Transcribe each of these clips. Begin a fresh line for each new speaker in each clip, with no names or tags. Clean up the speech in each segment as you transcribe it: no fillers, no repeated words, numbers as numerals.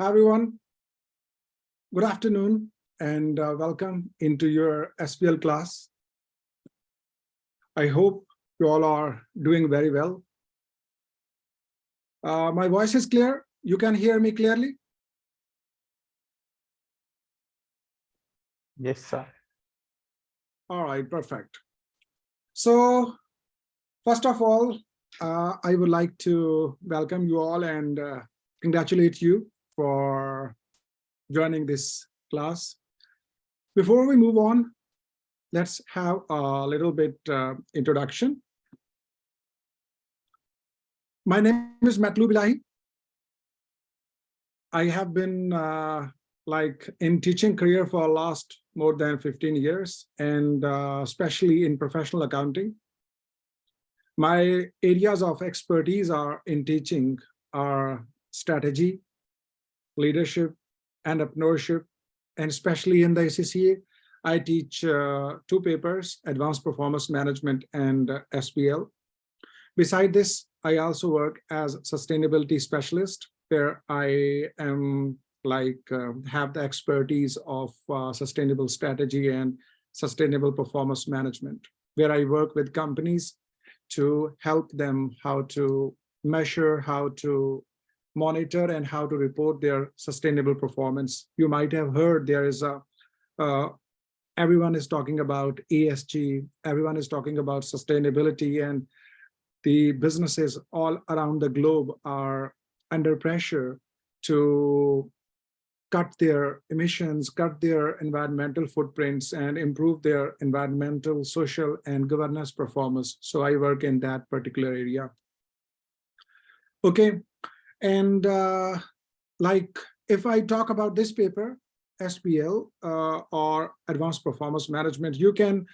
Hi, everyone. Good afternoon and welcome into your SBL class. I hope you all are doing very well. My voice is clear. You can hear me clearly?
Yes, sir.
All right, perfect. So, first of all, I would like to welcome you all and congratulate you for joining this class. Before we move on, let's have a little bit introduction. My name is Matlu Bilahi. I have been in teaching career for the last more than 15 years, and especially in professional accounting. My areas of expertise are in teaching are strategy, leadership, entrepreneurship, and especially in the ACCA, I teach two papers, Advanced Performance Management and SBL. Beside this, I also work as sustainability specialist, where I am have the expertise of sustainable strategy and sustainable performance management, where I work with companies to help them how to measure, how to monitor, and how to report their sustainable performance. You might have heard there is a everyone is talking about ESG, everyone is talking about sustainability, and the businesses all around the globe are under pressure to cut their emissions, cut their environmental footprints, and improve their environmental, social, and governance performance. So I work in that particular area. Okay, and if I talk about this paper, SBL or Advanced Performance Management, you can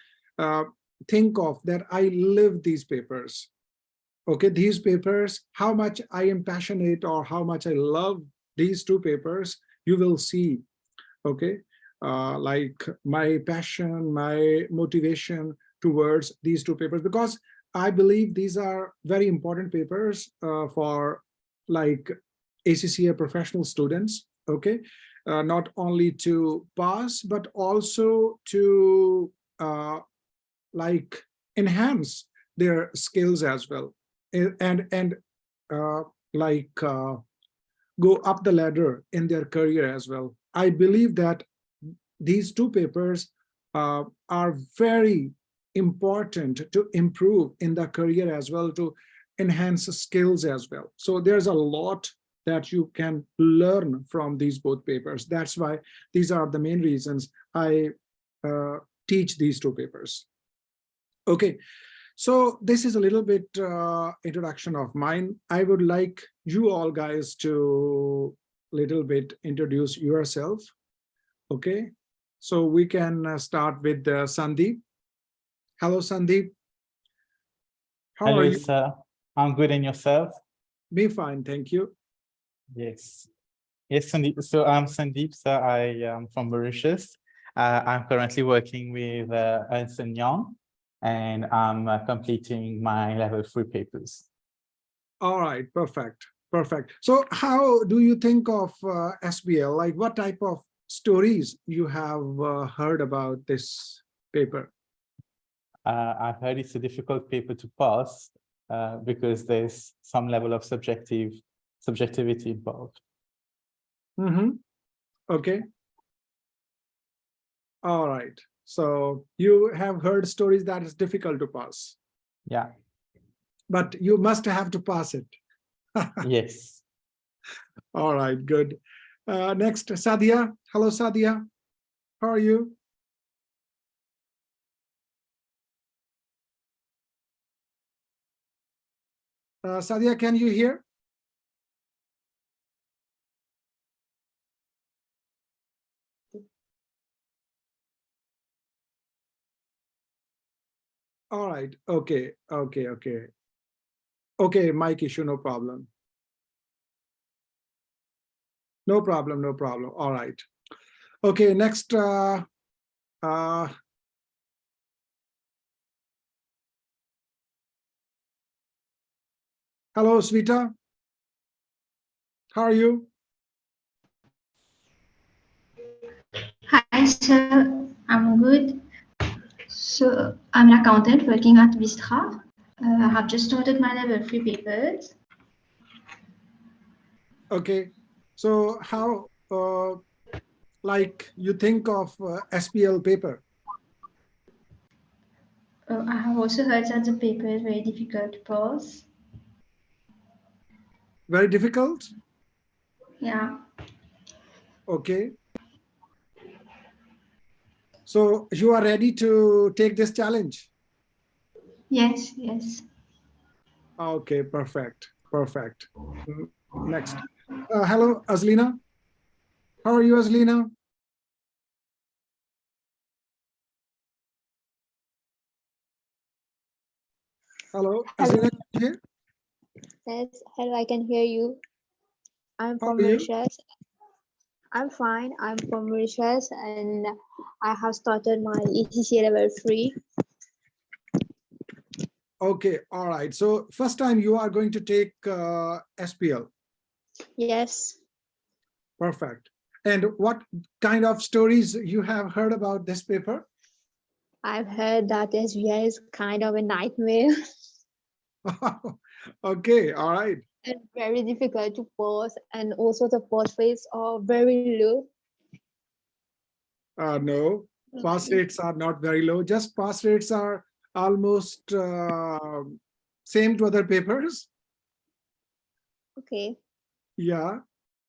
think of that I live these papers. Okay, these papers, how much I am passionate or how much I love these two papers, you will see. Okay, my passion, my motivation towards these two papers, because I believe these are very important papers for ACCA professional students. Okay, not only to pass, but also to enhance their skills as well, and go up the ladder in their career as well. I believe that these two papers are very important to improve in the career as well, to enhance skills as well. So there's a lot that you can learn from these both papers. That's why these are the main reasons I teach these two papers. Okay, so this is a little bit introduction of mine. I would like you all guys to little bit introduce yourself. Okay, so we can start with Sandeep. Hello, Sandeep. How are you?
Hello, sir. I'm good, and yourself?
Me fine, thank you.
Yes. Yes, Sandeep. So I'm Sandeep, sir. I am from Mauritius. I'm currently working with Ernst & Young, and I'm completing my level 3 papers.
All right, perfect, perfect. So how do you think of SBL? Like what type of stories you have heard about this paper?
I've heard it's a difficult paper to pass because there's some level of subjectivity involved.
Mm-hmm. Okay. All right. So you have heard stories that is difficult to pass.
Yeah.
But you must have to pass it.
Yes.
All right, good. Next, Sadia. Hello, Sadia. How are you? Sadia, can you hear? All right. Okay. Okay, mic issue, no problem. No problem. All right. Okay, next. Hello, Sveta. How are you?
Hi, sir. I'm good. So, I'm an accountant working at Vistra. I have just started my level 3 papers.
Okay. So how, like you think of SBL paper?
I have also heard that the paper is very difficult to pass.
Very difficult?
Yeah.
Okay. So you are ready to take this challenge?
Yes, yes.
Okay, perfect. Perfect. Next. Hello, Azlina. How are you, Azlina? Hello,
Hello.
Azlina, can you hear?
Yes, hello, I can hear you. I'm
How
from
are you?
Mauritius. I'm fine. I'm from Mauritius and I have started my ACCA level 3.
Okay, all right. So first time you are going to take SPL.
Yes,
Perfect. And what kind of stories you have heard about this paper?
I've heard that SBI is kind of a nightmare
Okay, all right.
and very difficult to pass, and also the pass rates are very low.
No, pass rates are not very low. Just pass rates are almost same to other papers.
Okay,
Yeah,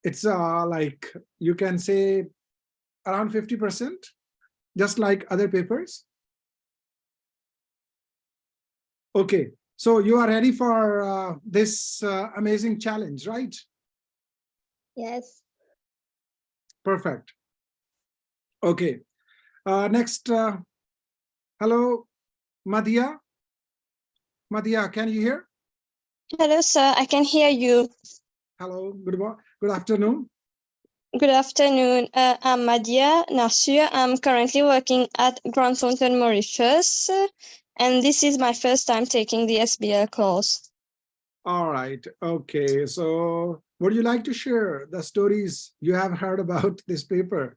it's like you can say around 50%, just like other papers. Okay, so you are ready for this amazing challenge, right?
yes.
Perfect. Okay, next, hello, Madhya. Madhya, can you hear?
Hello, sir. I can hear you.
Hello, good afternoon.
Good afternoon. I'm Madia Narsur. I'm currently working at Grand Fountain, Mauritius, and this is my first time taking the SBL course.
All right. Okay. So would you like to share the stories you have heard about this paper?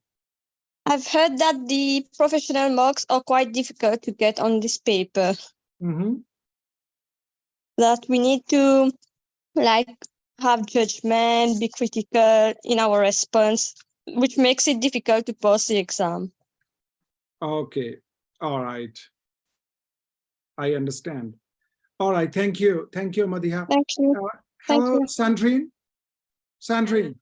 I've heard that the professional marks are quite difficult to get on this paper,
Mm-hmm.
that we need to like have judgment, be critical in our response, which makes it difficult to pass the exam.
Okay. All right. I understand. All right. Thank you. Thank you, Madhya.
Thank you. Thank
Hello,
you.
Sandrine. Sandrine.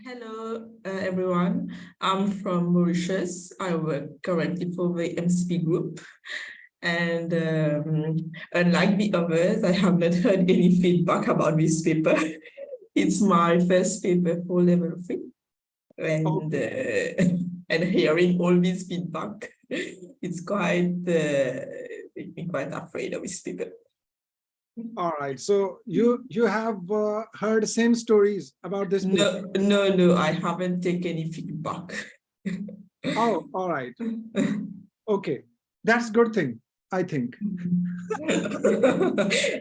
Hello, everyone. I'm from Mauritius. I work currently for the MCP group. And unlike the others, I have not heard any feedback about this paper. It's my first paper for level 3. And, and hearing all this feedback, it's quite, make me quite afraid of this paper.
All right. So you have heard same stories about this paper?
No, I haven't taken any feedback.
Oh, all right. Okay. That's a good thing, I think.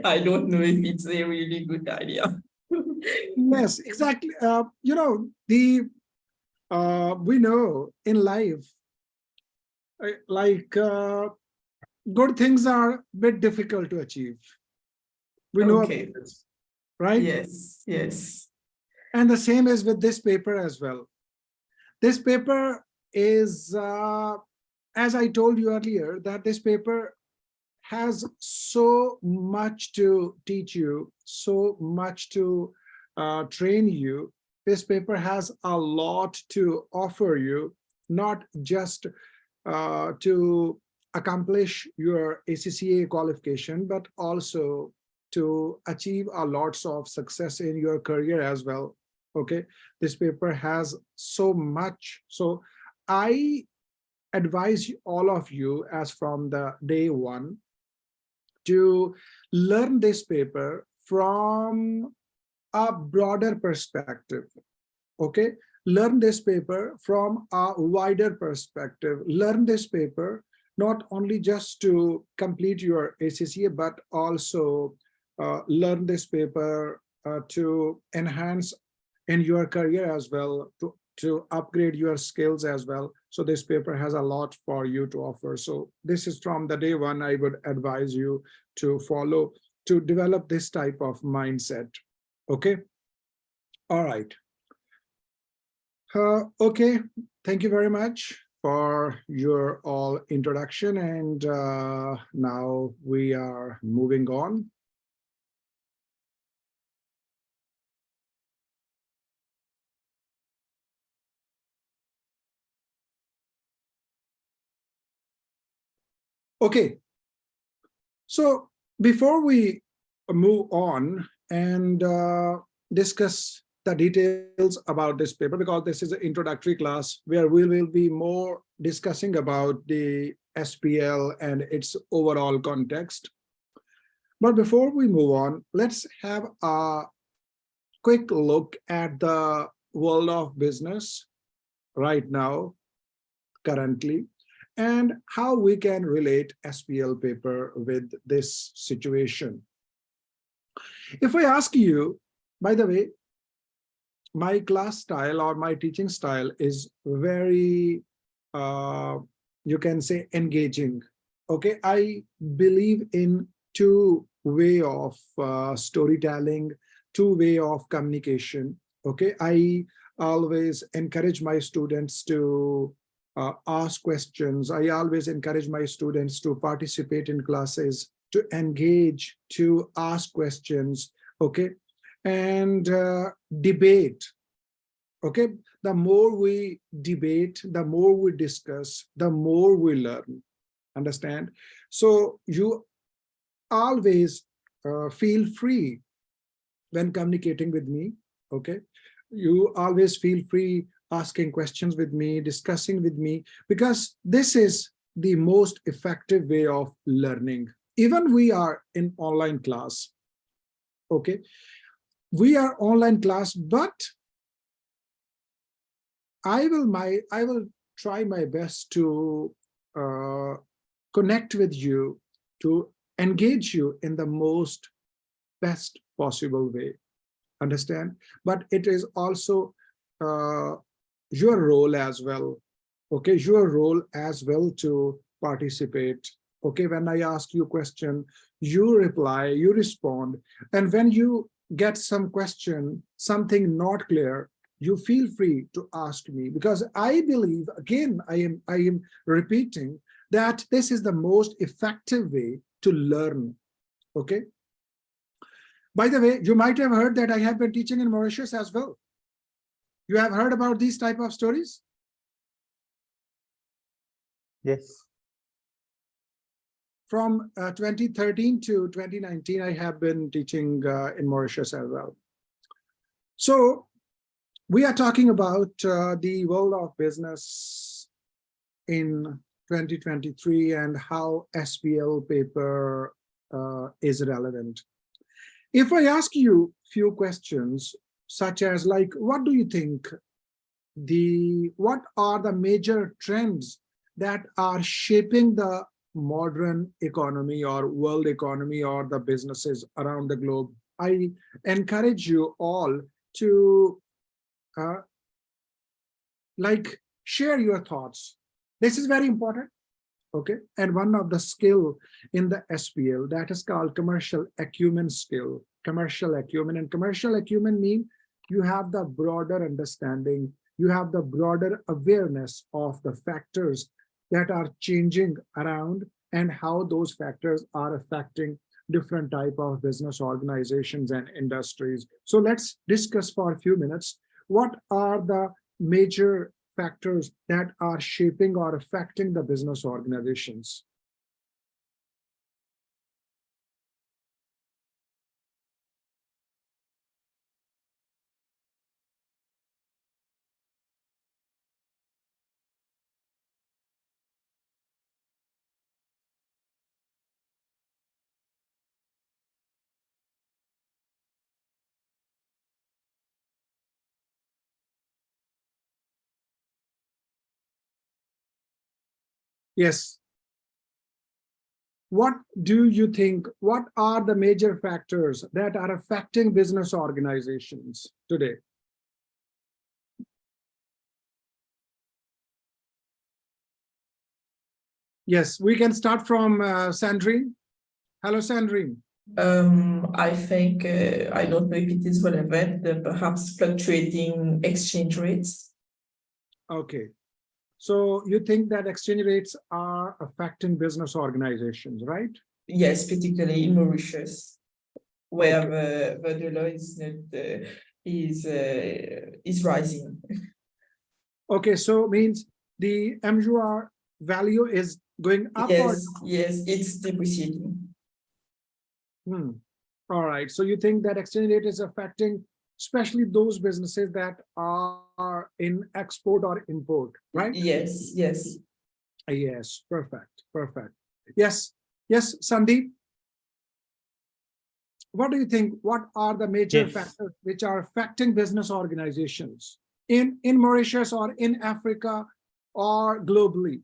I don't know if it's a really good idea.
Yes, exactly. You know, we know in life, like good things are a bit difficult to achieve. We know
Okay.
about this, right?
Yes.
And the same is with this paper as well. This paper is, as I told you earlier, that this paper has so much to teach you, so much to train you. This paper has a lot to offer you, not just to accomplish your ACCA qualification, but also to achieve a lots of success in your career as well. Okay, this paper has so much. So I advise all of you, as from the day one, to learn this paper from a broader perspective. Okay, learn this paper from a wider perspective. Learn this paper not only just to complete your ACCA, but also learn this paper to enhance in your career as well, to to upgrade your skills as well. So this paper has a lot for you to offer. So this is from the day one, I would advise you to follow, to develop this type of mindset. Okay. All right. Okay. Thank you very much for your all introduction. And now we are moving on. Okay, so before we move on and discuss the details about this paper, because this is an introductory class where we will be more discussing about the SBL and its overall context. But before we move on, let's have a quick look at the world of business right now, currently, and how we can relate SBL paper with this situation. If I ask you, by the way, my class style or my teaching style is very, you can say, engaging. Okay, I believe in two way of storytelling, two way of communication. Okay, I always encourage my students to ask questions. I always encourage my students to participate in classes, to engage, to ask questions, okay, and debate. Okay, the more we debate, the more we discuss, the more we learn. Understand? So you always feel free when communicating with me. Okay, you always feel free asking questions with me, discussing with me, because this is the most effective way of learning. Even we are in online class, okay? We are online class, but I will try my best to connect with you, to engage you in the most best possible way. Understand? But it is also your role as well, okay, your role as well to participate. Okay, when I ask you a question, you reply, you respond, and when you get some question, something not clear, you feel free to ask me, because I believe, again, I am repeating that this is the most effective way to learn. Okay, by the way, you might have heard that I have been teaching in Mauritius as well. You have heard about these type of stories?
Yes.
From 2013 to 2019, I have been teaching in Mauritius as well. So we are talking about the world of business in 2023 and how SBL paper is relevant. If I ask you a few questions, such as like, what do you think what are the major trends that are shaping the modern economy or world economy or the businesses around the globe? I encourage you all to like share your thoughts. This is very important. Okay, and one of the skill in the SBL that is called commercial acumen skill. Commercial acumen, and commercial acumen mean you have the broader understanding, you have the broader awareness of the factors that are changing around and how those factors are affecting different type of business organizations and industries. So let's discuss for a few minutes what are the major factors that are shaping or affecting the business organizations. Yes. What do you think? What are the major factors that are affecting business organizations today? Yes, we can start from Sandrine. Hello, Sandrine.
I think I don't know if it is relevant, perhaps fluctuating exchange rates.
Okay. So you think that exchange rates are affecting business organizations, right?
Yes, particularly in Mauritius, where the dollar is not is rising.
Okay, so means the MUR value is going up or
Yes, it's depreciating.
All right. So you think that exchange rate is affecting especially those businesses that are in export or import, right?
Yes.
Yes, perfect. Yes, Sandeep. What do you think? What are the major
Yes.
factors which are affecting business organizations in Mauritius or in Africa or globally?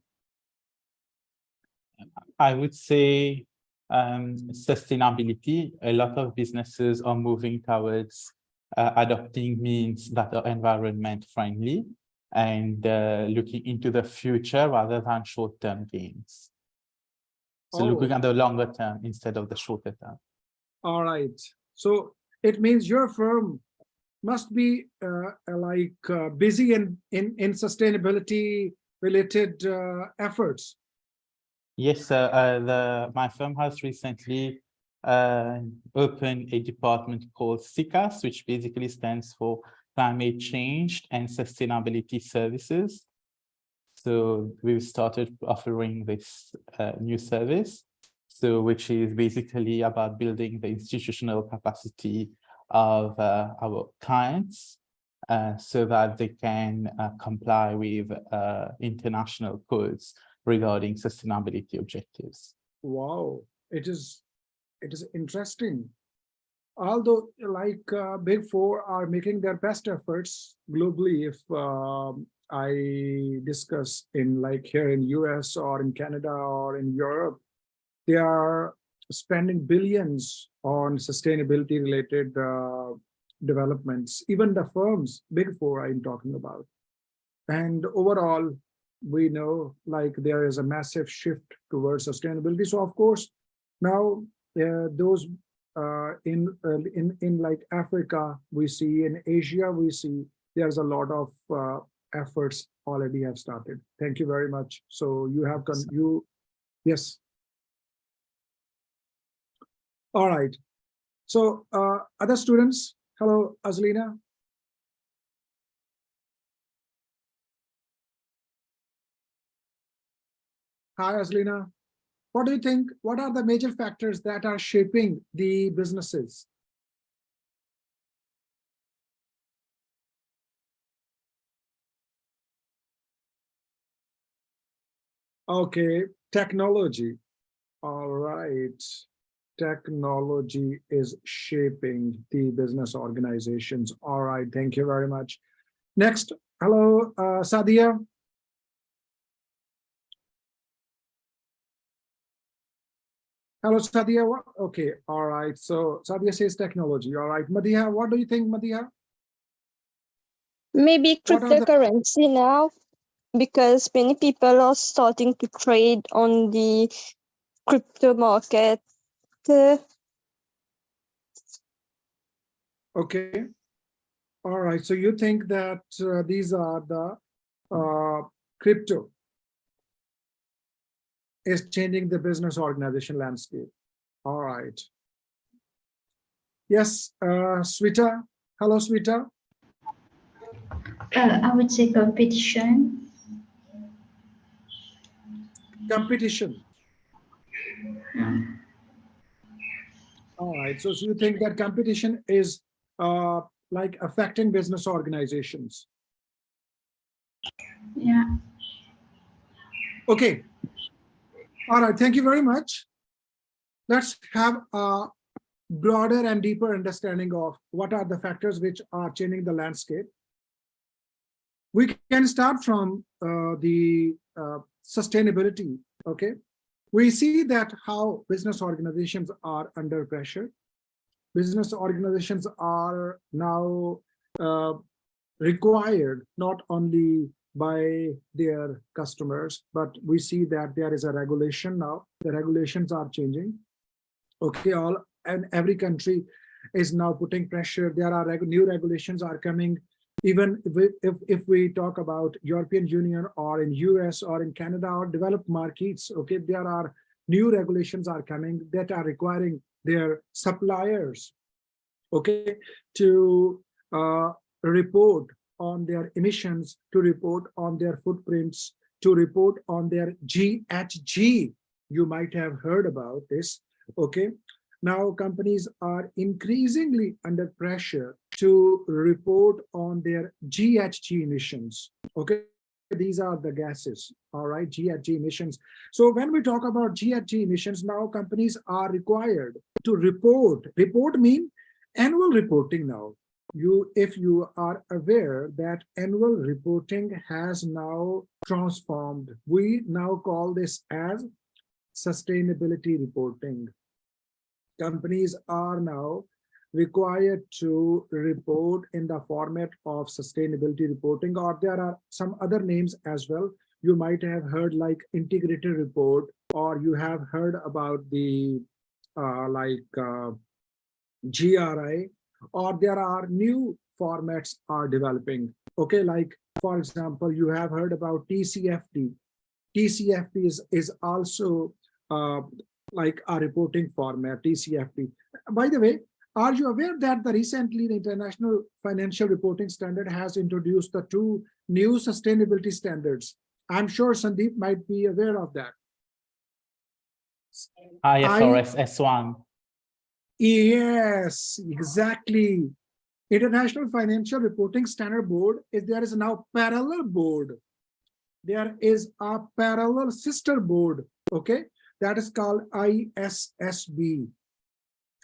I would say sustainability. A lot of businesses are moving towards adopting means that are environment friendly and looking into the future rather than short-term gains. So looking at the longer term instead of the shorter term.
All right. So it means your firm must be busy in sustainability related efforts.
Yes, my firm has recently opened a department called ACCA, which basically stands for Climate Change and Sustainability Services. So we've started offering this new service, which is basically about building the institutional capacity of our clients so that they can comply with international codes regarding sustainability objectives. Wow,
it is interesting. Although Big Four are making their best efforts globally, if I discuss in here in US or in Canada or in Europe, they are spending billions on sustainability related developments, even the firms, Big Four I'm talking about. And overall, we know there is a massive shift towards sustainability. So of course, now those in Africa, we see, in Asia, we see there's a lot of efforts already have started. Thank you very much. So you have yes. All right. So other students, hello, Azlina. Hi, Azlina. What do you think? What are the major factors that are shaping the businesses? Okay, technology. All right. Technology is shaping the business organizations. All right, thank you very much. Next, hello, Sadia. Hello, Sadia. Okay, all right. So Sadia says technology. All right, Madiha, what do you think, Madiha?
Maybe cryptocurrency now, because many people are starting to trade on the crypto market.
Okay. All right. So you think that these are the crypto is changing the business organization landscape. All right. Yes, Sweta. Hello, Sweta.
I would say competition.
Competition. All right. So you think that competition is affecting business organizations?
Yeah.
Okay. All right. Thank you very much. Let's have a broader and deeper understanding of what are the factors which are changing the landscape. We can start from the sustainability. Okay. We see that how business organizations are under pressure. Business organizations are now required not only by their customers, but we see that there is a regulation now. The regulations are changing. Okay, and every country is now putting pressure. There are new regulations are coming. Even if we talk about European Union or in US or in Canada or developed markets, okay, there are new regulations are coming that are requiring their suppliers, okay, to report on their emissions, to report on their footprints, to report on their GHG. You might have heard about this, okay? Now companies are increasingly under pressure to report on their GHG emissions, okay? These are the gases, all right, GHG emissions. So when we talk about GHG emissions, now companies are required to report. Report mean annual reporting now. If you are aware that annual reporting has now transformed, we now call this as sustainability reporting. Companies are now required to report in the format of sustainability reporting, or there are some other names as well. You might have heard like integrated report, or you have heard about the GRI, or there are new formats are developing. Okay, like for example, you have heard about TCFD. TCFD is also like a reporting format, TCFD. By the way, are you aware that recently the International Financial Reporting Standard has introduced the 2 new sustainability standards? I'm sure Sandeep might be aware of that.
IFRS S1.
Yes, exactly. International Financial Reporting Standard Board there is now parallel board. There is a parallel sister board, okay? That is called ISSB.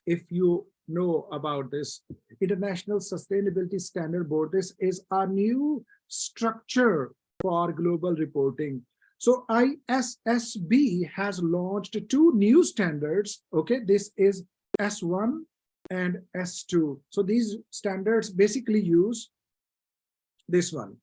If you know about this, International Sustainability Standard Board, this is a new structure for global reporting. So ISSB has launched 2 new standards, okay? This is S1 and S2. So these standards basically use this one,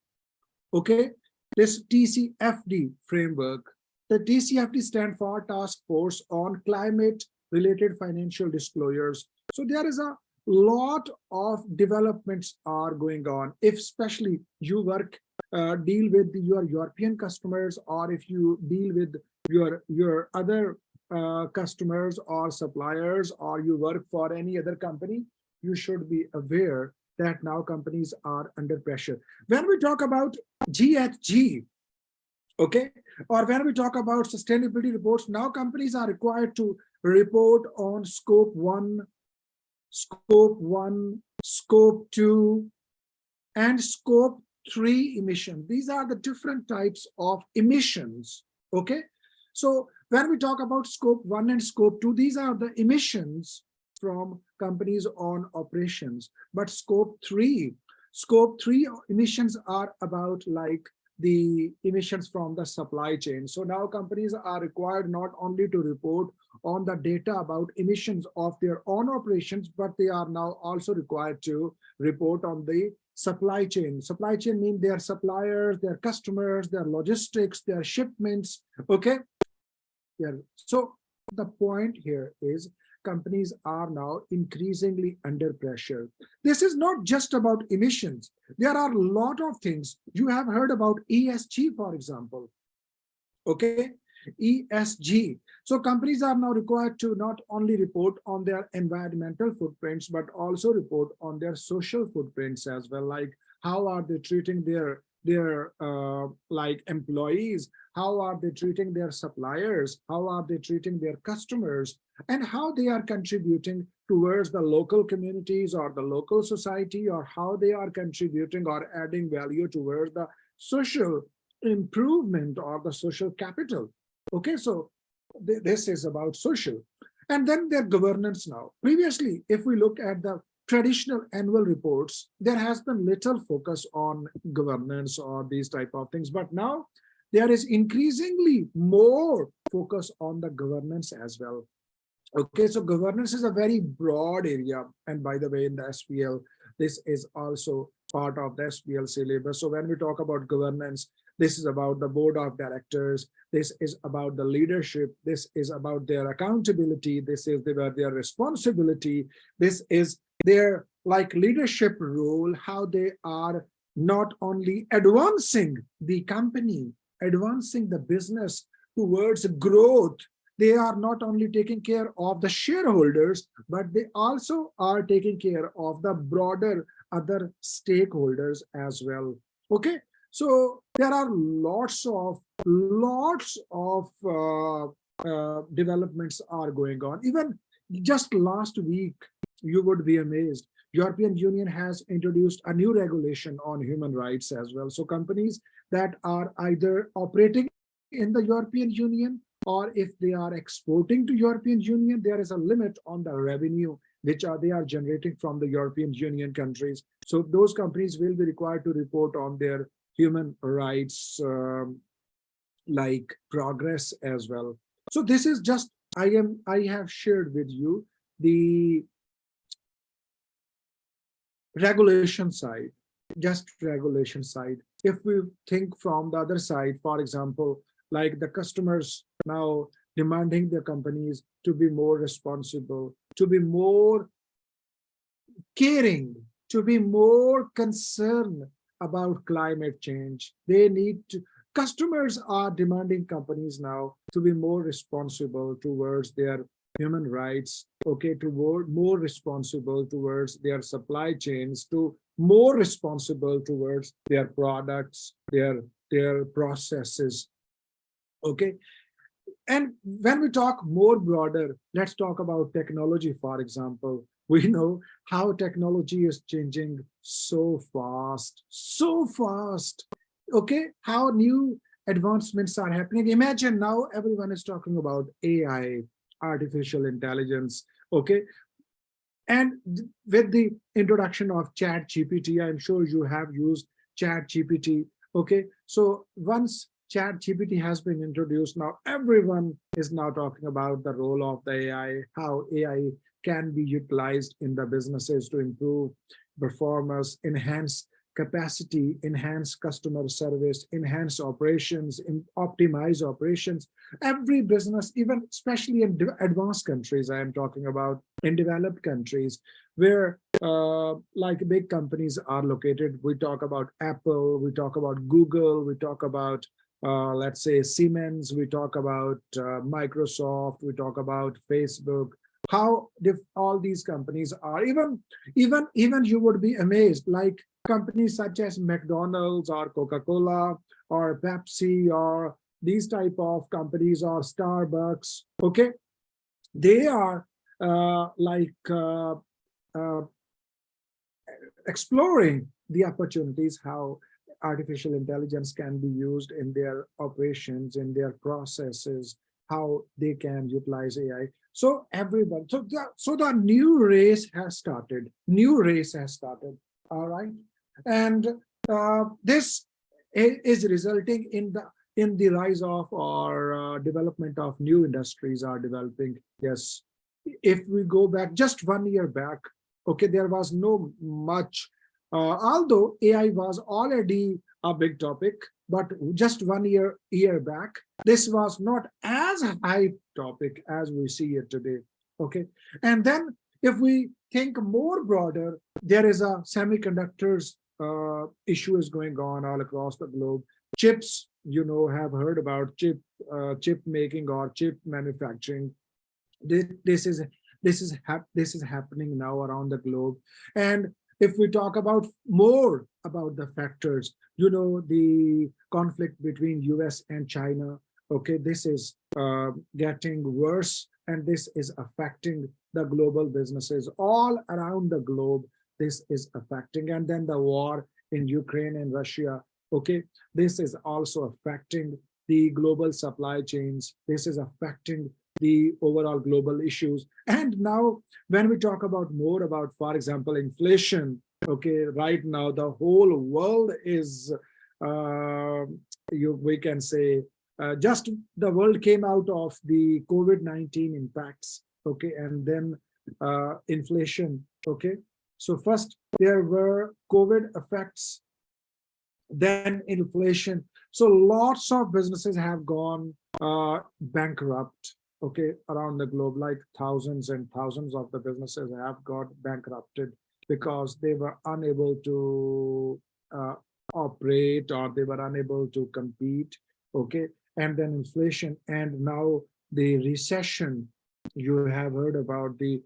okay? This TCFD framework. The TCFD stands for Task Force on Climate-Related Financial Disclosures. So there is a lot of developments are going on. If especially you deal with your European customers, or if you deal with your other customers or suppliers, or you work for any other company, you should be aware that now companies are under pressure. When we talk about GHG, okay, or when we talk about sustainability reports, now companies are required to report on scope 1, scope 2, and scope 3 emissions. These are the different types of emissions, okay? So when we talk about scope 1 and scope 2, these are the emissions from companies' own operations. But scope 3 emissions are about like the emissions from the supply chain. So now companies are required not only to report on the data about emissions of their own operations, but they are now also required to report on the supply chain. Supply chain means their suppliers, their customers, their logistics, their shipments, okay? Yeah. So the point here is companies are now increasingly under pressure. This is not just about emissions. There are a lot of things. You have heard about ESG, for example. Okay, ESG. So companies are now required to not only report on their environmental footprints, but also report on their social footprints as well. Like how are they treating their like employees? How are they treating their suppliers? How are they treating their customers? And how they are contributing towards the local communities or the local society, or how they are contributing or adding value towards the social improvement or the social capital. Okay, so this is about social. And then their governance now. Previously, if we look at the traditional annual reports, there has been little focus on governance or these type of things, but now there is increasingly more focus on the governance as well. Okay, so governance is a very broad area. And by the way, in the SBL, this is also part of the SBL syllabus. So when we talk about governance, this is about the board of directors. This is about the leadership. This is about their accountability. This is about their responsibility. This is their like leadership role, how they are not only advancing the company, advancing the business towards growth. They are not only taking care of the shareholders, but they also are taking care of the broader other stakeholders as well. Okay, so there are lots of developments are going on. Even just last week, you would be amazed. European Union has introduced a new regulation on human rights as well. So companies that are either operating in the European Union, or if they are exporting to European Union, there is a limit on the revenue which they are generating from the European Union countries. So those companies will be required to report on their human rights like progress as well. So this is just, I have shared with you the regulation side, just regulation side. If we think from the other side, for example, like the customers now demanding their companies to be more responsible, to be more caring, to be more concerned about climate change. They need to, customers are demanding companies now to be more responsible towards their human rights, okay, to more responsible towards their supply chains, to more responsible towards their products, their processes, okay. And when we talk more broader, let's talk about technology, for example. We know how technology is changing so fast, okay, how new advancements are happening. Imagine now everyone is talking about AI, artificial intelligence, okay. And with the introduction of ChatGPT, I'm sure you have used ChatGPT, okay. So once ChatGPT has been introduced, now everyone is now talking about the role of the AI, how AI can be utilized in the businesses to improve performance, enhance capacity, enhance customer service, enhance operations, optimize operations. Every business, even especially in advanced countries, I am talking about in developed countries, where like big companies are located. We talk about Apple, we talk about Google, we talk about let's say Siemens, we talk about Microsoft, we talk about Facebook. How all these companies are, even you would be amazed, like companies such as McDonald's or Coca-Cola or Pepsi or these type of companies or Starbucks, okay, they are exploring the opportunities how artificial intelligence can be used in their operations, in their processes, how they can utilize AI. So everyone, so the new race has started. All right, and this is resulting in the rise of or development of new industries are developing. Yes, if we go back just 1 year back, okay, there was no much. Although AI was already a big topic, but just 1 year back, this was not as a hype topic as we see it today. Okay, and then if we think more broader, there is a semiconductors issue is going on all across the globe. Chips, you know, have heard about chip making or chip manufacturing. This is happening now around the globe. And if we talk about more about the factors, you know, the conflict between US and China, okay, this is getting worse, and this is affecting the global businesses all around the globe. This is affecting, and then the war in Ukraine and Russia, okay, this is also affecting the global supply chains. This is affecting the overall global issues. And now when we talk about more about, for example, inflation, okay, right now the whole world is we can say just the world came out of the COVID-19 impacts, okay, and then inflation, okay, So first there were COVID effects, then inflation. So lots of businesses have gone bankrupt, okay, around the globe, like thousands and thousands of the businesses have got bankrupted because they were unable to operate, or they were unable to compete, okay. And then inflation, and now the recession. You have heard about the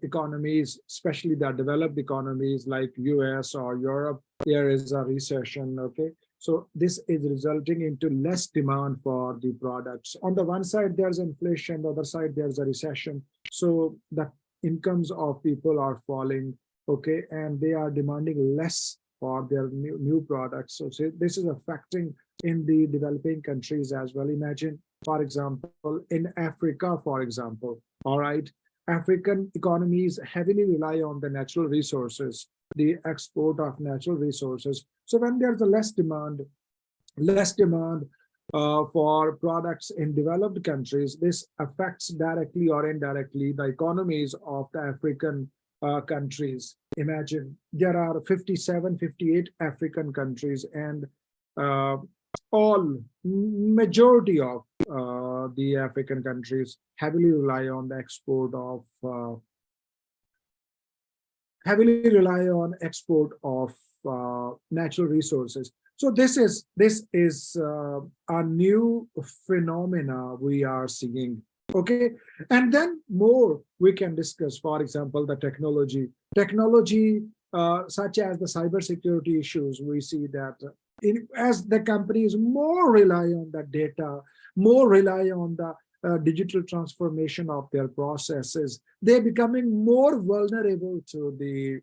economies, especially the developed economies like US or Europe, there is a recession, okay. So this is resulting into less demand for the products. On the one side, there's inflation, the other side, there's a recession. So the incomes of people are falling, okay, and they are demanding less for their new products. So this is affecting in the developing countries as well. Imagine, for example, in Africa, for example, all right, African economies heavily rely on the natural resources, the export of natural resources. So when there's a less demand for products in developed countries, this affects directly or indirectly the economies of the African countries. Imagine there are 57, 58 African countries, and majority of the African countries heavily rely on the export of natural resources. So this is a new phenomena we are seeing, okay. And then more we can discuss, for example, the technology such as the cybersecurity issues. We see that as the companies more rely on the data, more rely on the digital transformation of their processes, they're becoming more vulnerable to the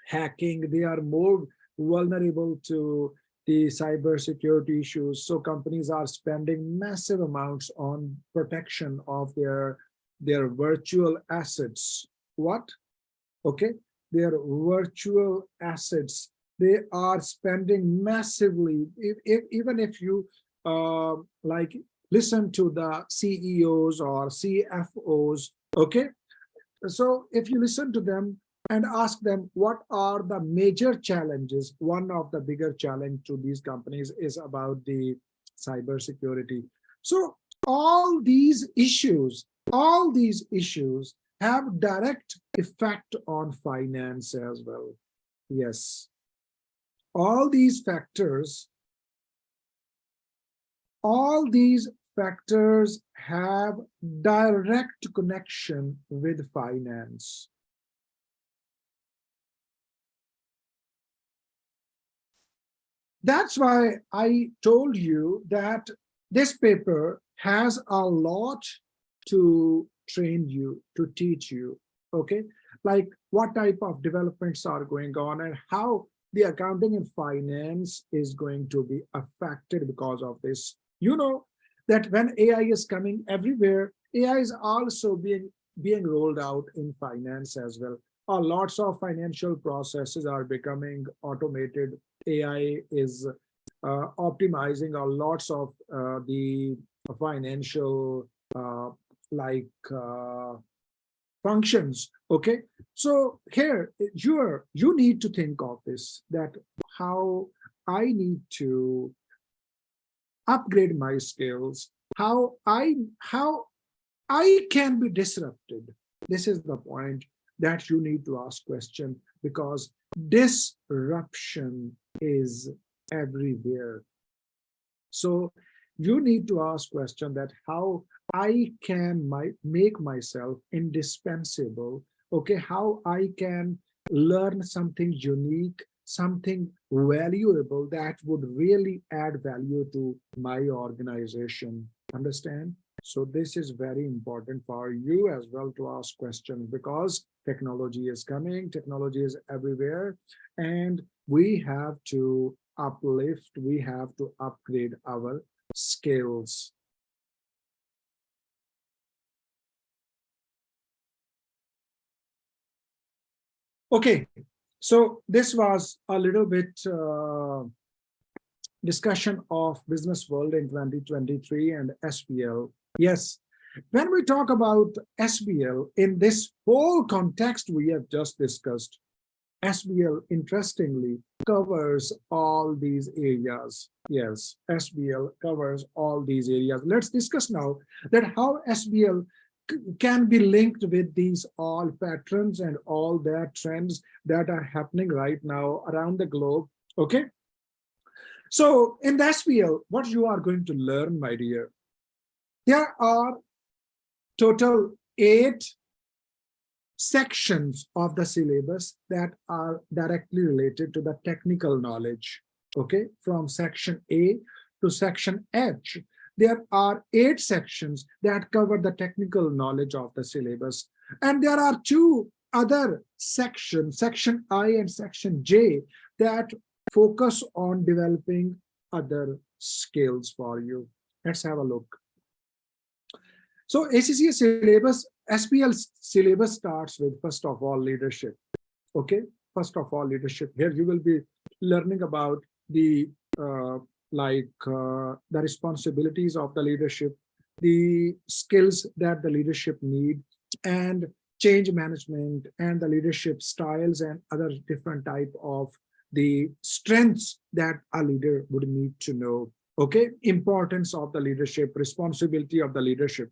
hacking. They are more vulnerable to the cybersecurity issues. So companies are spending massive amounts on protection of their virtual assets. What? Okay, their virtual assets. They are spending massively. Even if you like listen to the CEOs or CFOs, okay. So if you listen to them and ask them what are the major challenges, one of the bigger challenge to these companies is about the cybersecurity. So all these issues have direct effect on finance as well. Yes, all these factors have direct connection with finance. That's why I told you that this paper has a lot to train you, to teach you, okay? Like what type of developments are going on and how the accounting and finance is going to be affected because of this. You know that when AI is coming everywhere, AI is also being rolled out in finance as well. Lots of financial processes are becoming automated. AI is optimizing lots of the financial functions, okay. So here you need to think of this, that how I need to upgrade my skills, how I can be disrupted. This is the point that you need to ask question, because disruption is everywhere. So you need to ask question that how I can make myself indispensable, okay, how I can learn something unique, something valuable that would really add value to my organization. Understand? So this is very important for you as well to ask questions, because technology is coming, technology is everywhere, and we have to uplift, we have to upgrade our skills. Okay, so this was a little bit discussion of business world in 2023 and SBL. Yes, When we talk about SBL in this whole context we have just discussed, SBL interestingly covers all these areas. Yes, SBL covers all these areas. Let's discuss now that how SBL can be linked with these all patterns and all their trends that are happening right now around the globe. Okay. So in the SBL, what you are going to learn, my dear, there are total 8 sections of the syllabus that are directly related to the technical knowledge. Okay, from section A to section H, there are 8 sections that cover the technical knowledge of the syllabus. And there are 2 other sections, section I and section J, that focus on developing other skills for you. Let's have a look. So ACCA syllabus, SBL syllabus starts with, first of all, leadership. Okay, first of all, leadership. Here you will be learning about the the responsibilities of the leadership, the skills that the leadership need, and change management and the leadership styles and other different type of the strengths that a leader would need to know. Okay, importance of the leadership, responsibility of the leadership.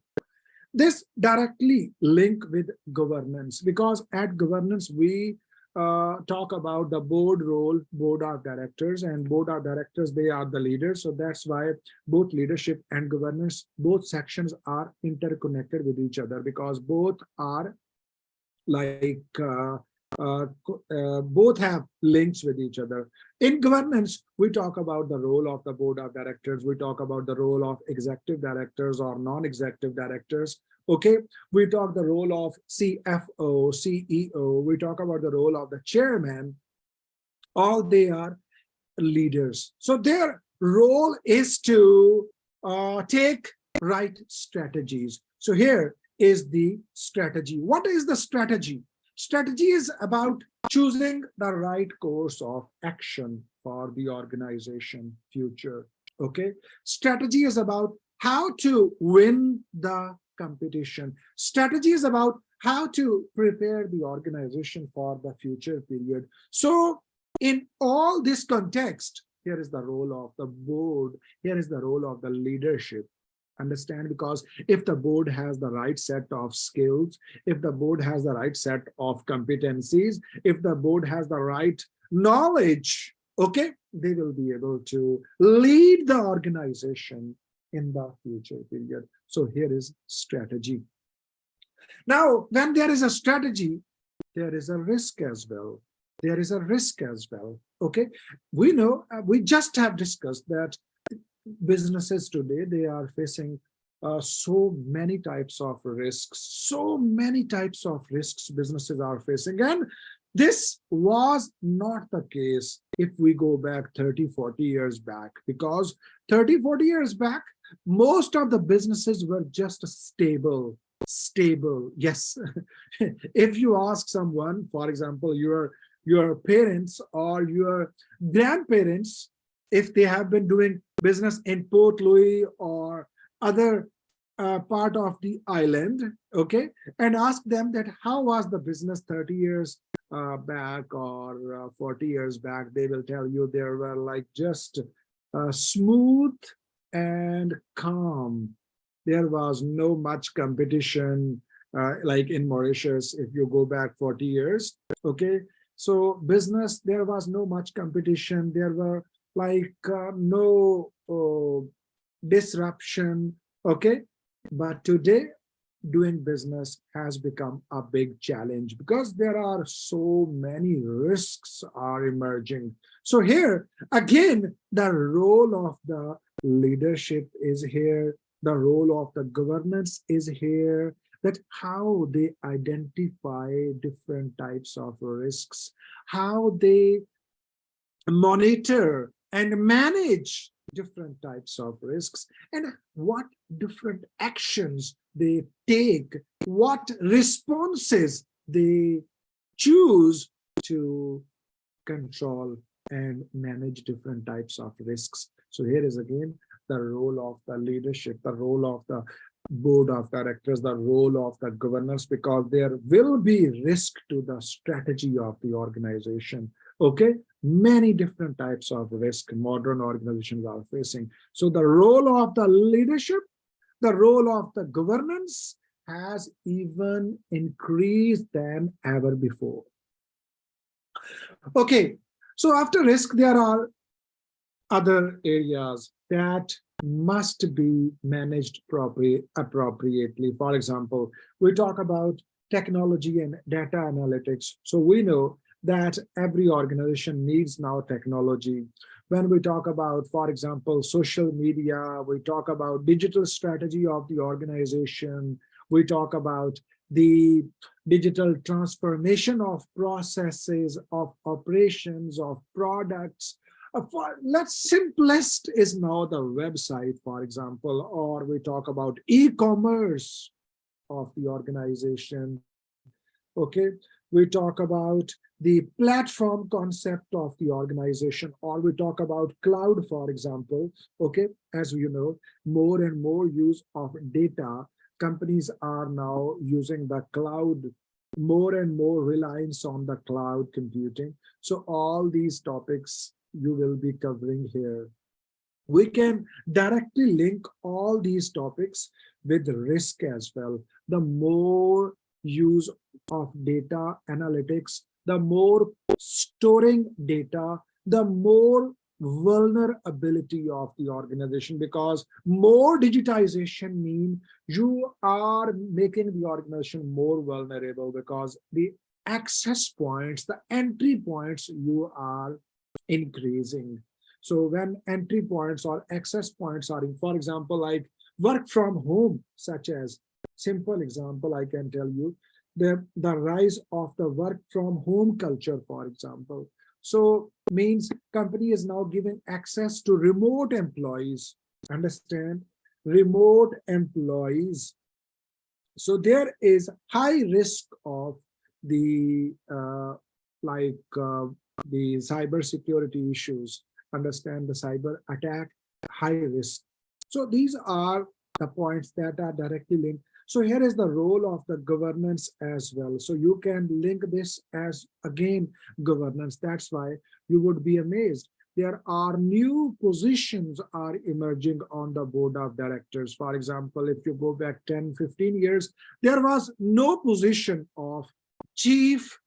This directly link with governance, because at governance we talk about the board role, board of directors, and board of directors, they are the leaders. So that's why both leadership and governance, both sections are interconnected with each other, because both are like both have links with each other. In governance, we talk about the role of the board of directors. We talk about the role of executive directors or non-executive directors. Okay, we talk the role of CFO, CEO. We talk about the role of the chairman. All they are leaders. So their role is to take right strategies. So here is the strategy. What is the strategy? Strategy is about choosing the right course of action for the organization future. Okay, strategy is about how to win the competition. Strategy is about how to prepare the organization for the future period. So in all this context, here is the role of the board, here is the role of the leadership. Understand, because if the board has the right set of skills, if the board has the right set of competencies, if the board has the right knowledge, okay, they will be able to lead the organization in the future period. So here is strategy. Now, when there is a strategy, there is a risk as well. There is a risk as well. Okay, we know, we just have discussed that businesses today, they are facing so many types of risks, businesses are facing. And this was not the case if we go back 30-40 years back, because 30-40 years back, most of the businesses were just stable. Yes. If you ask someone, for example, your parents or your grandparents, if they have been doing business in Port Louis or other part of the island, okay, and ask them that how was the business 30 years back or 40 years back, they will tell you there were like just smooth and calm. There was no much competition like in Mauritius, if you go back 40 years, okay. So business, there was no much competition. There were like no disruption, okay. But today, doing business has become a big challenge because there are so many risks are emerging. So here, again, the role of the leadership is here. The role of the governance is here, that how they identify different types of risks, how they monitor and manage different types of risks, and what different actions they take, what responses they choose to control and manage different types of risks. So here is again the role of the leadership, the role of the board of directors, the role of the governance, because there will be risk to the strategy of the organization. Okay, many different types of risk modern organizations are facing. So the role of the leadership, the role of the governance has even increased than ever before. Okay, so after risk, there are other areas that must be managed appropriately. For example, we talk about technology and data analytics. So we know that every organization needs now technology. When we talk about, for example, social media, we talk about digital strategy of the organization, we talk about the digital transformation of processes, of operations, of products. Simplest is now the website, for example, or we talk about e-commerce of the organization. Okay, we talk about the platform concept of the organization, or we talk about cloud, for example. Okay, as you know, more and more use of data. Companies are now using the cloud, more and more reliance on the cloud computing. So all these topics you will be covering here. We can directly link all these topics with risk as well. The more use of data analytics, the more storing data, the more vulnerability of the organization, because more digitization means you are making the organization more vulnerable, because the access points, the entry points you are increasing. So when entry points or access points are in, for example, like work from home, such as simple example, I can tell you the rise of the work from home culture, for example. So means company is now giving access to remote employees, understand, remote employees. So there is high risk of the the cyber security issues, understand, the cyber attack, high risk. So these are the points that are directly linked. So here is the role of the governance as well. So you can link this as, again, governance. That's why you would be amazed. There are new positions are emerging on the board of directors. For example, if you go back 10, 15 years, there was no position of chief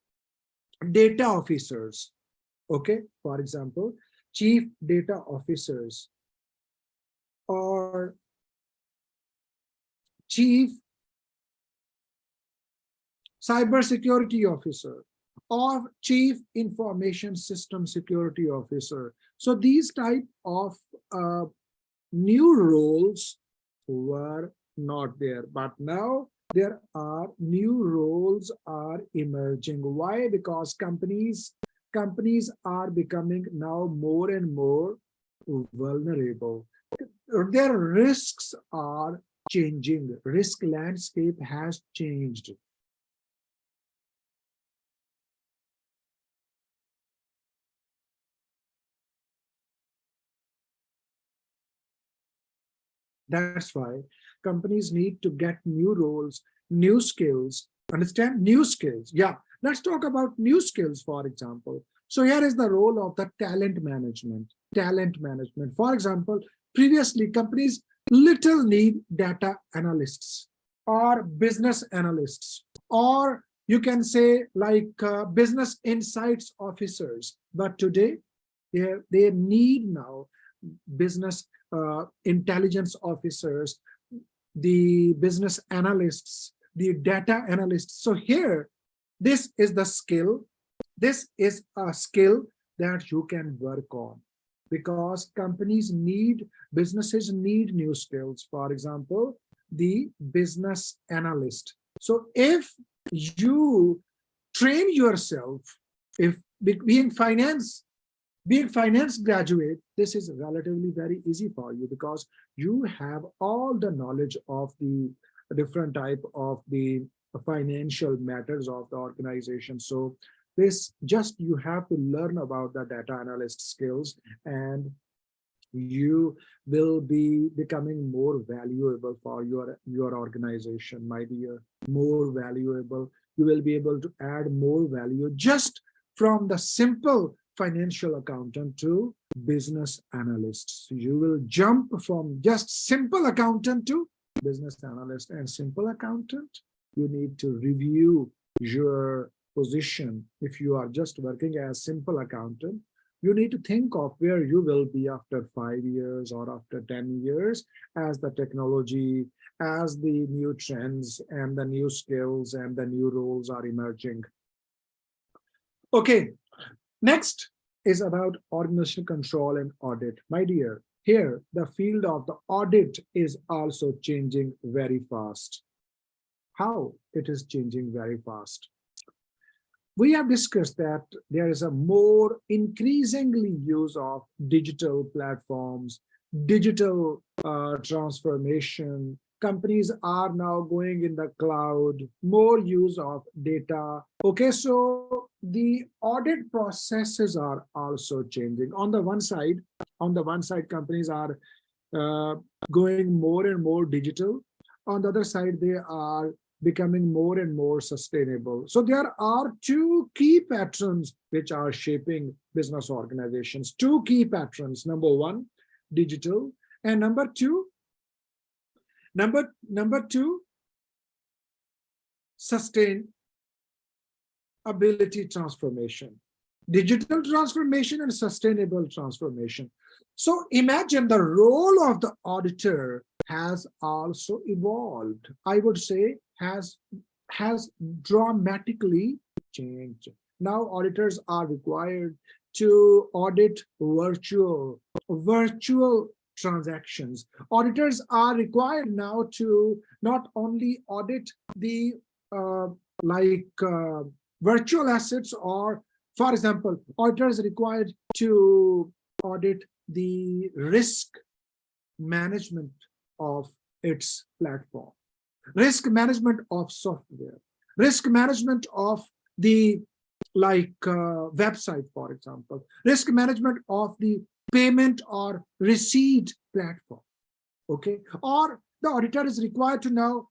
data officers. Okay, for example, chief data officers or chief cybersecurity officer or chief information system security officer. So these type of new roles were not there, but now there are new roles are emerging. Why? Because companies are becoming now more and more vulnerable. Their risks are changing. Risk landscape has changed. That's why companies need to get new roles, new skills, understand, new skills. Yeah, let's talk about new skills, for example. So here is the role of the talent management. Talent management. For example, previously companies little need data analysts or business analysts, or you can say like business insights officers. But today they need now business intelligence officers, the business analysts, the data analysts. So here, this is the skill. This is a skill that you can work on, because companies need, businesses need new skills. For example, the business analyst. So if you train yourself, if being finance graduate, this is relatively very easy for you, because you have all the knowledge of the different type of the financial matters of the organization. So this just, you have to learn about the data analyst skills, and you will be becoming more valuable for your organization, my dear, more valuable. You will be able to add more value just from the simple financial accountant to business analysts. You will jump from just simple accountant to business analyst. And simple accountant, you need to review your position. If you are just working as simple accountant, you need to think of where you will be after 5 years or after 10 years as the technology, as the new trends and the new skills and the new roles are emerging. Okay, next is about organizational control and audit. My dear, here the field of the audit is also changing very fast. How it is changing very fast? We have discussed that there is a more increasingly use of digital platforms, digital transformation. Companies are now going in the cloud, more use of data. Okay, so the audit processes are also changing. On the one side, companies are going more and more digital. On the other side, they are becoming more and more sustainable. So there are two key patterns which are shaping business organizations. Two key patterns. Number one, digital, and number two, sustainability transformation. Digital transformation and sustainable transformation. So imagine the role of the auditor has also evolved. I would say has dramatically changed. Now auditors are required to audit virtual transactions. Auditors are required now to not only audit the virtual assets, or for example, auditors are required to audit the risk management of its platform, risk management of software, risk management of the website, for example, risk management of the payment or receipt platform. Okay, or the auditor is required to now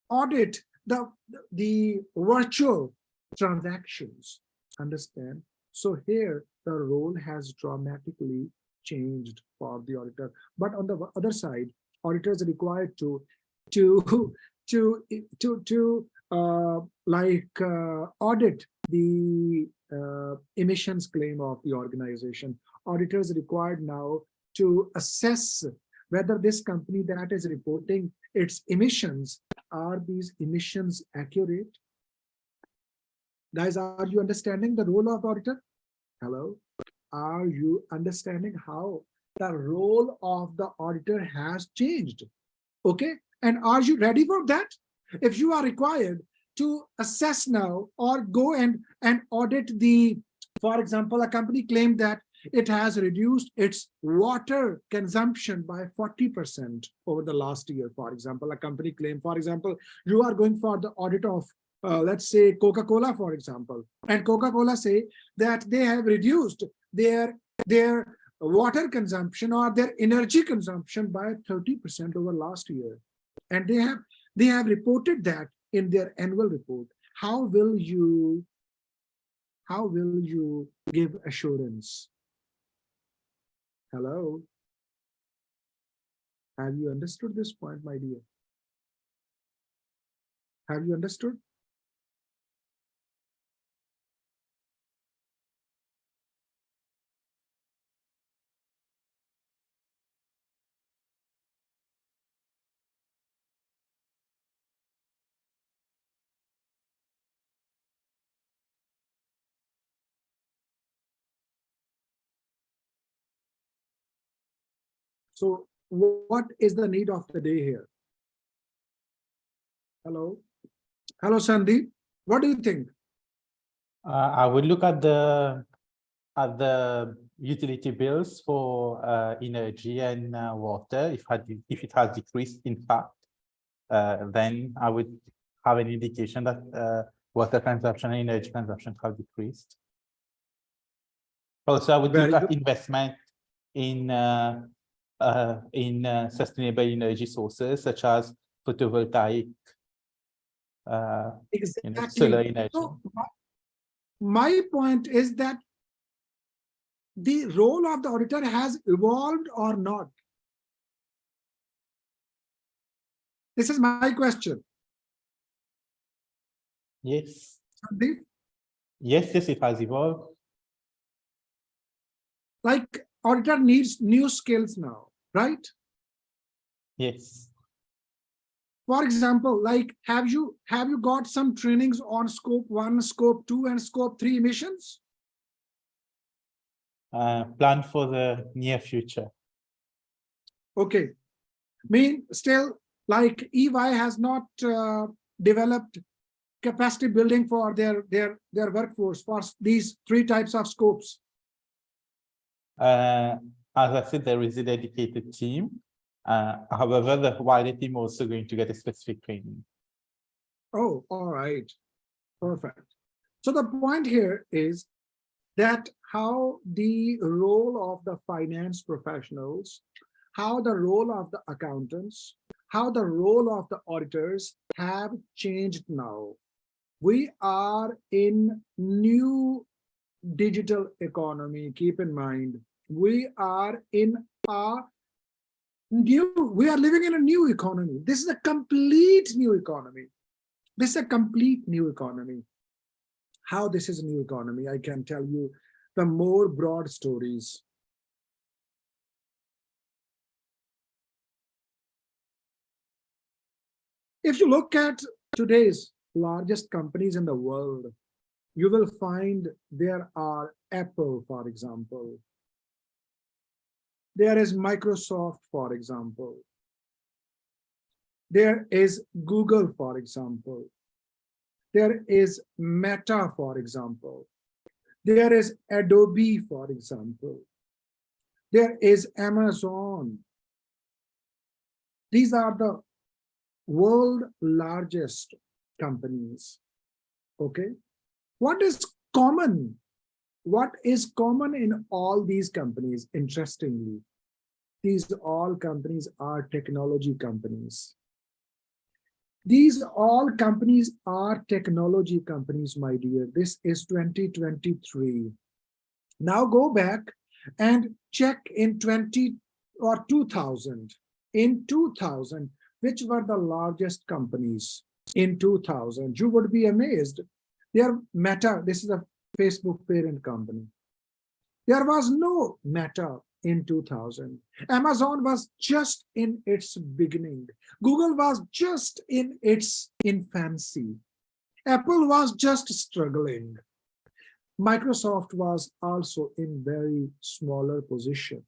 audit the virtual transactions. Understand? So here the role has dramatically changed for the auditor. But on the other side, auditors are required to audit the emissions claim of the organization. Auditors are required now to assess whether this company that is reporting its emissions, are these emissions accurate? Guys, are you understanding the role of auditor? Hello? Are you understanding how the role of the auditor has changed? Okay, and are you ready for that? If you are required to assess now or go and audit the, for example, a company claimed that it has reduced its water consumption by 40% over the last year. For example, a company claimed, for example, you are going for the audit of let's say Coca-Cola, for example, and Coca-Cola say that they have reduced their water consumption or their energy consumption by 30% over last year, and they have reported that in their annual report. How will you give assurance? Hello? Have you understood this point, my dear? Have you understood? So what is the need of the day here? Hello? Hello, Sandeep. What do you think?
I would look at the utility bills for energy and water. If it has decreased, in fact, then I would have an indication that water consumption and energy consumption have decreased. Also, I would look at investment in sustainable energy sources such as photovoltaic,
Exactly.
solar energy.
So my point is that the role of the auditor has evolved or not. This is my question.
Yes.
Sandeep,
Yes, it has evolved.
like auditor needs new skills now, right?
Yes.
For example, like have you got some trainings on scope 1, scope 2, and scope 3 emissions?
Plan for the near future.
Okay. Still, like EY has not developed capacity building for their workforce for these 3 types of scopes.
As I said, there is a dedicated team. However, the wider team also going to get a specific training.
Oh, all right. Perfect. So the point here is that how the role of the finance professionals, how the role of the accountants, how the role of the auditors have changed now. We are in new digital economy. Keep in mind, we are living in a new economy. This is a complete new economy. This is a complete new economy. How this is a new economy, I can tell you the more broad stories. If you look at today's largest companies in the world, you will find there are Apple, for example. There is Microsoft, for example. There is Google, for example. There is Meta, for example. There is Adobe, for example. There is Amazon. These are the world largest companies. Okay. What is common? What is common in all these companies? Interestingly, these all companies are technology companies. These all companies are technology companies, my dear. This is 2023. Now go back and check in 2000. In 2000, which were the largest companies in 2000? You would be amazed. There, Meta, this is a Facebook parent company. There was no Meta in 2000. Amazon was just in its beginning. Google was just in its infancy. Apple was just struggling. Microsoft was also in very smaller position.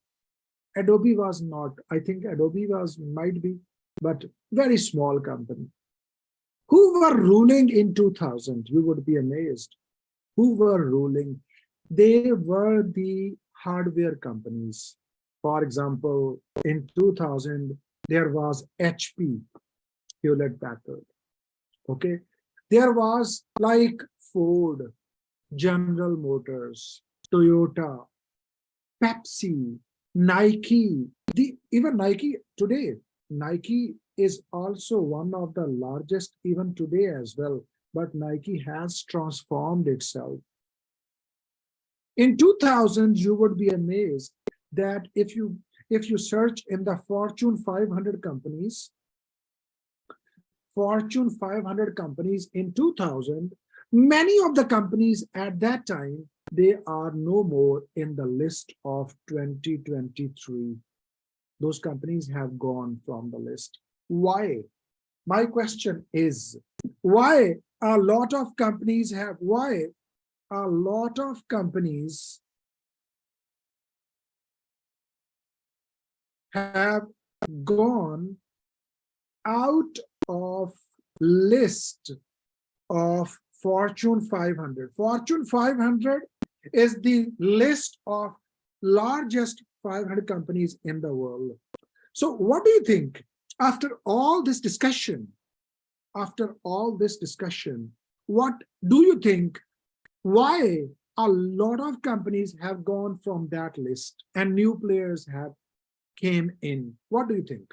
Adobe was not. I think Adobe might be, but very small company. Who were ruling in 2000? You would be amazed. Who were ruling? They were the hardware companies. For example, in 2000, there was HP, Hewlett Packard. Okay. There was like Ford, General Motors, Toyota, Pepsi, Nike. Even Nike today, Nike is also one of the largest even today as well, but Nike has transformed itself. In 2000, you would be amazed that if you search in the Fortune 500 companies, in 2000, many of the companies at that time, they are no more in the list of 2023. Those companies have gone from the list. Why? My question is, why a lot of companies have gone out of list of Fortune 500. Fortune 500 is the list of largest 500 companies in the world. So what do you think? After all this discussion, what do you think? Why a lot of companies have gone from that list and new players have came in. What do you think?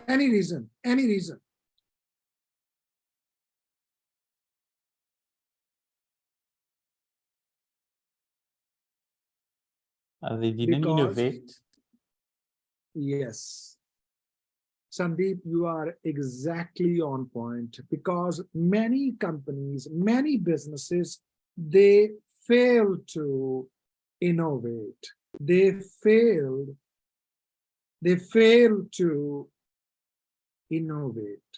Any reason? Any reason?
They didn't innovate.
Yes. Sandeep, you are exactly on point, because many companies, many businesses, they fail to innovate. They fail to innovate.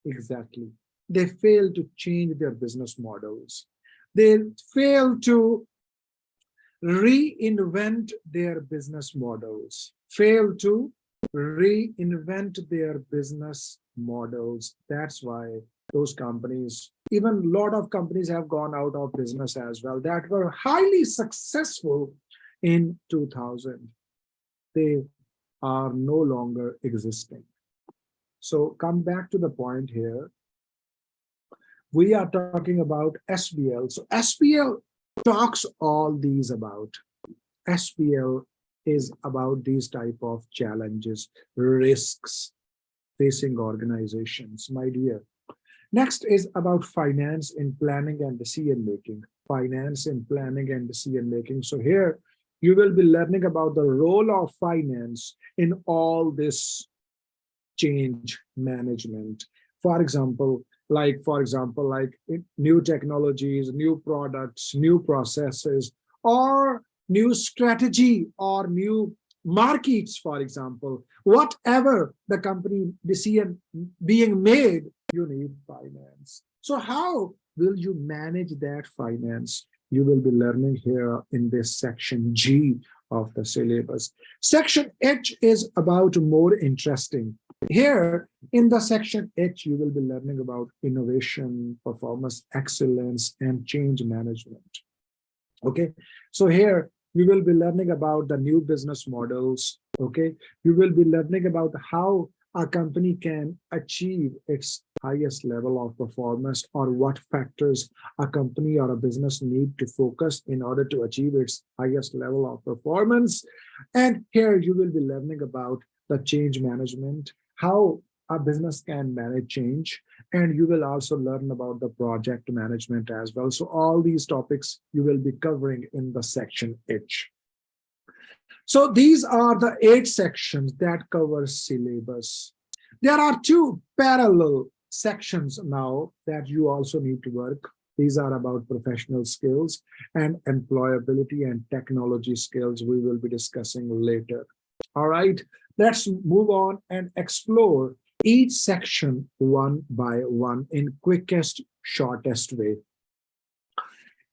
Exactly. They fail to change their business models. They fail to reinvent their business models, fail to reinvent their business models. That's why those companies, even a lot of companies have gone out of business as well, that were highly successful in 2000. They are no longer existing. So come back to the point here. We are talking about SBL. So SBL talks all these about. SBL is about these type of challenges, risks facing organizations, my dear. Next is about finance in planning and decision making. Finance in planning and decision making. So here you will be learning about the role of finance in all this change management. For example, like new technologies, new products, new processes, or new strategy, or new markets, for example, whatever the company decision being made, you need finance. So how will you manage that finance? You will be learning here in this section G of the syllabus. Section H is about more interesting. Here in the section H, you will be learning about innovation, performance excellence, and change management. Okay, so here you will be learning about the new business models. Okay, you will be learning about how a company can achieve its highest level of performance, or what factors a company or a business need to focus in order to achieve its highest level of performance. And here you will be learning about the change management, how a business can manage change, and you will also learn about the project management as well. So all these topics you will be covering in the section H. So these are the 8 sections that cover syllabus. There are 2 parallel sections now that you also need to work. These are about professional skills and employability and technology skills we will be discussing later. All right, let's move on and explore each section one by one in quickest, shortest way.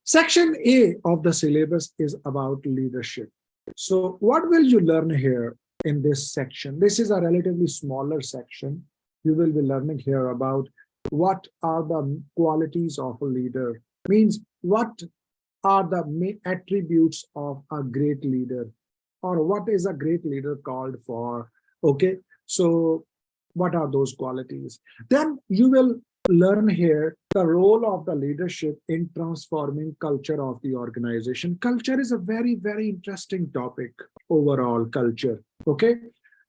Section A of the syllabus is about leadership. So what will you learn here in this section? This is a relatively smaller section. You will be learning here about what are the qualities of a leader, means what are the main attributes of a great leader, or what is a great leader called for. Okay, so what are those qualities? Then you will learn here the role of the leadership in transforming culture of the organization. Culture is a very, very interesting topic overall, culture. Okay,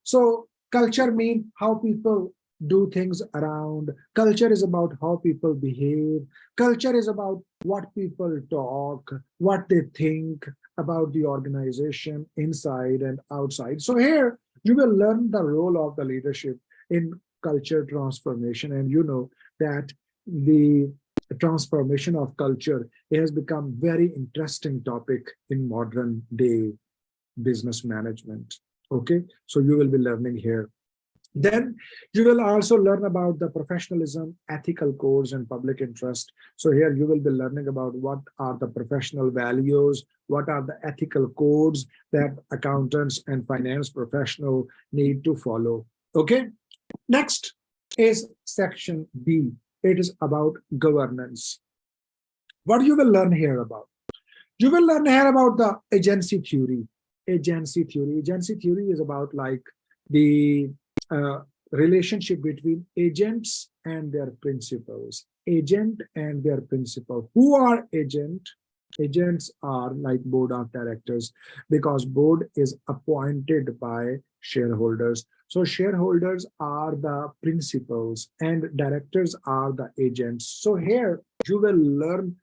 so culture means how people do things around. Culture is about how people behave. Culture is about what people talk, what they think about the organization inside and outside. So here you will learn the role of the leadership in culture transformation. And you know that the transformation of culture has become very interesting topic in modern day business management. Okay, so you will be learning here. Then you will also learn about the professionalism, ethical codes, and public interest. So here you will be learning about what are the professional values, what are the ethical codes that accountants and finance professionals need to follow. Okay, next is section B. It is about governance. What you will learn here about? You will learn here about the agency theory. Agency theory. Agency theory is about like the relationship between agents and their principals. Agent and their principal. Who are agent? Agents are like board of directors, because board is appointed by shareholders. So shareholders are the principals and directors are the agents. So here you will learn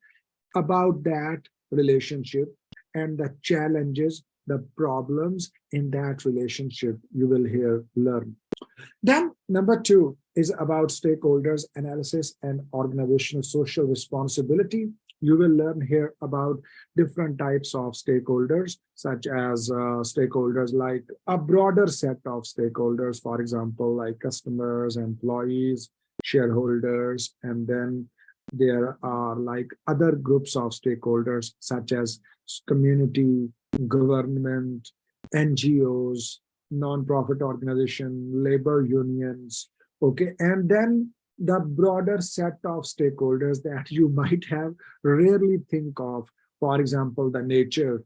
about that relationship and the challenges, the problems in that relationship you will here learn. Then number 2 is about stakeholders analysis and organizational social responsibility. You will learn here about different types of stakeholders, such as stakeholders like a broader set of stakeholders, for example, like customers, employees, shareholders, and then there are like other groups of stakeholders, such as community, government, NGOs, non-profit organization, labor unions, okay, and then the broader set of stakeholders that you might have rarely think of. For example, the nature.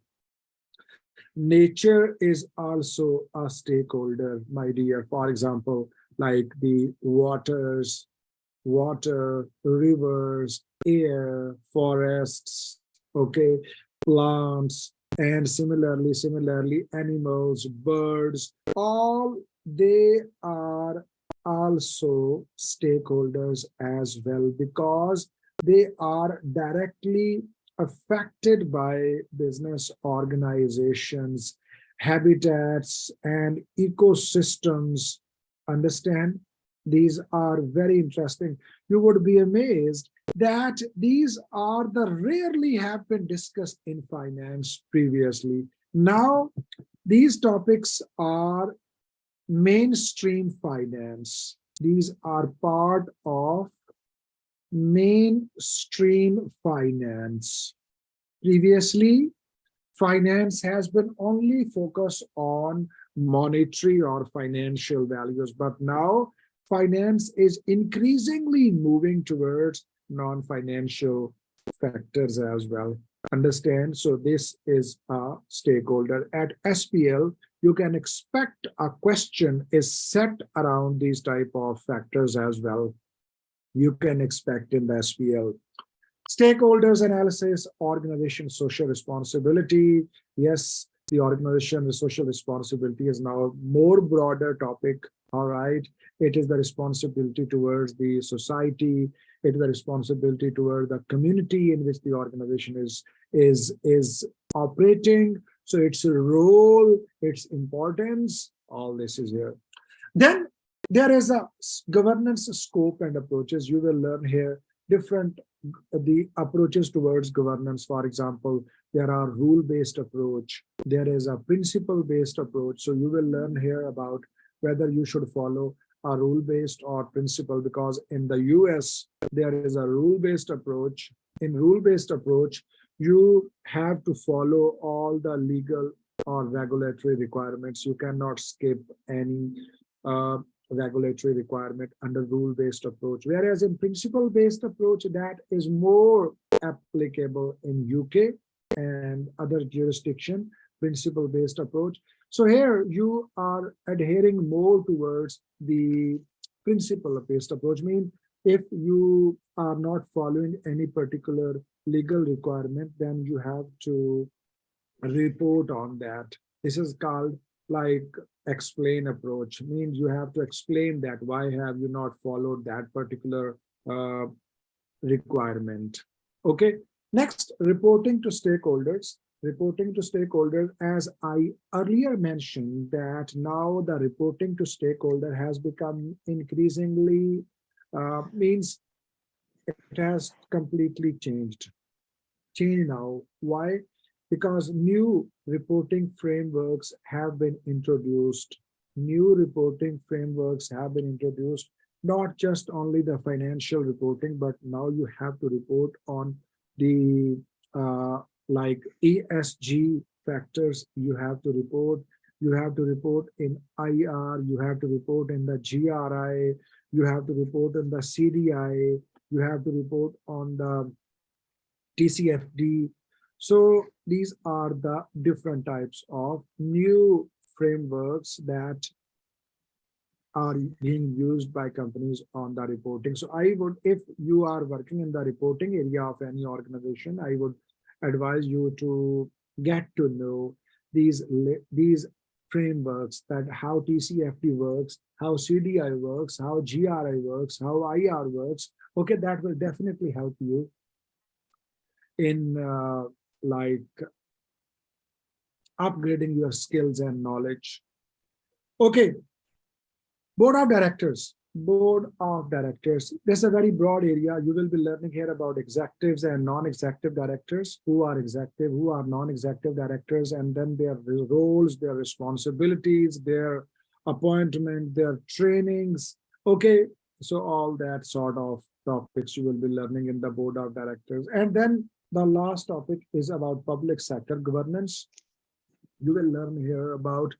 Nature is also a stakeholder, my dear. For example, like the waters, water, rivers, air, forests, okay, plants, and similarly, animals, birds, all they are also stakeholders as well, because they are directly affected by business organizations, habitats, and ecosystems. Understand? These are very interesting. You would be amazed that these are the rarely have been discussed in finance previously. Now, these topics are mainstream finance. These are part of mainstream finance. Previously, finance has been only focused on monetary or financial values, but now finance is increasingly moving towards non-financial factors as well. Understand? So this is a stakeholder. At SBL, you can expect a question is set around these type of factors as well. You can expect in the SBL. Stakeholders analysis, organization social responsibility. Yes, the organization social responsibility is now a more broader topic. All right. It is the responsibility towards the society. It is the responsibility toward the community in which the organization is operating. So its role, its importance, all this is here. Then there is a governance scope and approaches. You will learn here different the approaches towards governance. For example, there are rule-based approach. There is a principle-based approach. So you will learn here about whether you should follow a rule-based or principle, because in the US, there is a rule-based approach. In rule-based approach, you have to follow all the legal or regulatory requirements. You cannot skip any regulatory requirement under rule-based approach. Whereas in principle-based approach, that is more applicable in UK and other jurisdiction, principle-based approach. So here you are adhering more towards the principle-based approach. Mean if you are not following any particular legal requirement, then you have to report on that. This is called like explain approach. Means you have to explain that why have you not followed that particular requirement. Okay. Next, reporting to stakeholders. Reporting to stakeholders, as I earlier mentioned, that now the reporting to stakeholder has become increasingly means it has completely changed. Change now. Why? Because new reporting frameworks have been introduced. New reporting frameworks have been introduced, not just only the financial reporting, but now you have to report on the like ESG factors. You have to report in IR, you have to report in the GRI, you have to report in the CDI, you have to report on the TCFD. So these are the different types of new frameworks that are being used by companies on the reporting. So I would, if you are working in the reporting area of any organization, I would advise you to get to know these frameworks, that how TCFD works, how CDI works, how GRI works, how IR works. Okay, that will definitely help you in like upgrading your skills and knowledge. Okay, board of directors. Board of directors. This is a very broad area. You will be learning here about executives and non-executive directors, who are executive, who are non-executive directors, and then their roles, their responsibilities, their appointment, their trainings. Okay, so all that sort of topics you will be learning in the board of directors. And then the last topic is about public sector governance. You will learn here about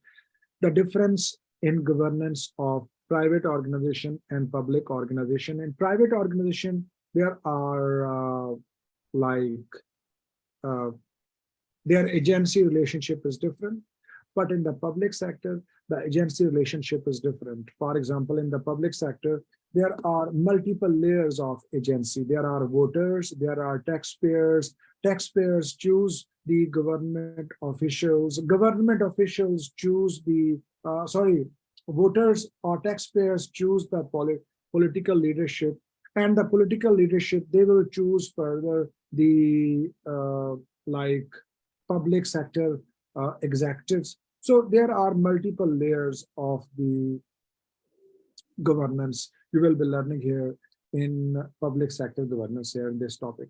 the difference in governance of private organization and public organization. In private organization, there are their agency relationship is different, but in the public sector, the agency relationship is different. For example, in the public sector, there are multiple layers of agency. There are voters, there are taxpayers. Taxpayers choose the government officials. Government officials choose the, voters or taxpayers choose the political leadership, and the political leadership, they will choose further the public sector executives. So there are multiple layers of the governance. You will be learning here in public sector governance here in this topic.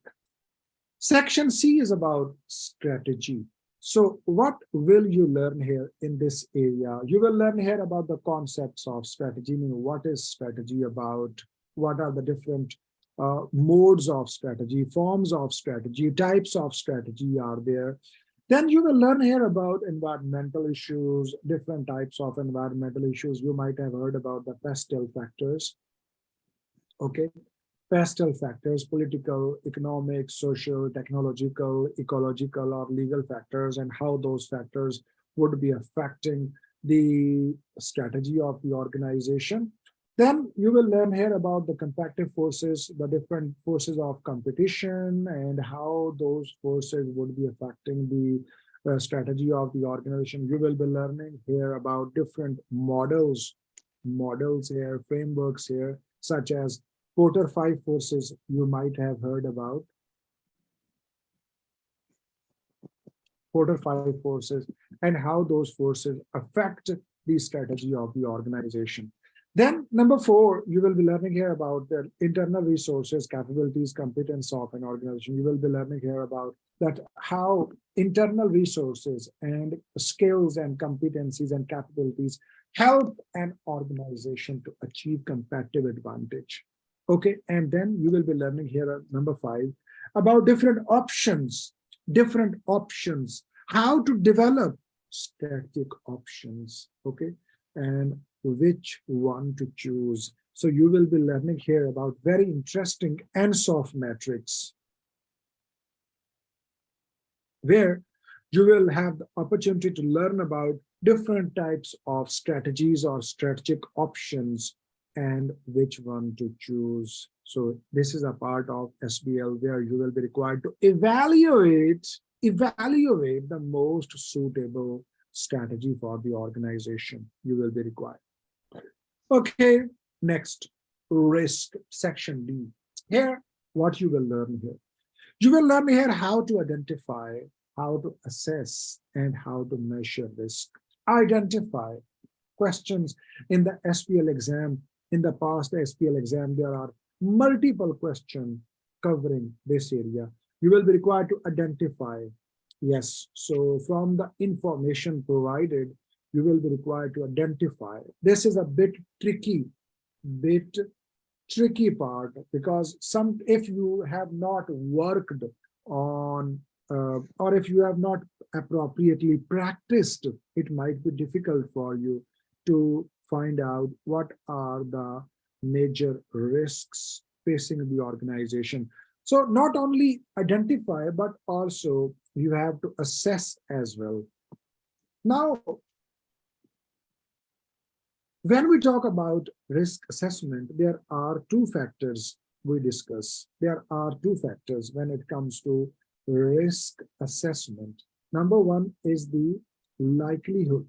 Section C is about strategy. So what will you learn here in this area? You will learn here about the concepts of strategy, meaning what is strategy about, what are the different modes of strategy, forms of strategy, types of strategy are there. Then you will learn here about environmental issues, different types of environmental issues. You might have heard about the pastel factors. Okay. Pastel factors, political, economic, social, technological, ecological, or legal factors, and how those factors would be affecting the strategy of the organization. Then you will learn here about the competitive forces, the different forces of competition, and how those forces would be affecting the strategy of the organization. You will be learning here about different models here, frameworks here, such as Porter 5 forces you might have heard about. Porter 5 forces and how those forces affect the strategy of the organization. Then number 4, you will be learning here about the internal resources, capabilities, competence of an organization. You will be learning here about that how internal resources and skills and competencies and capabilities help an organization to achieve competitive advantage. Okay, and then you will be learning here at number 5 about different options, how to develop strategic options, okay, and which one to choose. So you will be learning here about very interesting ANSOF metrics, where you will have the opportunity to learn about different types of strategies or strategic options and which one to choose. So this is a part of SBL where you will be required to evaluate the most suitable strategy for the organization. You will be required. Okay, next, risk, section D. Here, what you will learn here. You will learn here how to identify, how to assess, and how to measure risk. Identify questions in the SBL exam. In the past SBL exam, there are multiple questions covering this area. You will be required to identify. Yes, so from the information provided, you will be required to identify. This is a bit tricky part, because if you have not worked on or if you have not appropriately practiced, it might be difficult for you to find out what are the major risks facing the organization. So not only identify, but also you have to assess as well. Now, When we talk about risk assessment, there are two factors we discuss. There are two factors when it comes to risk assessment. Number one is the likelihood.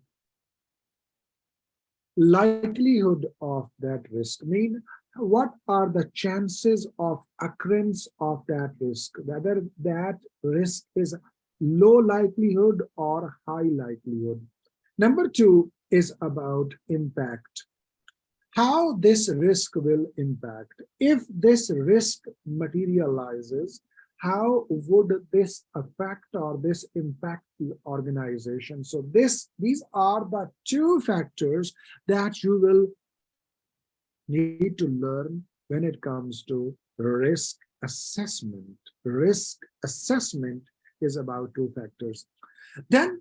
Likelihood of that risk, mean what are the chances of occurrence of that risk, whether that risk is low likelihood or high likelihood. Number two is about impact. How this risk will impact. If this risk materializes, how would this affect or this impact the organization? So these are the two factors that you will need to learn when it comes to risk assessment. Risk assessment is about two factors. Then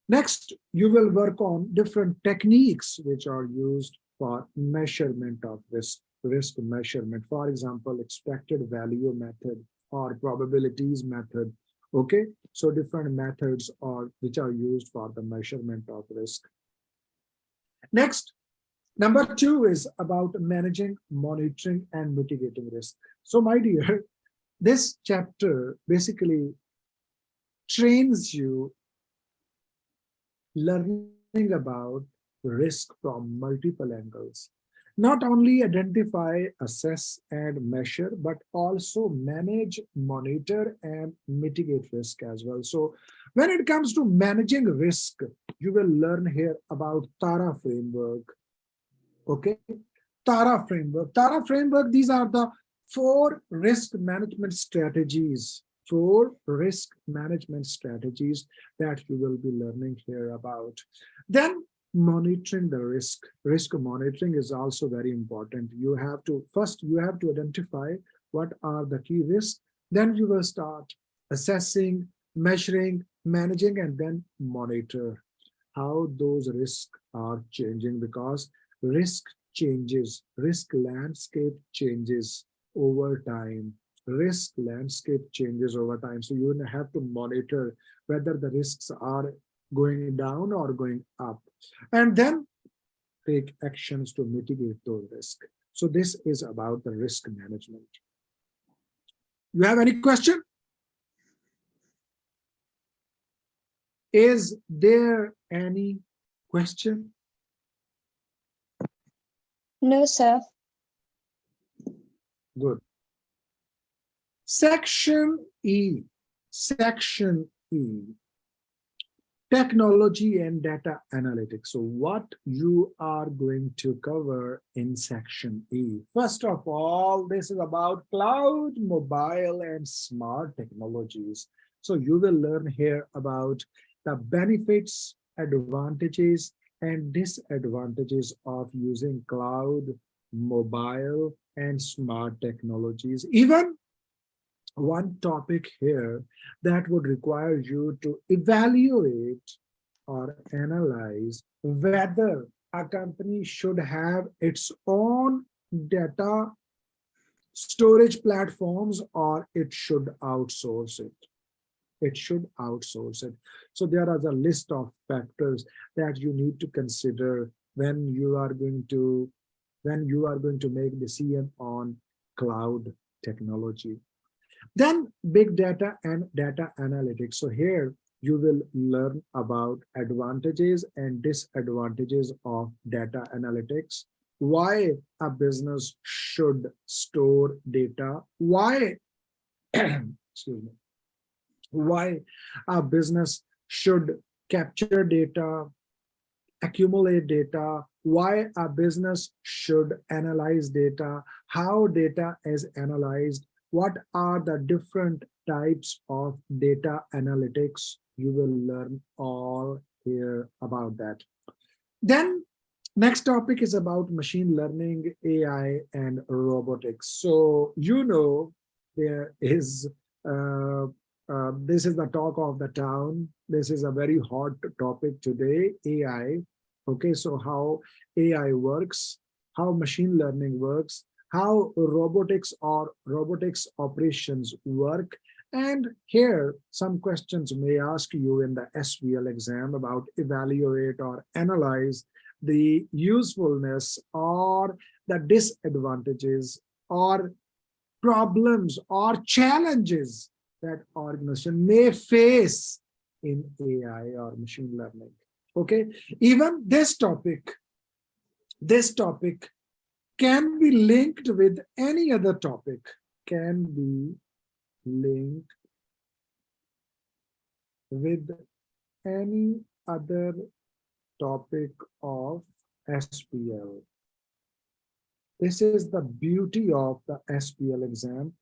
next, you will work on different techniques which are used for measurement of risk measurement. For example, expected value method or probabilities method. Okay, so different methods which are used for the measurement of risk. Next, number two is about managing, monitoring, and mitigating risk. So my dear, this chapter basically trains you learning about risk from multiple angles. Not only identify, assess, and measure, but also manage, monitor, and mitigate risk as well. So when it comes to managing risk, you will learn here about TARA framework. Okay, TARA framework. TARA framework, these are the 4 risk management strategies. 4 risk management strategies that you will be learning here about. Then monitoring the risk. Risk monitoring is also very important. You have to identify what are the key risks. Then you will start assessing, measuring, managing, and then monitor how those risks are changing, because risk changes, risk landscape changes over time. Risk landscape changes over time. So you have to monitor whether the risks are going down or going up, and then take actions to mitigate those risks. So this is about the risk management. You have any question? Is there any question?
No, sir.
Good. Section E. Section E. Technology and data analytics. So what you are going to cover in section E? First of all, this is about cloud, mobile, and smart technologies. So you will learn here about the benefits, advantages, and disadvantages of using cloud, mobile, and smart technologies. Even one topic here that would require you to evaluate or analyze whether a company should have its own data storage platforms or it should outsource it. It should outsource it. So there are a list of factors that you need to consider when you are going to make decision on cloud technology. Then big data and data analytics. So here you will learn about advantages and disadvantages of data analytics, why a business should store data, why excuse me, why a business should capture data, accumulate data, why a business should analyze data, how data is analyzed, what are the different types of data analytics. You will learn all here about that. Then next topic is about machine learning, AI, and robotics. So you know there is this is the talk of the town. This is a very hot topic today, AI. Okay, so how AI works, how machine learning works, how robotics or robotics operations work. And here some questions may ask you in the SBL exam about evaluate or analyze the usefulness or the disadvantages or problems or challenges that organization may face in AI or machine learning. Okay, even this topic can be linked with any other topic, can be linked with any other topic of SBL. This is the beauty of the SBL exam.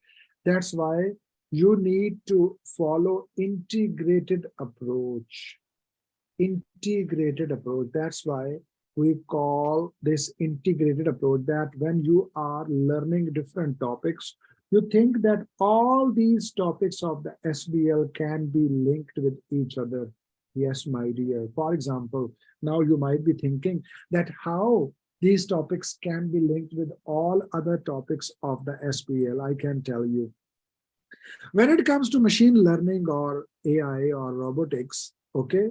That's why you need to follow integrated approach. Integrated approach. That's why we call this integrated approach, that when you are learning different topics, you think that all these topics of the SBL can be linked with each other. Yes, my dear. For example, now you might be thinking that how these topics can be linked with all other topics of the SBL. I can tell you. When it comes to machine learning or AI or robotics, okay,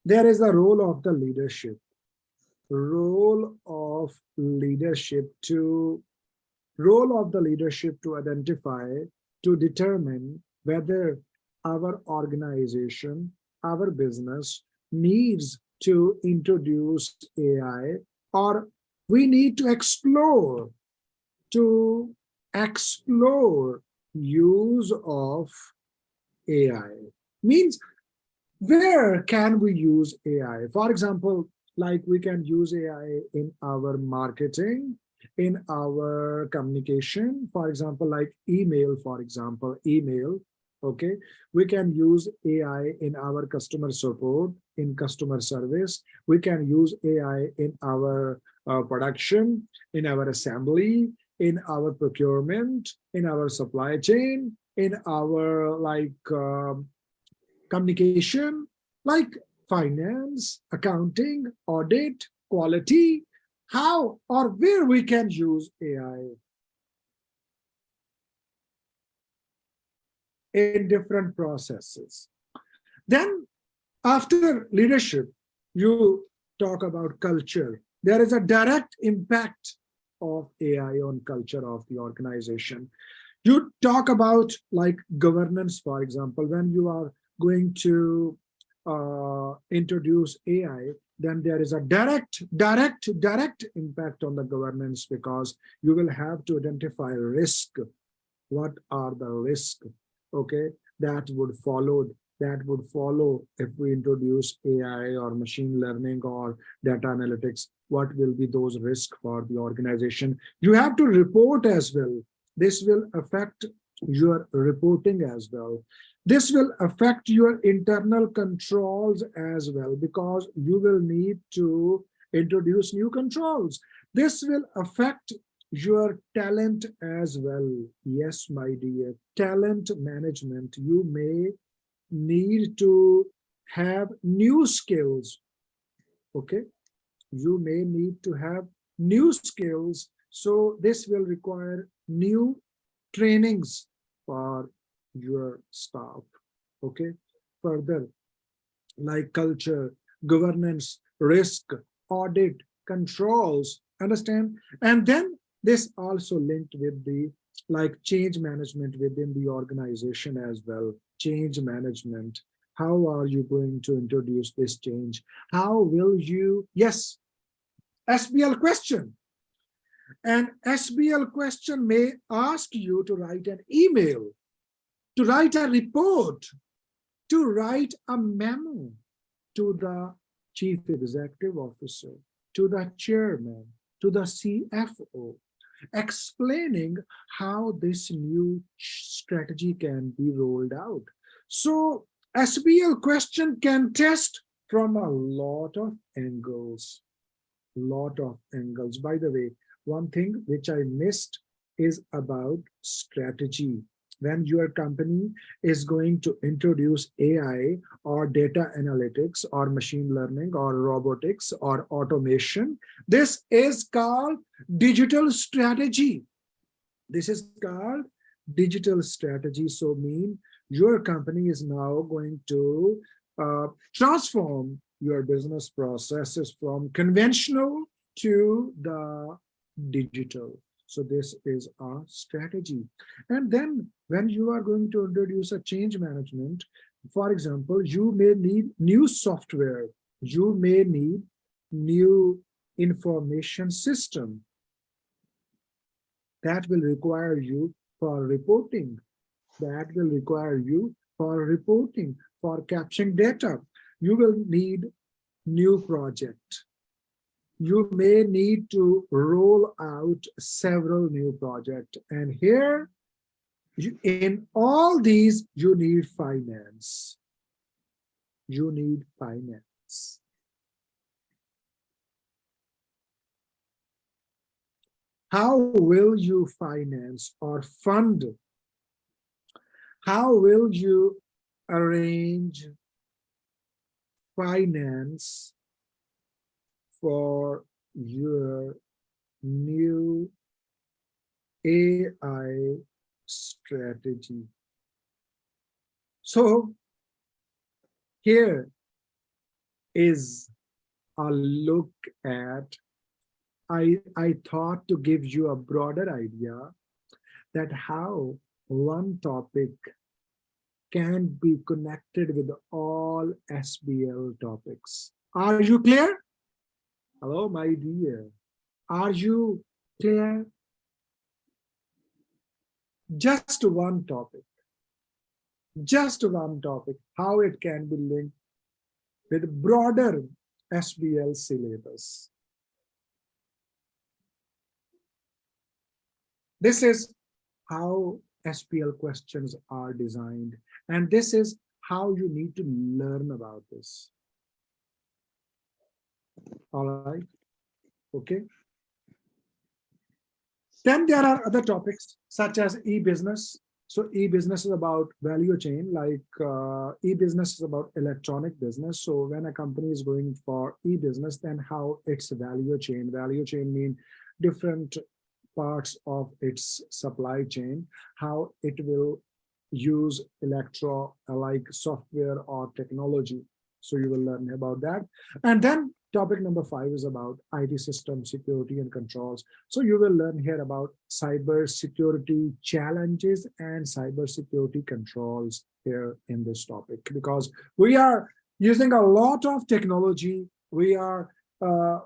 there is a role of the leadership. Role of the leadership to identify, to determine whether our organization, our business needs to introduce AI, or we need to explore use of AI. Means, where can we use AI? For example, like we can use AI in our marketing, in our communication, for example, like email, okay? We can use AI in our customer support, in customer service. We can use AI in our production, in our assembly, in our procurement, in our supply chain, in our communication, like finance, accounting, audit, quality, how or where we can use AI in different processes. Then after leadership, you talk about culture. There is a direct impact of AI on culture of the organization. You talk about like governance, for example, when you are going to introduce AI, then there is a direct impact on the governance, because you will have to identify risk. What are the risks, okay, that would follow if we introduce AI or machine learning or data analytics? What will be those risks for the organization? You have to report as well. This will affect your reporting as well. This will affect your internal controls as well, because you will need to introduce new controls. This will affect your talent as well. Yes, my dear, talent management. You may need to have new skills, okay? You may need to have new skills. So this will require new trainings for your staff, okay? Further, like culture, governance, risk, audit, controls, understand? And then this also linked with the like change management within the organization as well. Change management. How are you going to introduce this change? How will you, yes, SBL question. An SBL question may ask you to write an email, to write a report, to write a memo to the chief executive officer, to the chairman, to the CFO, explaining how this new strategy can be rolled out. So SBL question can test from a lot of angles. By the way, one thing which I missed is about strategy. When your company is going to introduce AI or data analytics or machine learning or robotics or automation, this is called digital strategy. This is called digital strategy. So mean your company is now going to transform your business processes from conventional to the digital. So this is a strategy. And then when you are going to introduce a change management, for example, you may need new software, you may need new information system that will require you for reporting, that will require you for reporting, for capturing data. You will need new project. You may need to roll out several new projects. And here, in all these, you need finance. You need finance. How will you finance or fund? How will you arrange finance for your new AI strategy? So here is a look at, I thought to give you a broader idea that how one topic can be connected with all SBL topics. Are you clear? Hello, my dear. Are you clear? Just one topic, how it can be linked with broader SBL syllabus. This is how SBL questions are designed, and this is how you need to learn about this. All right, okay. Then there are other topics such as e-business. So e-business is about value chain, like e-business is about electronic business. So when a company is going for e-business, then how its value chain mean different parts of its supply chain, how it will use like software or technology. So you will learn about that. And then topic number 5 is about IT system security and controls. So you will learn here about cyber security challenges and cyber security controls here in this topic, because we are using a lot of technology. We are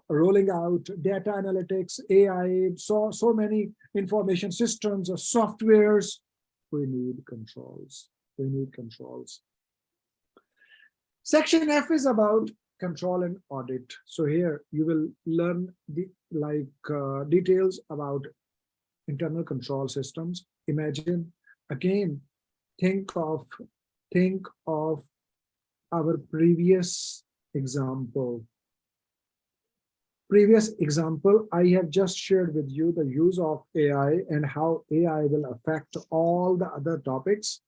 rolling out data analytics, AI, so many information systems, softwares. We need controls. We need controls. Section F is about control and audit. So here you will learn the details about internal control systems. Imagine again, think of our previous example. I have just shared with you the use of AI and how AI will affect all the other topics.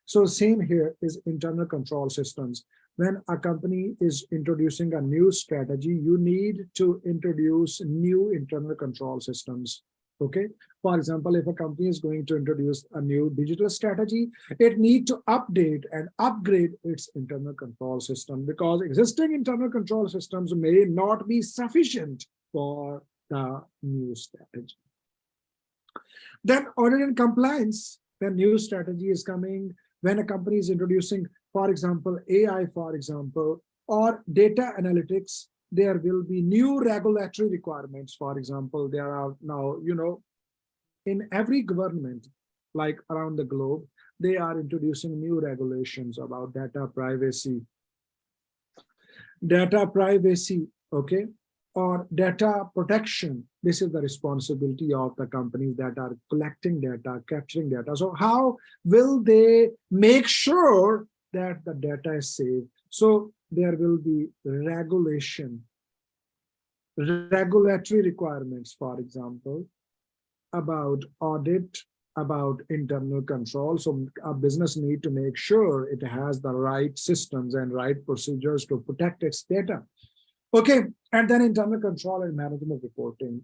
So same here is internal control systems. When a company is introducing a new strategy, you need to introduce new internal control systems. Okay. For example, if a company is going to introduce a new digital strategy, it needs to update and upgrade its internal control system, because existing internal control systems may not be sufficient for the new strategy. Then audit and compliance, when new strategy is coming, when a company is introducing, for example, AI, for example, or data analytics, there will be new regulatory requirements. For example, there are now, in every government, like around the globe, they are introducing new regulations about data privacy. Okay, or data protection. This is the responsibility of the companies that are collecting data, capturing data. So how will they make sure that the data is safe? So there will be regulatory requirements, for example, about audit, about internal control. So a business need to make sure it has the right systems and right procedures to protect its data. Okay, and then internal control and management reporting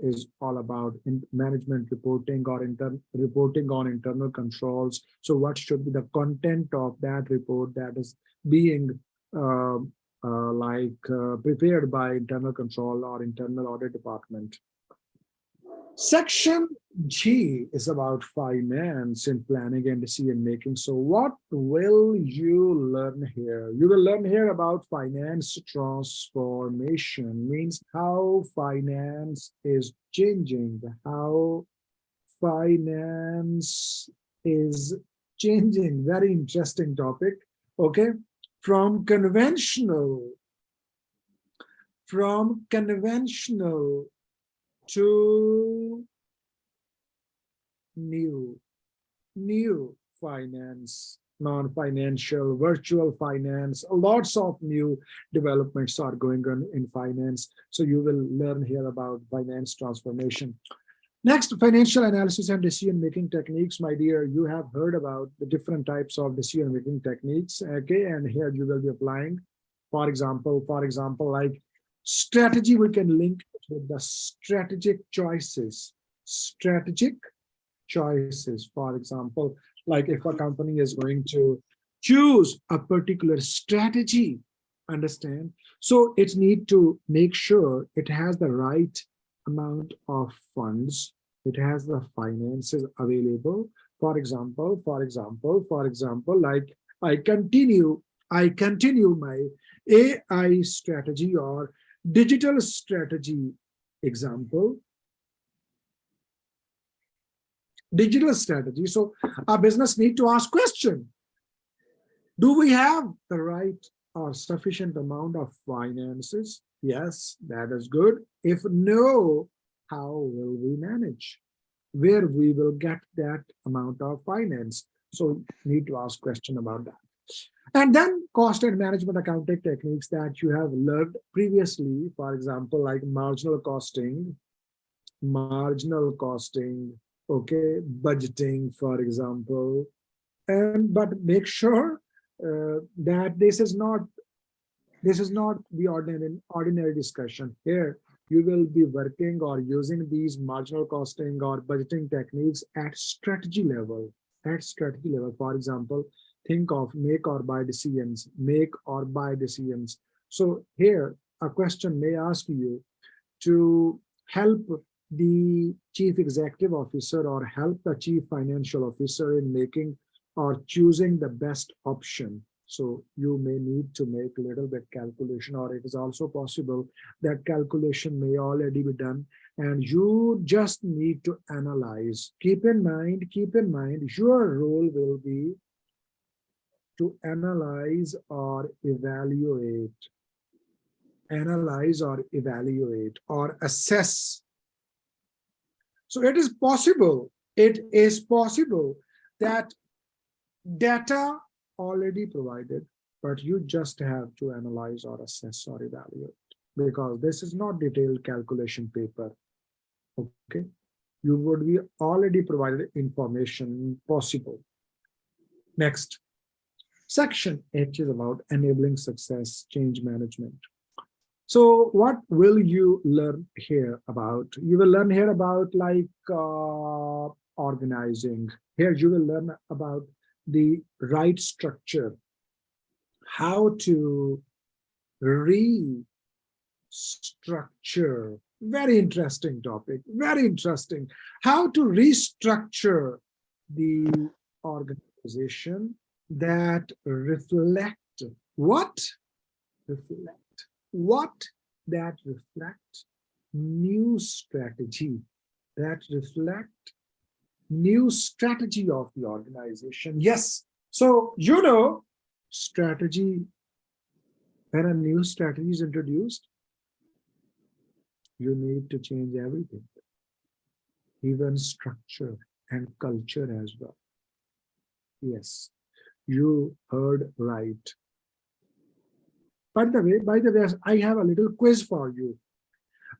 is all about management reporting or reporting on internal controls. So what should be the content of that report that is being prepared by internal control or internal audit department. Section G is about finance in planning and decision making. So what will you learn here? You will learn here about finance transformation, means how finance is changing, how finance is changing. Very interesting topic. Okay, from conventional to new finance, non-financial, virtual finance. Lots of new developments are going on in finance. So you will learn here about finance transformation. Next, financial analysis and decision-making techniques. My dear, you have heard about the different types of decision-making techniques, okay? And here you will be applying, for example, like strategy, we can link it with the strategic choices. Strategic choices, for example, like if a company is going to choose a particular strategy, understand? So it needs to make sure it has the right amount of funds, it has the finances available. For example, like I continue my AI strategy or digital strategy. Example, digital strategy. So our business need to ask question: do we have the right or sufficient amount of finances? Yes, that is good. If no, how will we manage? Where we will get that amount of finance? So need to ask question about that. And then cost and management accounting techniques that you have learned previously, for example, like marginal costing, okay, budgeting, for example. And but make sure that this is not the ordinary discussion. Here you will be working or using these marginal costing or budgeting techniques at strategy level. For example, think of make or buy decisions. So here a question may ask you to help the chief executive officer or help the chief financial officer in making or choosing the best option. So you may need to make a little bit calculation, or it is also possible that calculation may already be done and you just need to analyze. Keep in mind, your role will be to analyze or evaluate or assess. So it is possible that data already provided, but you just have to analyze or assess or evaluate, because this is not detailed calculation paper. Okay, you would be already provided information possible. Next, section H is about enabling success, change management. So what will you learn here about? You will learn here about like organizing. Here you will learn about the right structure, how to restructure. Very interesting topic, very interesting. How to restructure the organization that reflect what? That reflect new strategy, new strategy of the organization. Yes, so you know, strategy, when a new strategy is introduced, you need to change everything, even structure and culture as well. Yes, you heard right. By the way, I have a little quiz for you,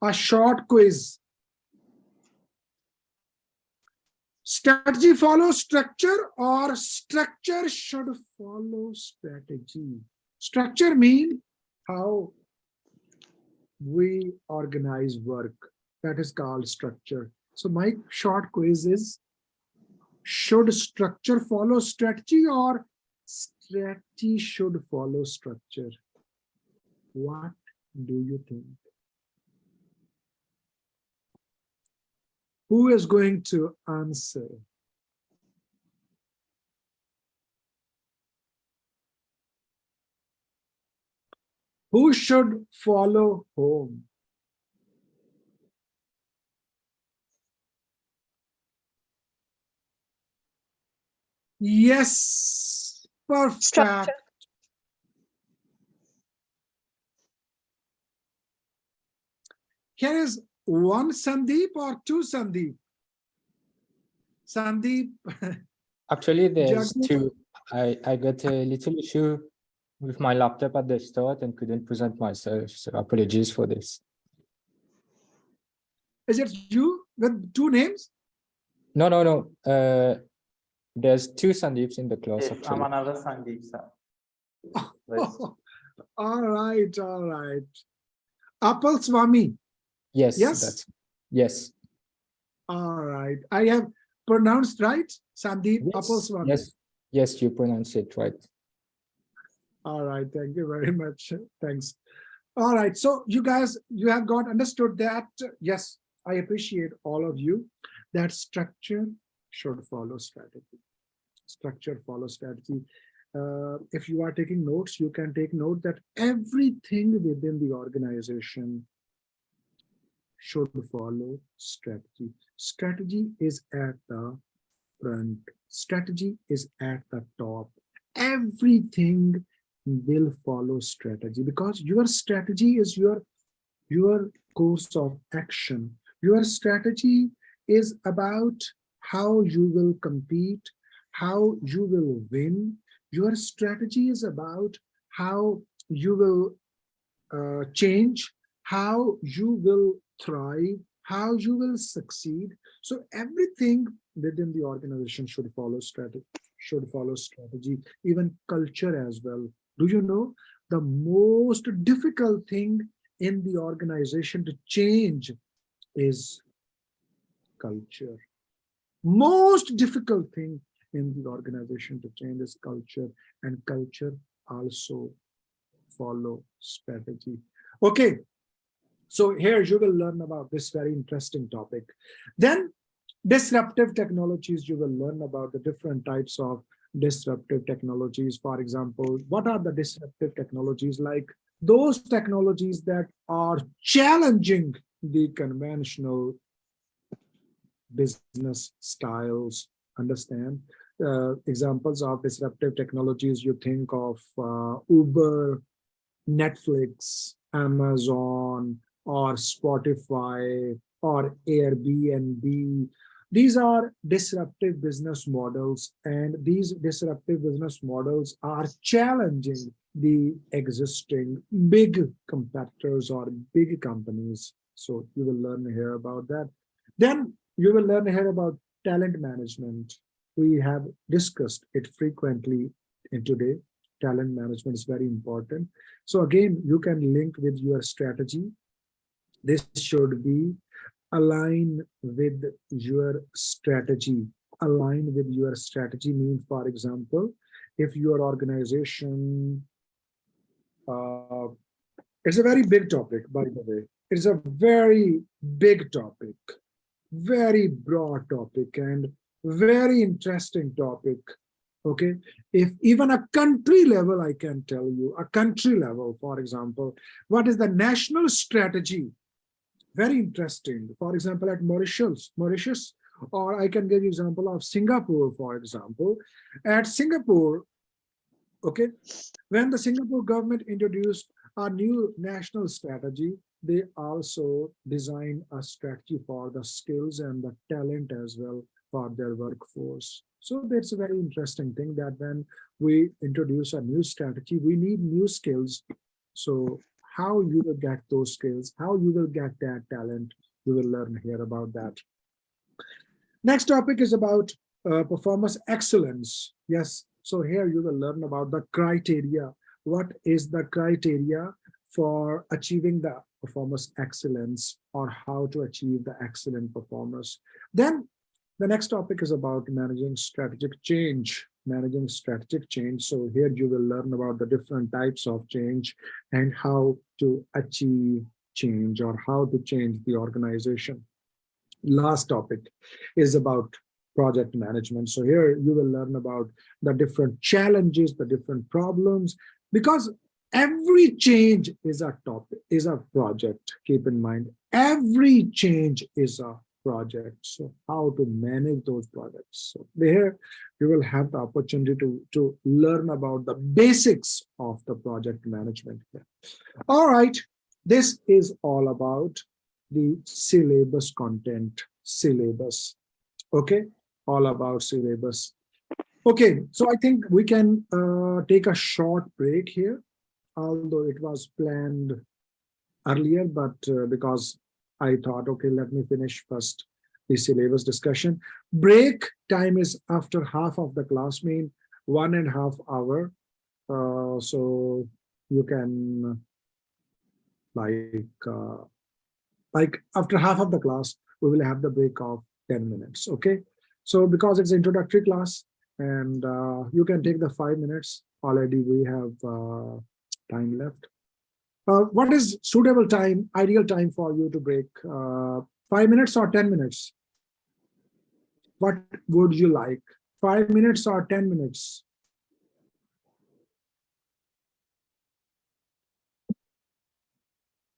a short quiz. Strategy follows structure, or structure should follow strategy? Structure means how we organize work. That is called structure. So my short quiz is, should structure follow strategy, or strategy should follow structure? What do you think? Who is going to answer? Who should follow home? Yes, perfect.
Structure.
Here is one Sandeep or two Sandeep? Sandeep.
Actually, there's
Jagu.
two. I got a little issue with my laptop at the start and couldn't present myself, so apologies for this.
Is it you with two names?
No. There's two Sandeeps in the class,
Yes, I'm
actually.
another Sandeep, sir.
All right. Apple Swami.
Yes,
Yes?
yes.
All right. I have pronounced right? Sandeep Apple Swami.
Yes, you pronounce it right.
All right. Thank you very much. Thanks. All right. So you guys, you have got understood that. Yes, I appreciate all of you. That structure should follow strategy. Structure follows strategy. If you are taking notes, you can take note that everything within the organization should follow strategy. Strategy is at the front. Strategy is at the top. Everything will follow strategy because your strategy is your course of action. Your strategy is about how you will compete, how you will win. Your strategy is about how you will change, how you will thrive, how you will succeed. So everything within the organization should follow strategy, even culture as well. Do you know the most difficult thing in the organization to change is culture? Most difficult thing in the organization to change is culture, and culture also follow strategy. Okay, so here you will learn about this very interesting topic. Then disruptive technologies, you will learn about the different types of disruptive technologies. For example, what are the disruptive technologies? Like those technologies that are challenging the conventional business styles. Understand? Examples of disruptive technologies, you think of Uber, Netflix, Amazon, or Spotify, or Airbnb. These are disruptive business models, and these disruptive business models are challenging the existing big competitors or big companies. So you will learn here about that. Then you will learn here about talent management. We have discussed it frequently in today. Talent management is very important. So again, you can link with your strategy. This should be aligned with your strategy. Align with your strategy means, for example, if your organization, it's a very big topic, by the way. It's a very big topic, very broad topic, and very interesting topic. Okay, if even a country level, I can tell you, a country level, for example, what is the national strategy? Very interesting. For example, at Mauritius, or I can give you example of Singapore, for example. At Singapore, okay, when the Singapore government introduced a new national strategy, they also designed a strategy for the skills and the talent as well for their workforce. So that's a very interesting thing, that when we introduce a new strategy, we need new skills. So how you will get those skills, how you will get that talent, you will learn here about that. Next topic is about performance excellence. Yes, so here you will learn about the criteria. What is the criteria for achieving the performance excellence, or how to achieve the excellent performance? Then the next topic is about managing strategic change. managing strategic change. So here you will learn about the different types of change and how to achieve change or how to change the organization. Last topic is about project management. So here you will learn about the different challenges, the different problems, because every change is a topic, is a project. Keep in mind, every change is a project. So how to manage those projects. So here you will have the opportunity to learn about the basics of the project management. All right, this is all about the syllabus content, syllabus. Okay, all about syllabus. Okay, so I think we can take a short break here, although it was planned earlier, but because I thought, okay, let me finish first the syllabus discussion. Break time is after half of the class, mean 1.5 hours. So you can like after half of the class, we will have the break of 10 minutes. Okay, so because it's introductory class and you can take the 5 minutes. Already we have time left. What is suitable time, ideal time for you to break? 5 minutes or 10 minutes? What would you like? 5 minutes or 10 minutes?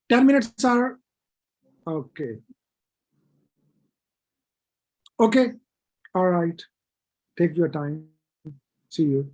Ten minutes are okay. Okay, all right. Take your time. See you.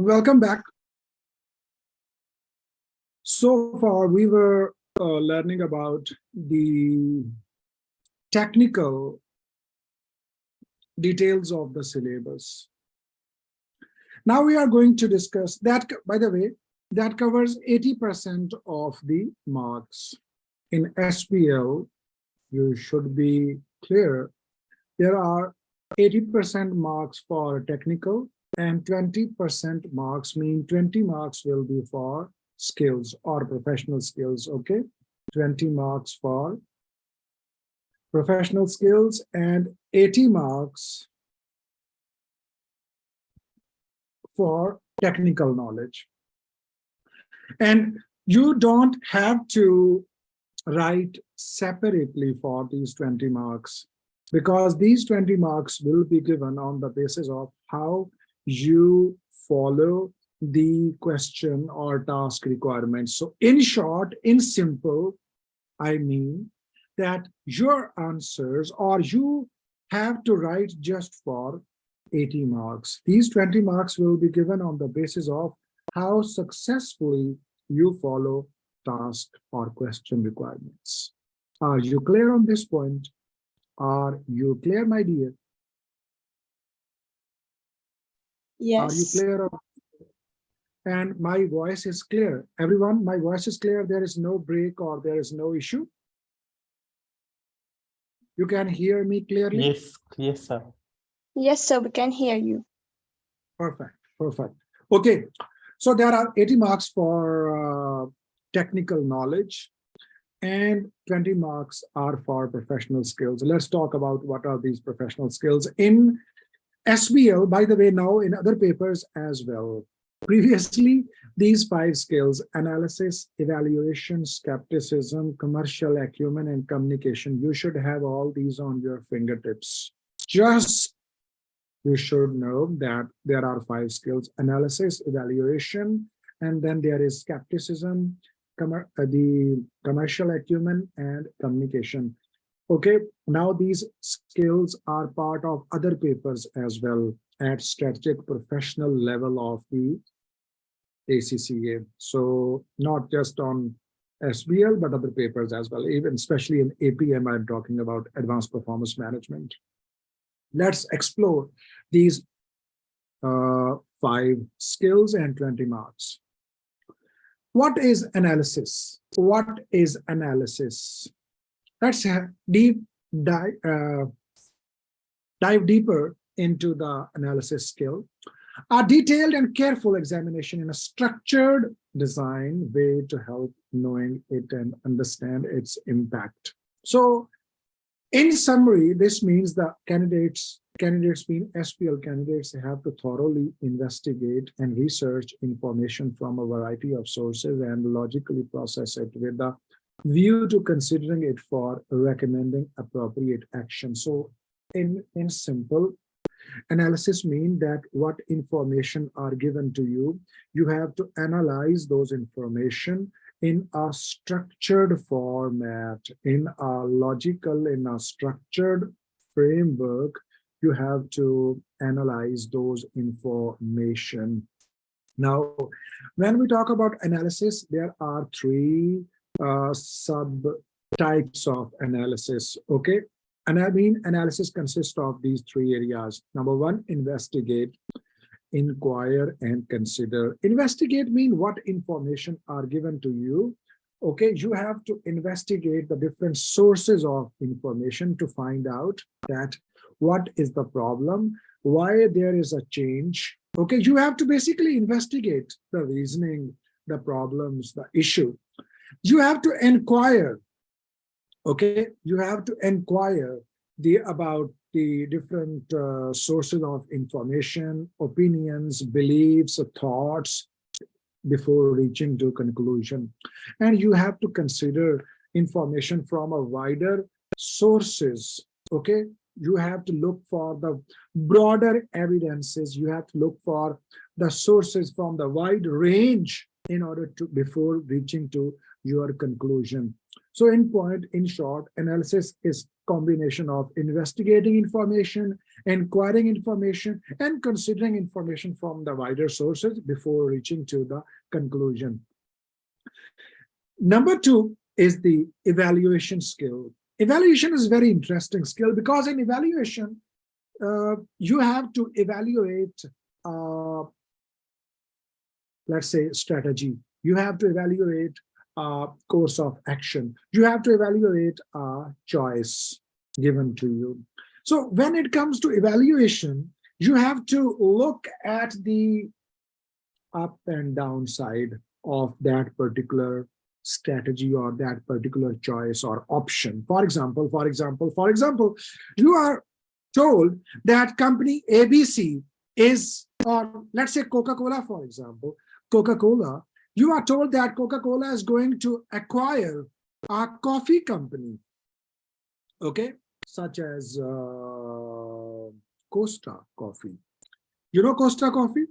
Welcome back. So far, we were learning about the technical details of the syllabus. Now we are going to discuss that, by the way, that covers 80% of the marks. In SBL, you should be clear, there are 80% marks for technical and 20% marks, mean 20 marks will be for skills or professional skills, okay? 20 marks for professional skills and 80 marks for technical knowledge. And you don't have to write separately for these 20 marks, because these 20 marks will be given on the basis of how you follow the question or task requirements. So in short, in simple, I mean that your answers, or you have to write just for 80 marks. These 20 marks will be given on the basis of how successfully you follow task or question requirements. Are you clear on this point? Are you clear, my dear?
Yes.
Are you clear? And my voice is clear. Everyone, my voice is clear. There is no break or there is no issue. You can hear me clearly?
Yes, yes, sir.
Yes, sir, we can hear you.
Perfect, perfect. Okay, so there are 80 marks for technical knowledge and 20 marks are for professional skills. Let's talk about what are these professional skills. In SBL, by the way, now in other papers as well. Previously, these 5 skills, analysis, evaluation, skepticism, commercial acumen, and communication, you should have all these on your fingertips. Just you should know that there are 5 skills: analysis, evaluation, and then there is skepticism, the commercial acumen, and communication. Okay, now these skills are part of other papers as well at strategic professional level of the ACCA. So not just on SBL, but other papers as well, even especially in APM, I'm talking about advanced performance management. Let's explore these 5 skills and 20 marks. What is analysis? What is analysis? Let's dive deeper into the analysis skill. A detailed and careful examination in a structured design way to help knowing it and understand its impact. So in summary, this means the candidates being SBL candidates have to thoroughly investigate and research information from a variety of sources and logically process it with the view to considering it for recommending appropriate action. So in simple, analysis means that what information are given to you, you have to analyze those information in a structured format, in a logical, in a structured framework. You have to analyze those information. Now, when we talk about analysis, there are 3 subtypes of analysis, okay? And I mean, analysis consists of these 3 areas. Number 1, investigate, inquire, and consider. Investigate means what information are given to you. Okay, you have to investigate the different sources of information to find out that what is the problem, why there is a change. Okay, you have to basically investigate the reasoning, the problems, the issue. You have to inquire. Okay, you have to inquire about the different sources of information, opinions, beliefs, thoughts before reaching to conclusion. And you have to consider information from a wider sources. Okay, you have to look for the broader evidences. You have to look for the sources from the wide range in order to before reaching to your conclusion. So in short, analysis is combination of investigating information, inquiring information, and considering information from the wider sources before reaching to the conclusion. Number 2 is the evaluation skill. Evaluation is very interesting skill because in evaluation, you have to evaluate, let's say, strategy. You have to evaluate course of action. You have to evaluate a choice given to you. So when it comes to evaluation, you have to look at the up and down side of that particular strategy or that particular choice or option. For example, you are told that company ABC is, or let's say Coca-Cola, for example, Coca-Cola, you are told that Coca-Cola is going to acquire a coffee company, okay, such as Costa Coffee. You know Costa Coffee?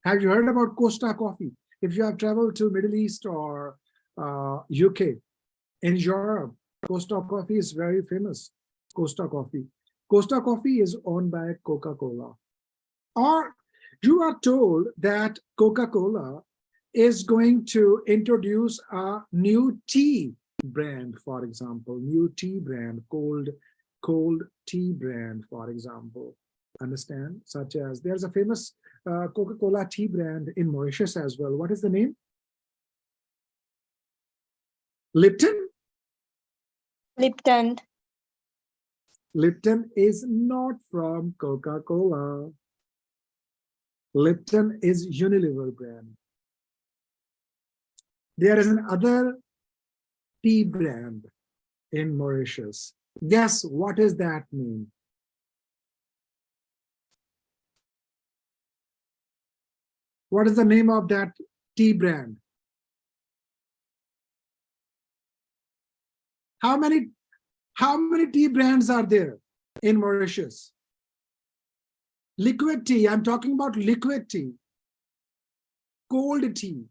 Have you heard about Costa Coffee? If you have traveled to Middle East or UK, in Europe, Costa Coffee is very famous. Costa Coffee. Costa Coffee is owned by Coca-Cola. Or you are told that Coca-Cola is going to introduce a new tea brand, for example, new tea brand, cold tea brand, for example. Understand? Such as there's a famous Coca-Cola tea brand in Mauritius as well. What is the name? Lipton?
Lipton.
Lipton is not from Coca-Cola. Lipton is Unilever brand. There is another tea brand in Mauritius. Guess what is that name? What is the name of that tea brand? How many tea brands are there in Mauritius? Liquid tea, I'm talking about liquid tea, cold tea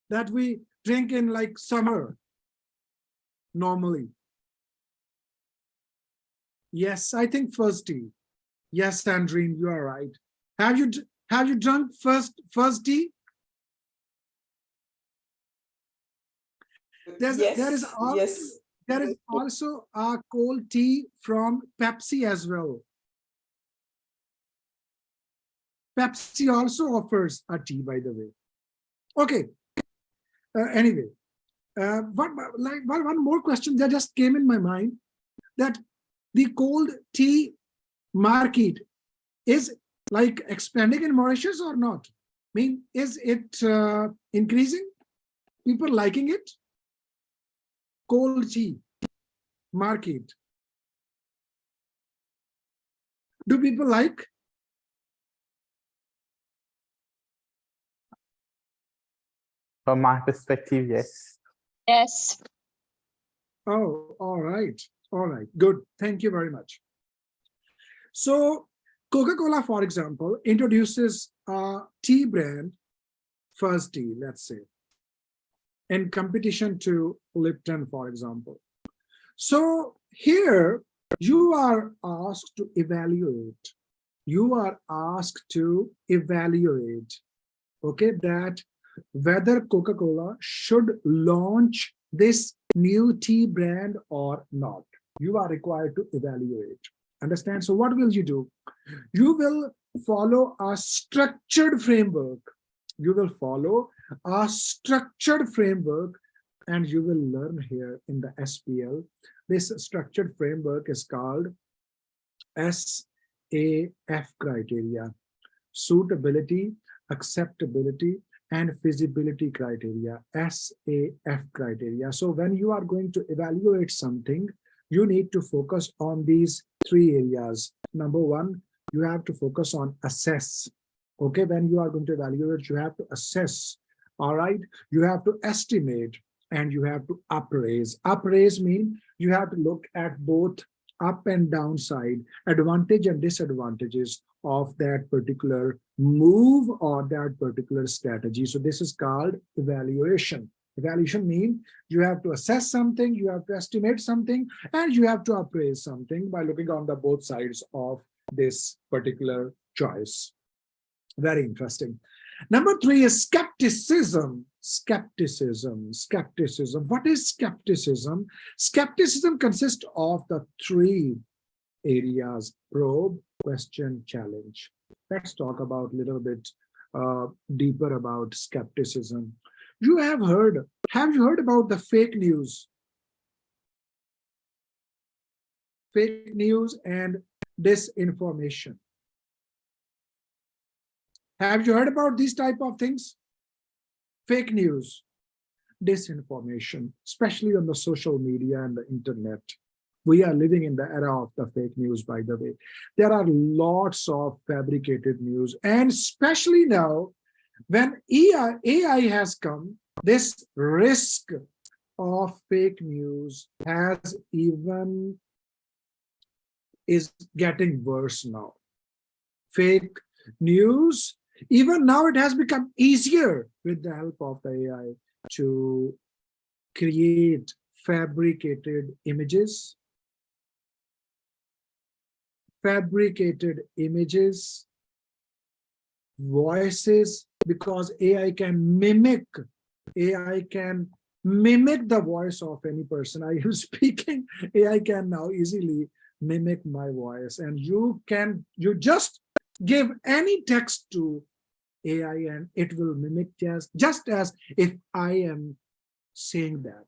that we drink in like summer normally. Yes, I think first tea. Yes, Sandrine, you are right. Have you drunk first tea? There is also a cold tea from Pepsi as well. Pepsi also offers a tea, by the way. Okay. Anyway, one more question that just came in my mind, that the cold tea market is like expanding in Mauritius or not? I mean, is it increasing? People liking it? Cold tea market. Do people like?
From my perspective, yes.
Yes.
Oh, all right. All right. Good. Thank you very much. So Coca-Cola, for example, introduces a tea brand, First Tea, let's say, in competition to Lipton, for example. So here you are asked to evaluate. You are asked to evaluate, okay, that whether Coca-Cola should launch this new tea brand or not. You are required to evaluate. Understand? So what will you do? You will follow a structured framework. You will follow a structured framework, and you will learn here in the SBL. This structured framework is called SAF criteria: suitability, acceptability, and feasibility criteria, SAF criteria. So when you are going to evaluate something, you need to focus on these 3 areas. Number 1, you have to focus on assess. Okay, when you are going to evaluate, you have to assess. All right, you have to estimate, and you have to appraise. Appraise means you have to look at both up and down side, advantage and disadvantages of that particular move or that particular strategy. So this is called evaluation. Evaluation means you have to assess something, you have to estimate something, and you have to appraise something by looking on the both sides of this particular choice. Very interesting. Number 3 is skepticism. Skepticism. What is skepticism? Skepticism consists of the 3 areas: probe, question, challenge. Let's talk about a little bit deeper about skepticism. Have you heard about the fake news? Fake news and disinformation. Have you heard about these type of things? Fake news, disinformation, especially on the social media and the internet. We are living in the era of the fake news, by the way. There are lots of fabricated news, and especially now, when AI has come, this risk of fake news is getting worse now. Fake news, even now it has become easier with the help of the AI to create fabricated images, voices, because AI can mimic the voice of any person. I am speaking, AI can now easily mimic my voice, and you just give any text to AI and it will mimic just as if I am saying that.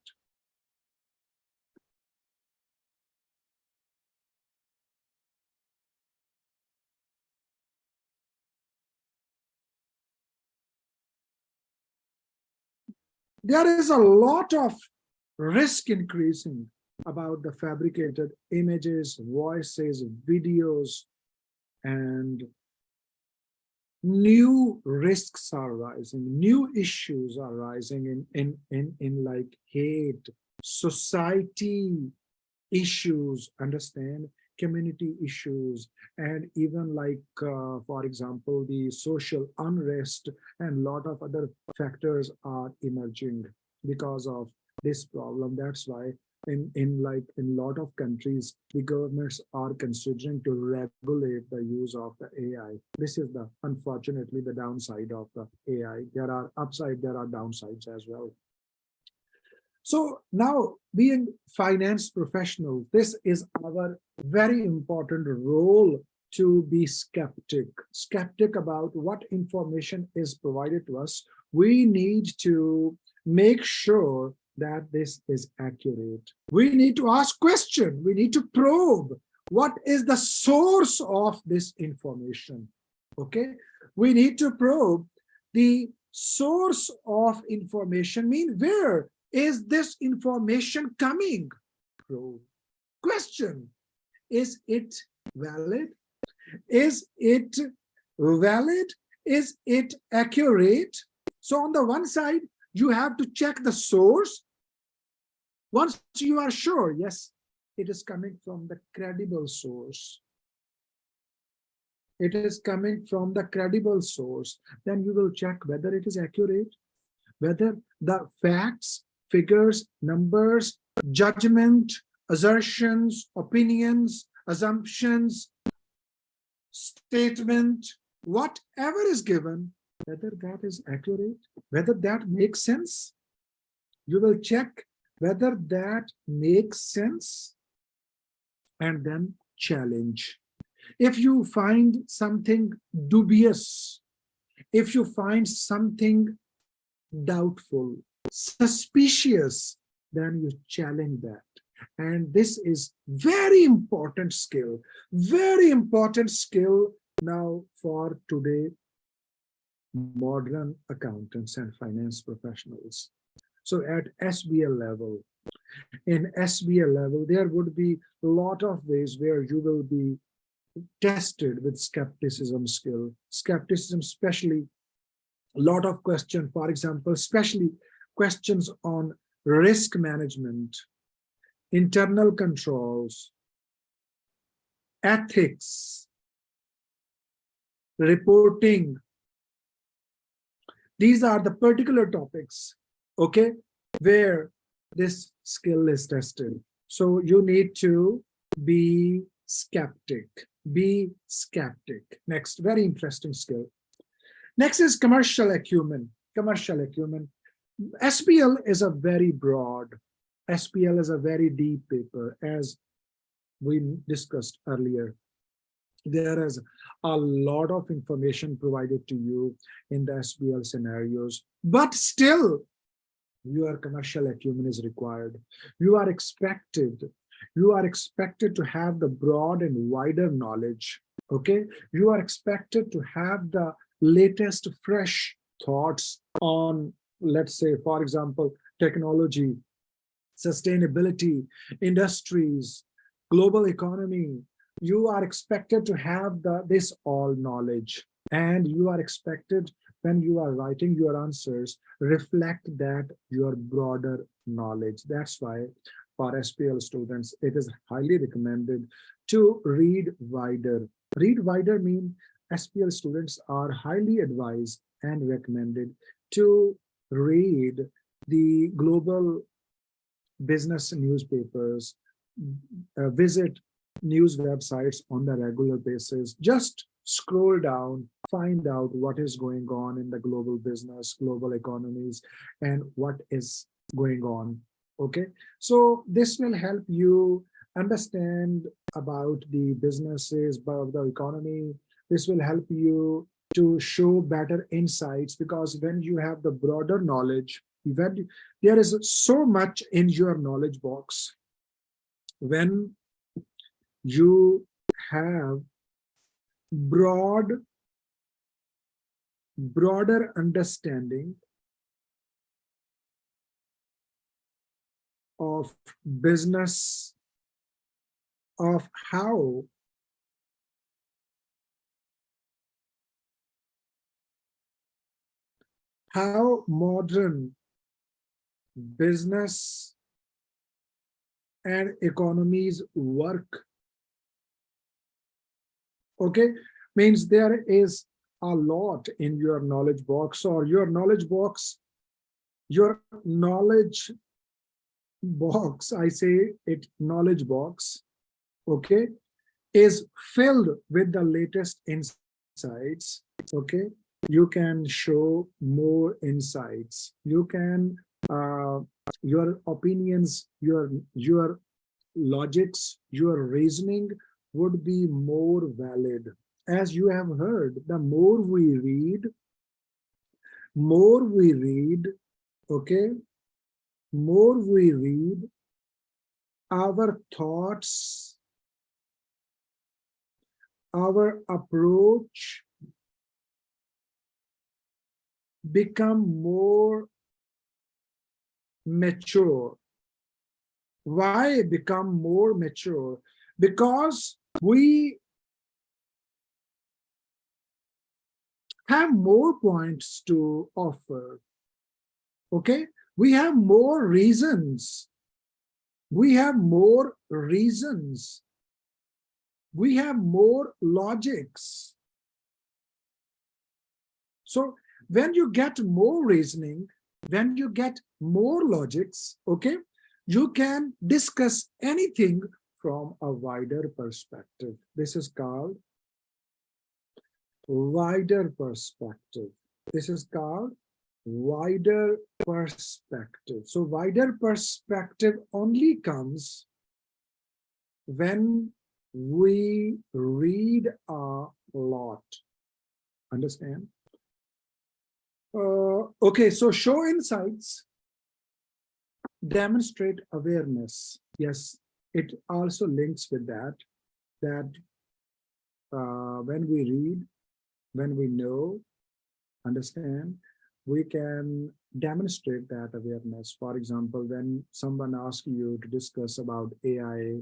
There is a lot of risk increasing about the fabricated images, voices, videos, and new risks are rising, new issues are rising in like hate, society issues, understand, community issues, and even like, for example, the social unrest, and a lot of other factors are emerging because of this problem. That's why in a lot of countries, the governments are considering to regulate the use of the AI. This is unfortunately the downside of the AI. There are upsides, there are downsides as well. So now, being finance professionals, this is our very important role to be skeptic about what information is provided to us. We need to make sure that this is accurate. We need to ask questions. We need to probe what is the source of this information. Okay, we need to probe the source of information. Mean, where is this information coming from? Question: is it valid? Is it valid? Is it accurate? So on the one side, you have to check the source. Once you are sure, yes, it is coming from the credible source. It is coming from the credible source. Then you will check whether it is accurate, whether the facts, figures, numbers, judgment, assertions, opinions, assumptions, statement, whatever is given, whether that is accurate, whether that makes sense. You will check whether that makes sense, and then challenge. If you find something dubious, if you find something doubtful, suspicious, then you challenge that. And this is very important skill now for today modern accountants and finance professionals. So at SBL level, in SBL level, there would be a lot of ways where you will be tested with skepticism skill. Skepticism, especially a lot of questions, for example, especially questions on risk management, internal controls, ethics, reporting. These are the particular topics, okay, where this skill is tested. So you need to be skeptic. Be skeptic. Next, very interesting skill. Next is commercial acumen. Commercial acumen. SBL is a very broad. SBL is a very deep paper, as we discussed earlier. There is a lot of information provided to you in the SBL scenarios, but still your commercial acumen is required. You are expected to have the broad and wider knowledge. Okay, you are expected to have the latest fresh thoughts on, let's say, for example, technology, sustainability, industries, global economy. You are expected to have this all knowledge, and you are expected, when you are writing your answers, reflect that your broader knowledge. That's why for SPL students, it is highly recommended to read wider. Read wider means SPL students are highly advised and recommended to read the global business newspapers, visit news websites on the regular basis. Just scroll down, find out what is going on in the global business, global economies, and what is going on. Okay, so this will help you understand about the businesses, about the economy. This will help you to show better insights, because when you have the broader knowledge, when there is so much in your knowledge box, when you have broader understanding of business, of how modern business and economies work. Okay, means there is a lot in your knowledge box, or your knowledge box, I say it, knowledge box, okay, is filled with the latest insights. Okay, you can show more insights. You can, your opinions, your logics, your reasoning would be more valid. As you have heard, the more we read, okay, more we read, our thoughts, our approach become more mature. Why become more mature? Because we have more points to offer. Okay, we have more reasons. We have more reasons. We have more logics. So when you get more reasoning, when you get more logics, okay, you can discuss anything from a wider perspective. This is called wider perspective. This is called wider perspective. So wider perspective only comes when we read a lot. Understand? Okay, so show insights, demonstrate awareness. Yes, it also links with that when we read, when we know, understand, we can demonstrate that awareness. For example, when someone asks you to discuss about AI,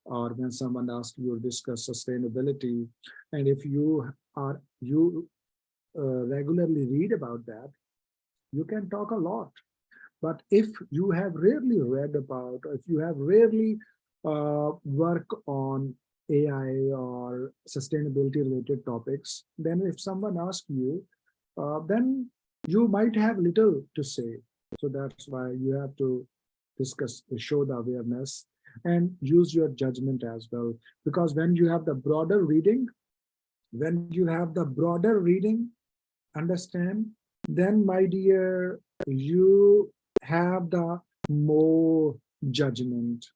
or when someone asks you to discuss sustainability, and if you regularly read about that, you can talk a lot. But if you have rarely read about, if you have rarely work on AI or sustainability related topics, then if someone asks you, then you might have little to say. So that's why you have to discuss, show the awareness and use your judgment as well. Because when you have the broader reading, understand, then my dear, you have the more judgment.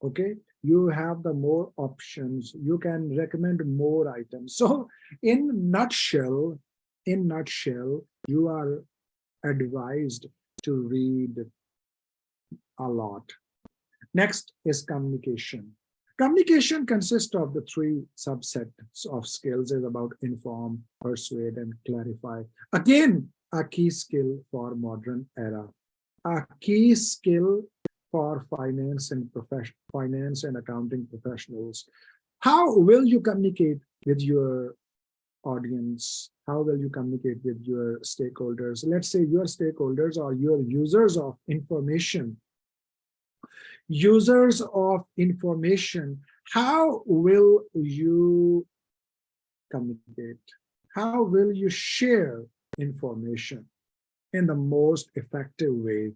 Okay, you have the more options, you can recommend more items. So in nutshell, you are advised to read a lot. Next is communication. Communication consists of the three subsets of skills, is about inform, persuade, and clarify. Again, a key skill for modern era. A key skill for finance and accounting professionals. How will you communicate with your audience? How will you communicate with your stakeholders? Let's say your stakeholders are your users of information. Users of information, how will you communicate? How will you share information in the most effective way?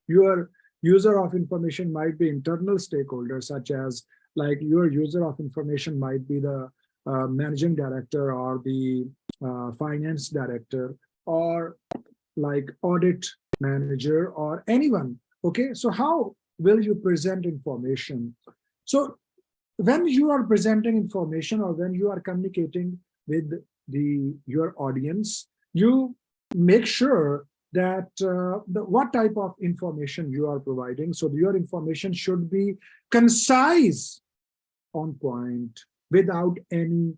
Your user of information might be internal stakeholders, such as like your user of information might be the managing director or the finance director or like audit manager or anyone. Okay, so how will you present information? So when you are presenting information or when you are communicating with your audience, you make sure that what type of information you are providing. So your information should be concise, on point, without any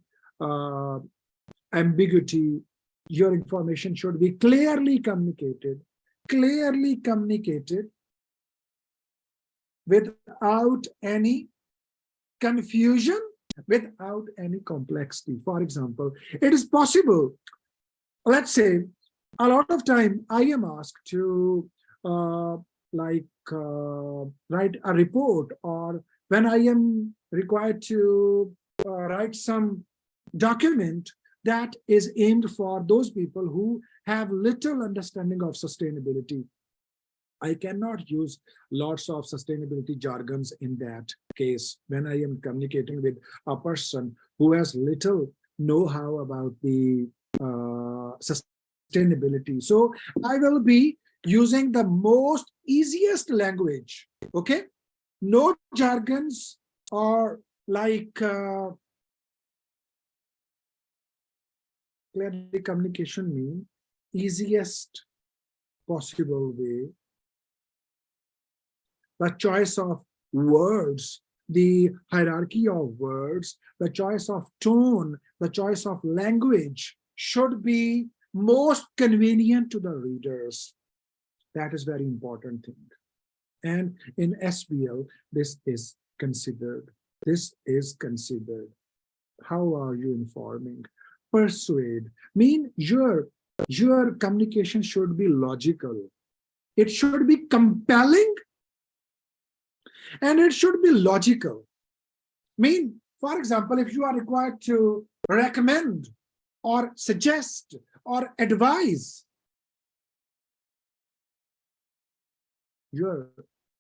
ambiguity. Your information should be clearly communicated without any confusion, without any complexity. For example, it is possible, let's say, a lot of time I am asked to write a report, or when I am required to write some document that is aimed for those people who have little understanding of sustainability. I cannot use lots of sustainability jargons in that case when I am communicating with a person who has little know-how about the sustainability. So I will be using the most easiest language, okay? No jargons or like clearly communication means easiest possible way. The choice of words, the hierarchy of words, the choice of tone, the choice of language should be most convenient to the readers. That is very important thing. And in SBL, this is considered. This is considered. How are you informing? Persuade. Mean your communication should be logical. It should be compelling. And it should be logical. Mean, for example, if you are required to recommend or suggest or advise, your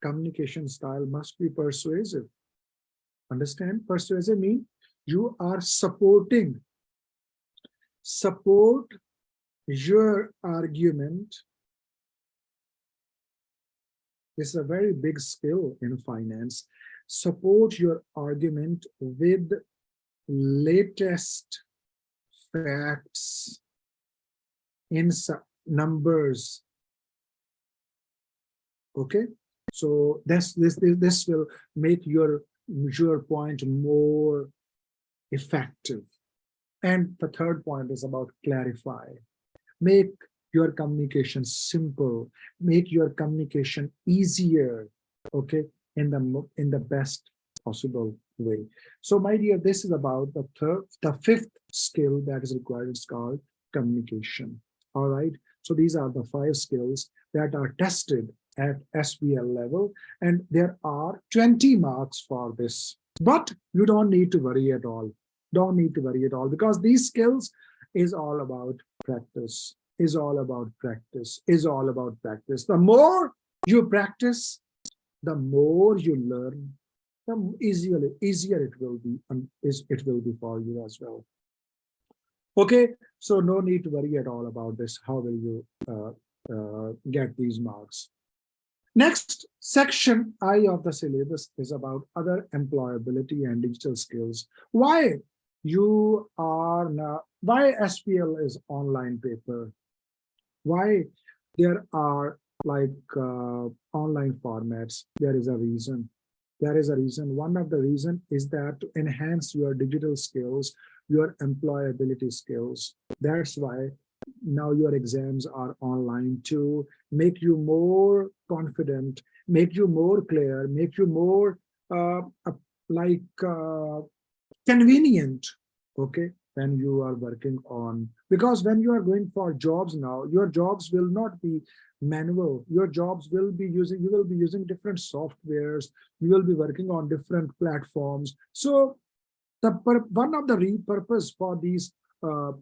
communication style must be persuasive. Understand? Persuasive means you are supporting. Support your argument. This is a very big skill in finance. Support your argument with latest facts, in numbers. Okay, so this will make your point more effective. And the third point is about clarify. Make your communication simple, make your communication easier, okay, in the best possible way. So my dear, this is about the fifth skill that is required. It's called communication. All right, so these are the 5 skills that are tested at SBL level, and there are 20 marks for this, but you don't need to worry at all. Don't need to worry at all, because these skills is all about practice. is all about practice, is all about practice. The more you practice, the more you learn, the easier it will be, and it will be for you as well. Okay, so no need to worry at all about this. How will you get these marks? Next section I of the syllabus is about other employability and digital skills. Why you are now, why SBL is online paper? Why there are like online formats? There is a reason. There is a reason. One of the reason is that to enhance your digital skills, your employability skills. That's why now your exams are online to make you more confident, make you more clear, make you more convenient, okay, when you are working on, because when you are going for jobs now, your jobs will not be manual, your jobs will be using, you will be using different softwares, you will be working on different platforms. So one of the purpose for these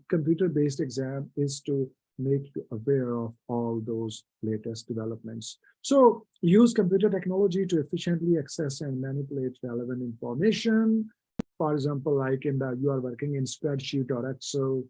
computer-based exam is to make you aware of all those latest developments. So use computer technology to efficiently access and manipulate relevant information. For example, like you are working in spreadsheet or Excel,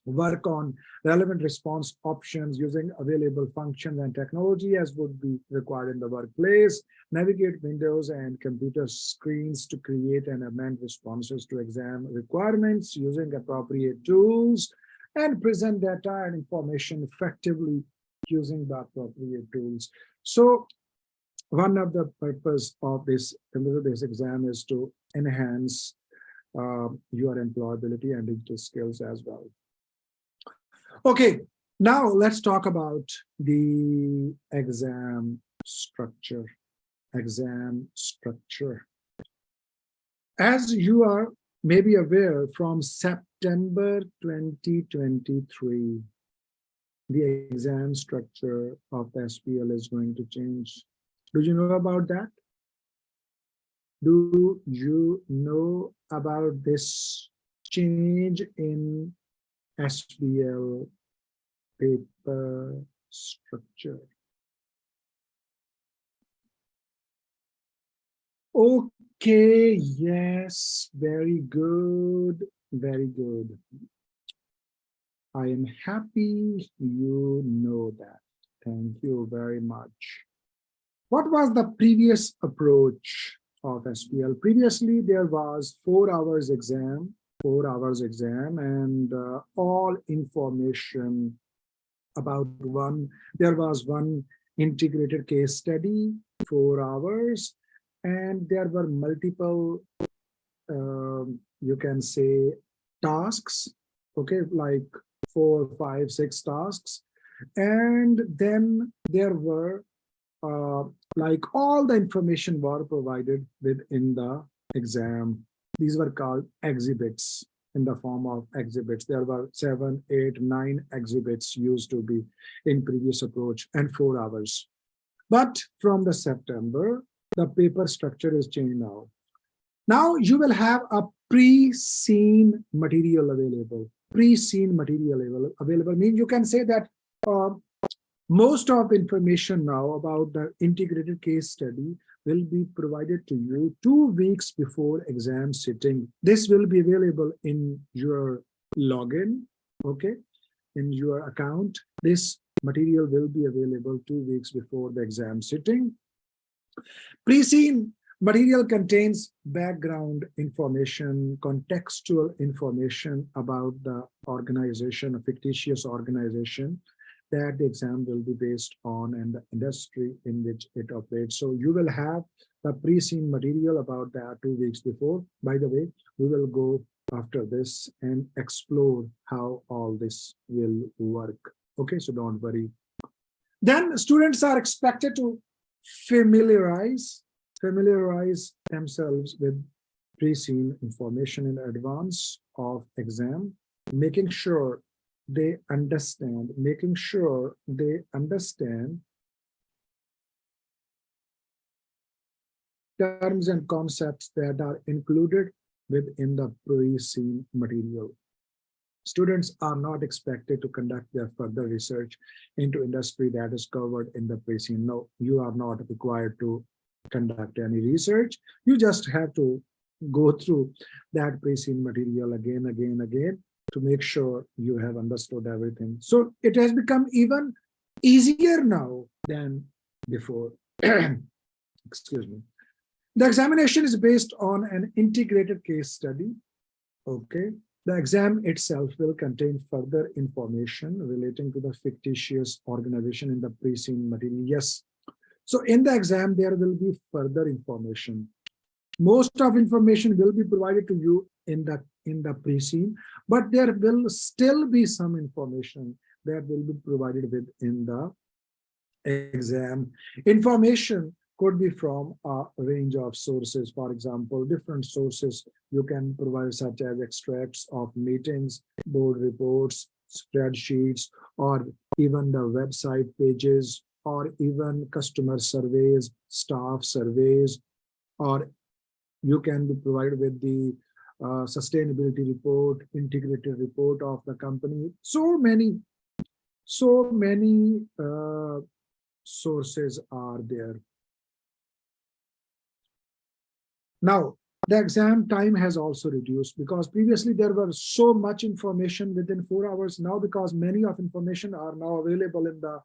work on relevant response options using available functions and technology as would be required in the workplace, navigate windows and computer screens to create and amend responses to exam requirements using appropriate tools, and present data and information effectively using the appropriate tools. So one of the purpose of this computer-based exam is to enhance your employability and digital skills as well. Okay, now let's talk about the exam structure. Exam structure. As you are maybe aware, from September 2023, the exam structure of the SBL is going to change. Do you know about that? Do you know about this change in SBL paper structure? Okay, yes, very good, very good. I am happy you know that. Thank you very much. What was the previous approach of SBL? Previously, there was 4 hours exam, and all information about there was one integrated case study, 4 hours, and there were multiple, you can say, tasks, okay, like 4, 5, 6 tasks. And then there were like all the information were provided within the exam. These were called exhibits, in the form of exhibits. There were 7, 8, 9 exhibits used to be in previous approach, and 4 hours. But from the September, the paper structure is changed now. Now you will have a pre-seen material available. Pre-seen material available means you can say that most of the information now about the integrated case study will be provided to you 2 weeks before exam sitting. This will be available in your login, okay, in your account. This material will be available 2 weeks before the exam sitting. Pre-seen material contains background information, contextual information about the organization, a fictitious organization that the exam will be based on and the industry in which it operates. So you will have the pre-seen material about that 2 weeks before. By the way, we will go after this and explore how all this will work. Okay, so don't worry. Then students are expected to familiarize themselves with pre-seen information in advance of exam, making sure they understand, terms and concepts that are included within the pre-seen material. Students are not expected to conduct their further research into industry that is covered in the pre-scene. No, you are not required to conduct any research. You just have to go through that pre-scene material again to make sure you have understood everything. So it has become even easier now than before. Excuse me. The examination is based on an integrated case study. Okay. The exam itself will contain further information relating to the fictitious organization in the pre-scene material. Yes. So in the exam, there will be further information. Most of information will be provided to you in the pre-scene, but there will still be some information that will be provided with in the exam. Information could be from a range of sources. For example, different sources you can provide, such as extracts of meetings, board reports, spreadsheets, or even the website pages, or even customer surveys, staff surveys, or you can be provided with the sustainability report, integrated report of the company. So many sources are there. Now, the exam time has also reduced, because previously there was so much information within 4 hours. Now, because many of information are now available in the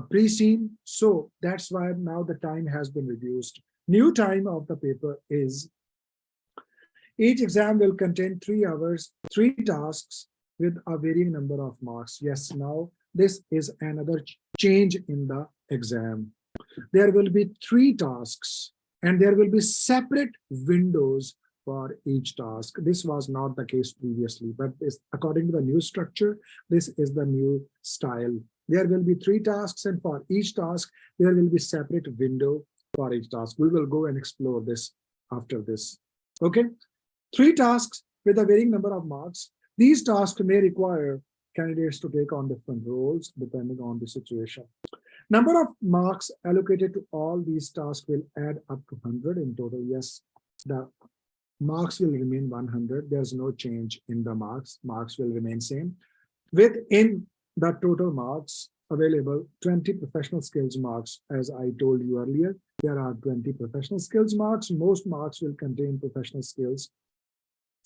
pre-scene, so that's why now the time has been reduced. New time of the paper is, each exam will contain 3 hours, 3 tasks with a varying number of marks. Yes, now this is another change in the exam. There will be 3 tasks, and there will be separate windows for each task. This was not the case previously, but according to the new structure, this is the new style. There will be 3 tasks, and for each task, there will be separate window for each task. We will go and explore this after this. Okay, 3 tasks with a varying number of marks. These tasks may require candidates to take on different roles depending on the situation. Number of marks allocated to all these tasks will add up to 100 in total. Yes, the marks will remain 100. There's no change in the marks. Marks will remain same. Within the total marks available, 20 professional skills marks. As I told you earlier, there are 20 professional skills marks. Most marks will contain professional skills.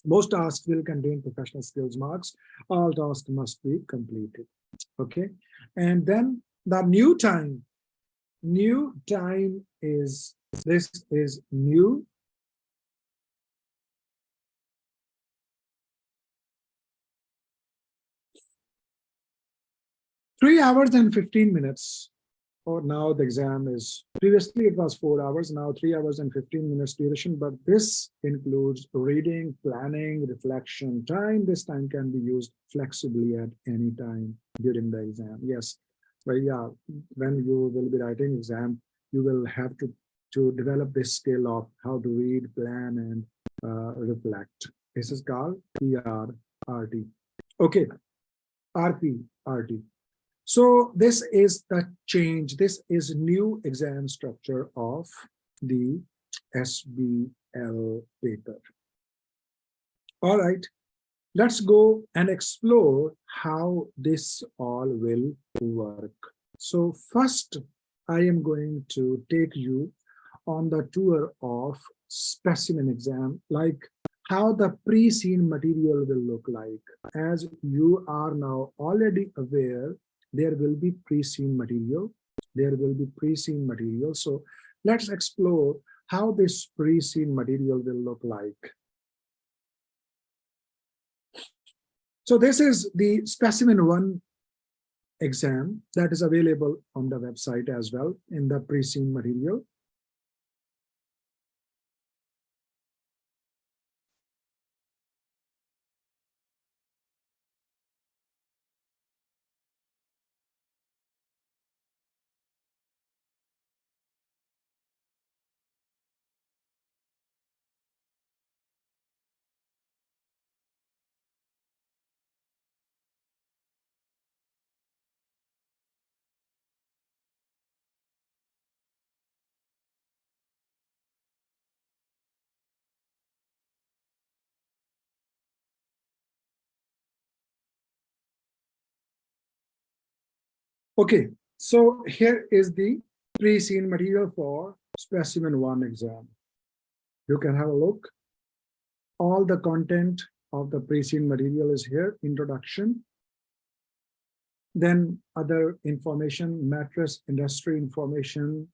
Most tasks will contain professional skills marks. All tasks must be completed. Okay, and then the new time is, this is new. Three hours and 15 minutes. Or now the exam is, previously it was 4 hours, now 3 hours and 15 minutes duration, but this includes reading, planning, reflection time. This time can be used flexibly at any time during the exam. Yes, but yeah, when you will be writing exam, you will have to develop this skill of how to read, plan, and reflect. This is called PRRT. Okay, RPRT. So this is the change. This is new exam structure of the SBL paper. All right, let's go and explore how this all will work. So first, I am going to take you on the tour of specimen exam, like how the pre-scene material will look like. As you are now already aware, there will be pre-scene material. There will be pre-scene material. So let's explore how this pre-scene material will look like. So this is the specimen 1 exam that is available on the website as well in the pre-scene material. Okay, so here is the pre-seen material for specimen 1 exam. You can have a look. All the content of the pre-seen material is here, introduction. Then other information, mattress industry information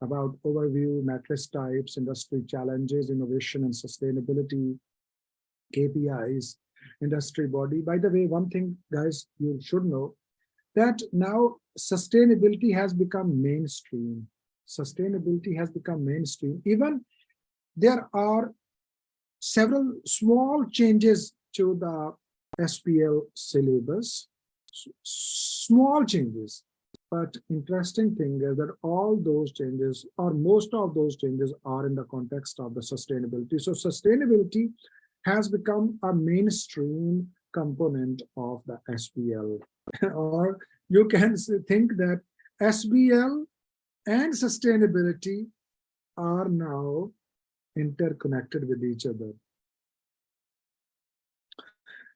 about overview, mattress types, industry challenges, innovation and sustainability, KPIs, industry body. By the way, one thing, guys, you should know that now sustainability has become mainstream. Sustainability has become mainstream. Even there are several small changes to the SBL syllabus, small changes. But interesting thing is that all those changes, or most of those changes, are in the context of the sustainability. So sustainability has become a mainstream component of the SBL. Or you can think that SBL and sustainability are now interconnected with each other.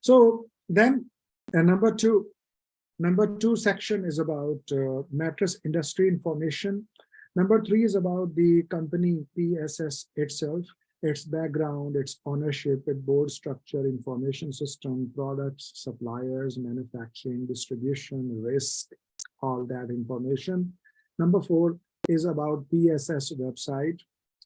So then number two section is about mattress industry information. Number 3 is about the company PSS itself, its background, its ownership, its board structure, information system, products, suppliers, manufacturing, distribution, risk, all that information. Number 4 is about PSS website.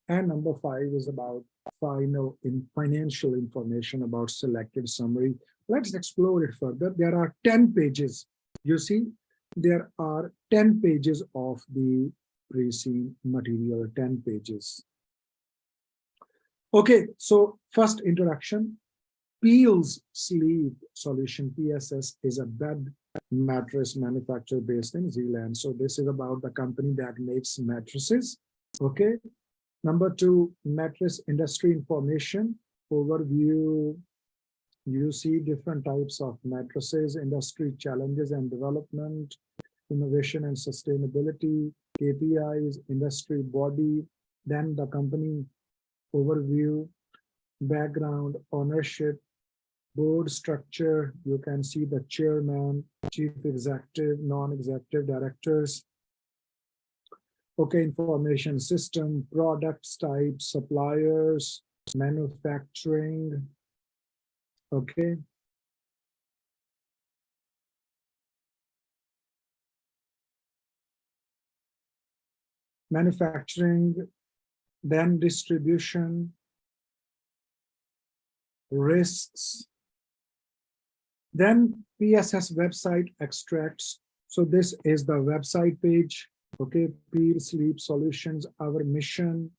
And number 5 is about financial information about selected summary. Let's explore it further. There are 10 pages. You see, there are 10 pages of the pre-seen material, 10 pages. Okay, so first introduction. Peel's Sleep Solution, PSS, is a bed mattress manufacturer based in Zealand. So this is about the company that makes mattresses. Okay. Number 2, mattress industry information overview. You see different types of mattresses, industry challenges and development, innovation and sustainability, KPIs, industry body, then the company overview, background, ownership, board structure. You can see the chairman, chief executive, non-executive directors. Okay, information system, products type, suppliers, manufacturing. Okay. Manufacturing, then distribution, risks, then PSS website extracts. So this is the website page. Okay, Peel Sleep Solutions, our mission,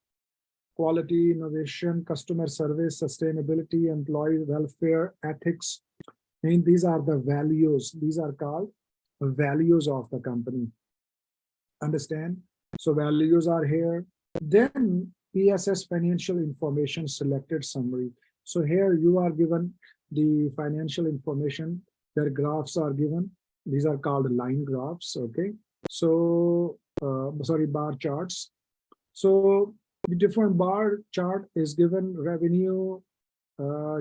quality, innovation, customer service, sustainability, employee welfare, ethics. And these are the values. These are called values of the company. Understand? So values are here. Then PSS financial information selected summary. So here you are given the financial information. Their graphs are given. These are called line graphs. Okay. So, bar charts. So the different bar chart is given, revenue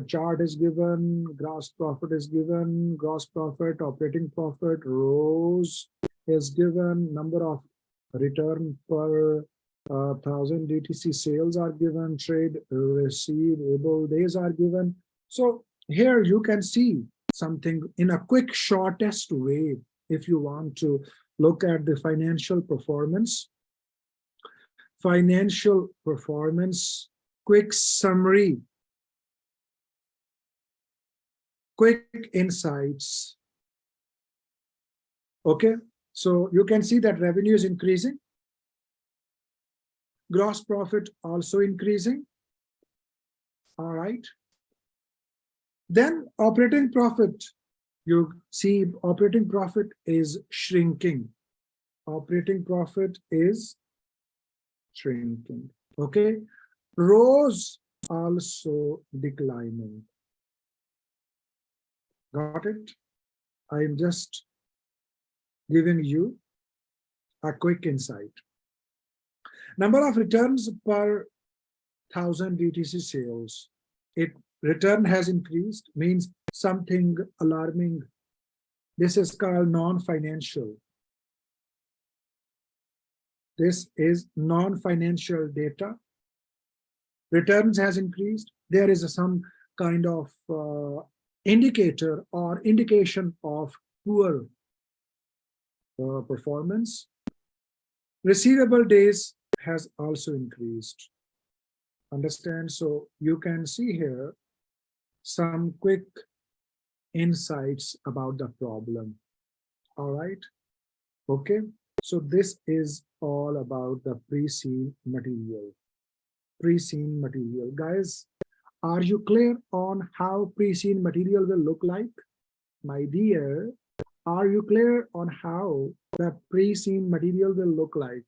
chart is given, gross profit is given, gross profit, operating profit, rows is given, number of return per 1,000 DTC sales are given, trade receivable days are given. So here you can see something in a quick, shortest way. If you want to look at the financial performance, quick summary, quick insights. Okay, so you can see that revenue is increasing, gross profit also increasing. All right, then operating profit, you see operating profit is shrinking. Operating profit is shrinking. Okay, rows also declining. Got it? I'm just giving you a quick insight. Number of returns per 1,000 DTC sales. Return has increased, means something alarming This is called non-financial. This is non-financial data. Returns has increased. There is some kind of indicator or indication of poor performance. Receivable days has also increased. Understand? So you can see here some quick insights about the problem. All right. Okay. So this is all about the pre-seen material. Pre-seen material. Guys, are you clear on how pre-seen material will look like? My dear, are you clear on how the pre-seen material will look like?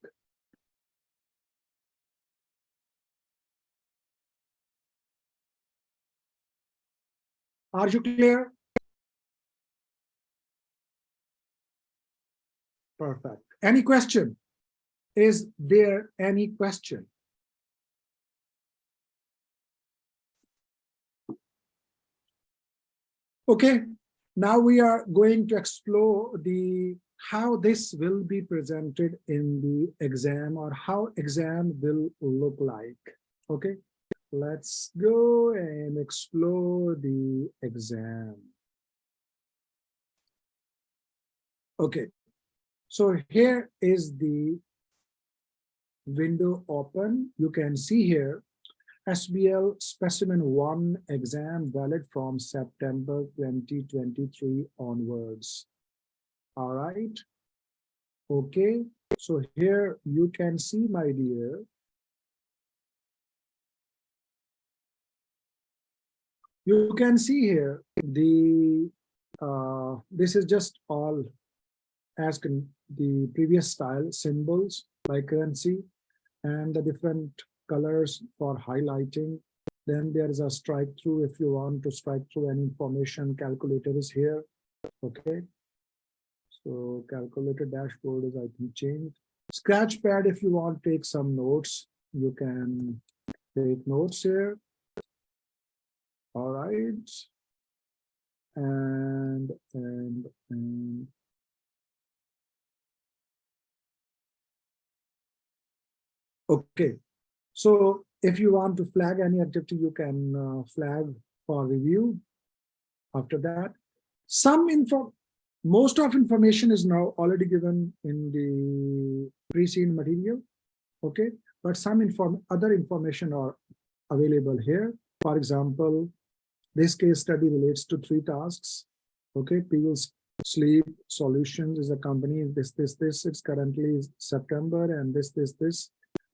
Are you clear? Perfect. Any question? Is there any question? Okay, now we are going to explore how this will be presented in the exam, or how exam will look like. Okay, let's go and explore the exam. Okay, so here is the window open. You can see here SBL Specimen 1 exam valid from September 2023 onwards. All right. Okay. So here you can see, my dear, you can see here the this is just all as the previous style symbols like currency and the different colors for highlighting. Then there is a strike through. If you want to strike through any information, calculator is here. Okay. So calculator dashboard is, I think, changed. Scratch pad, if you want to take some notes, you can take notes here. All right. And okay. So if you want to flag any activity, you can flag for review. After that, most of information is now already given in the pre-seen material. Okay, but some other information are available here. For example, this case study relates to 3 tasks. Okay, Peel's Sleep Solutions is a company. This. It's currently September, and this.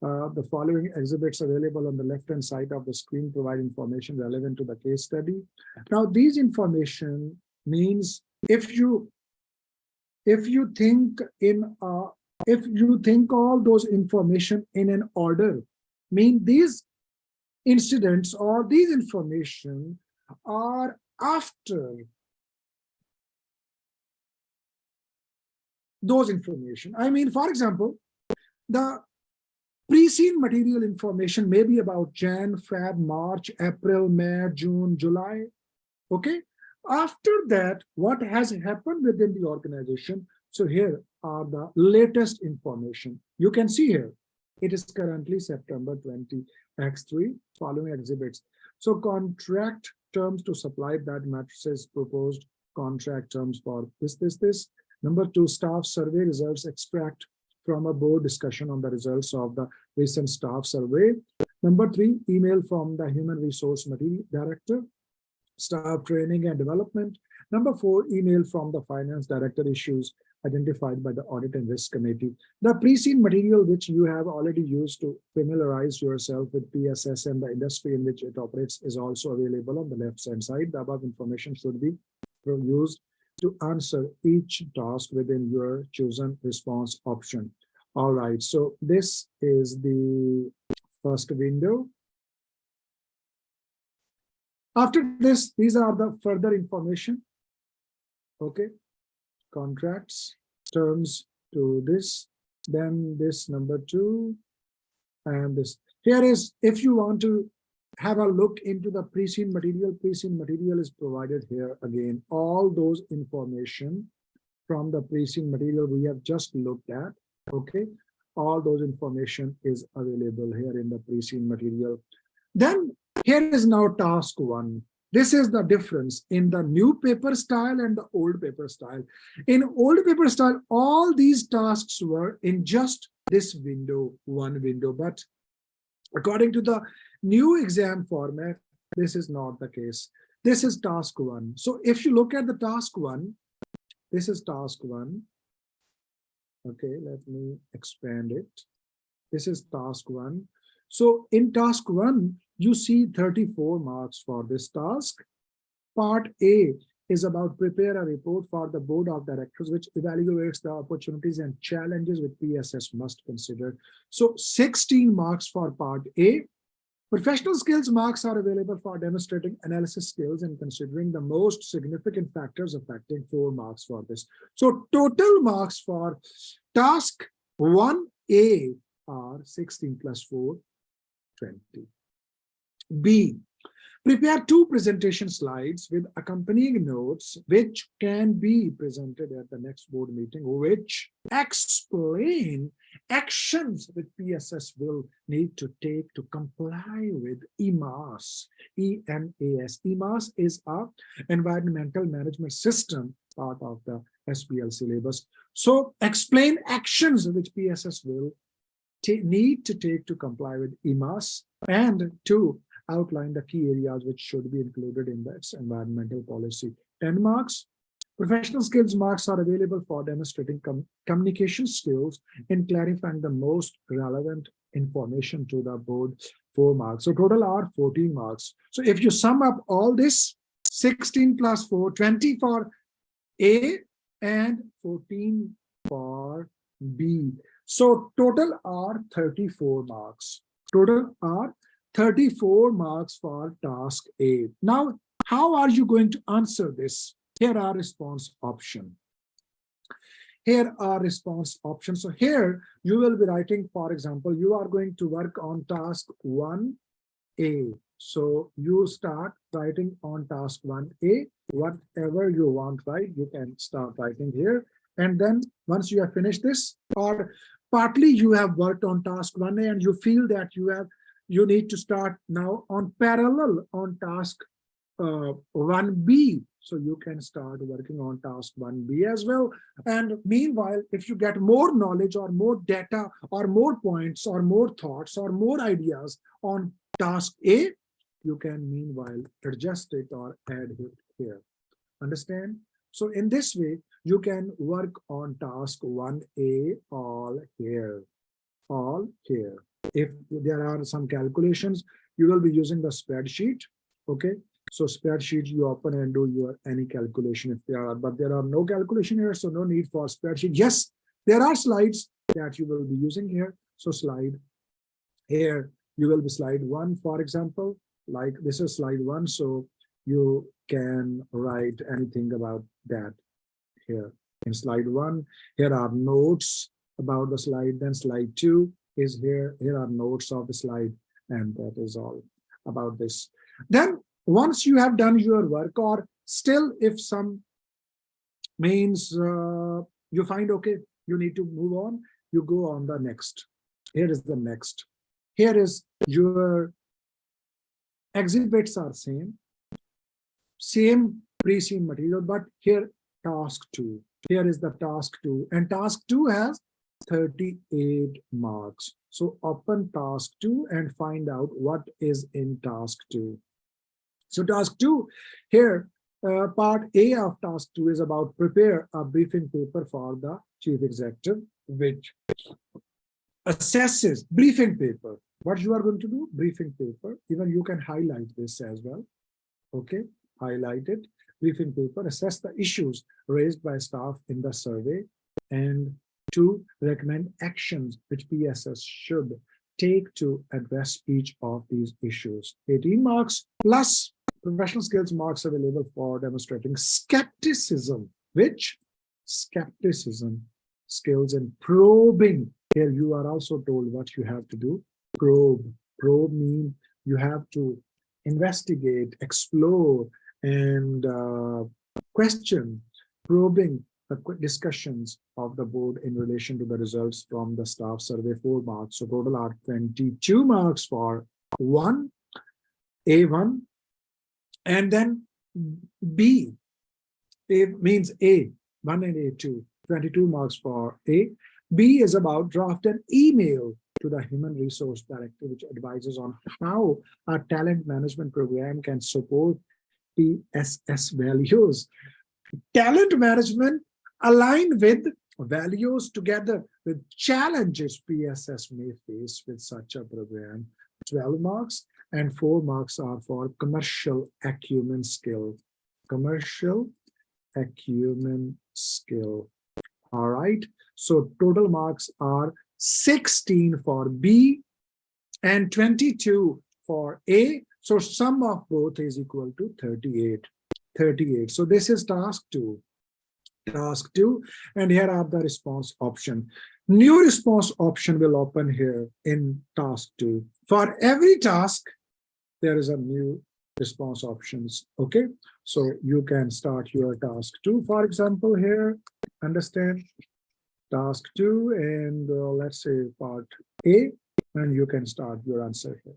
The following exhibits available on the left-hand side of the screen provide information relevant to the case study. Now, these information means if you think all those information in an order, mean these incidents or these information are after those information. I mean, for example, the pre-seen material information may be about Jan, Feb, March, April, May, June, July. Okay. After that, what has happened within the organization? So here are the latest information. You can see here, it is currently September 20, X3, following exhibits. So contract terms to supply that matrices, proposed contract terms for this. Number 2, staff survey results, extract from a board discussion on the results of the recent staff survey. Number 3, email from the human resource material director, staff training and development. Number 4, email from the finance director, issues identified by the audit and risk committee. The pre-seen material which you have already used to familiarize yourself with PSS and the industry in which it operates is also available on the left-hand side. The above information should be used to answer each task within your chosen response option. All right, so this is the first window. After this, these are the further information. Okay, contracts, terms to this, then this number 2, and this. Here is, if you want to have a look into the pre-seen material is provided here again. All those information from the preceding material we have just looked at. Okay, all those information is available here in the preceding material. Then here is now task 1. This is the difference in the new paper style and the old paper style. In old paper style, all these tasks were in just this window, one window. But according to the new exam format, this is not the case. This is task 1. So if you look at the task 1, this is task 1. Okay, let me expand it. This is task 1. So in task 1, you see 34 marks for this task. Part A is about prepare a report for the board of directors, which evaluates the opportunities and challenges which PSS must consider. So 16 marks for part A. Professional skills marks are available for demonstrating analysis skills and considering the most significant factors affecting 4 marks for this. So total marks for task 1A are 16 plus 4, 20. B, prepare 2 presentation slides with accompanying notes which can be presented at the next board meeting, which explain actions that PSS will need to take to comply with EMAS. EMAS. EMAS is a environmental management system, part of the SBL syllabus. So explain actions which PSS will need to take to comply with EMAS, and 2, outline the key areas which should be included in its environmental policy. 10 marks. Professional skills marks are available for demonstrating communication skills and clarifying the most relevant information to the board. 4 marks. So total are 14 marks. So if you sum up all this, 16 plus 4, 20 for A and 14 for B. So total are 34 marks. Total are 34 marks for task A. Now, how are you going to answer this? Here are response options. Here are response options. So here you will be writing, for example, you are going to work on task 1A. So you start writing on task 1A, whatever you want, right? You can start writing here. And then once you have finished this, or partly you have worked on task 1A and you feel that you need to start now on parallel on task 1B. So you can start working on task 1B as well. And meanwhile, if you get more knowledge or more data or more points or more thoughts or more ideas on task A, you can meanwhile adjust it or add it here. Understand? So in this way, you can work on task 1A all here. If there are some calculations, you will be using the spreadsheet. Okay, so spreadsheet you open and do your any calculation if there are, but there are no calculation here, so no need for spreadsheet. Yes, there are slides that you will be using here. So slide here, you will be slide 1, for example, like this is slide 1, so you can write anything about that here in slide 1. Here are notes about the slide. Then slide 2 is here. Here are notes of the slide, and that is all about this. Then once you have done your work, or still if some means you find okay, you need to move on, you go on the next. Here is the next. Here is your exhibits are same preceding material, but here task 2. Here is the task 2, and task 2 has 38 marks. So open task 2 and find out what is in task 2. So task 2 here, part A of task 2 is about prepare a briefing paper for the chief executive, which assesses briefing paper. What you are going to do? Briefing paper. Even you can highlight this as well. Okay, highlight it. Briefing paper, assess the issues raised by staff in the survey, and 2, recommend actions which PSS should take to address each of these issues. 18 marks plus professional skills marks available for demonstrating skepticism, which skepticism skills in probing. Here you are also told what you have to do. Probe. Probe means you have to investigate, explore, and question. Probing the quick discussions of the board in relation to the results from the staff survey, 4 marks. So total are 22 marks for A1, and then B. A means A1 and A2, 22 marks for A. B is about draft an email to the Human Resource Director, which advises on how a talent management program can support PSS values. Talent management aligned with values together with challenges PSS may face with such a program. 12 marks and 4 marks are for commercial acumen skill. Commercial acumen skill. All right. So total marks are 16 for B and 22 for A. So sum of both is equal to 38. So this is task 2. Task 2, and here are the response option. New response option will open here in task 2. For every task, there is a new response options. Okay, so you can start your task 2. For example, here, understand task 2, and let's say part A, and you can start your answer here.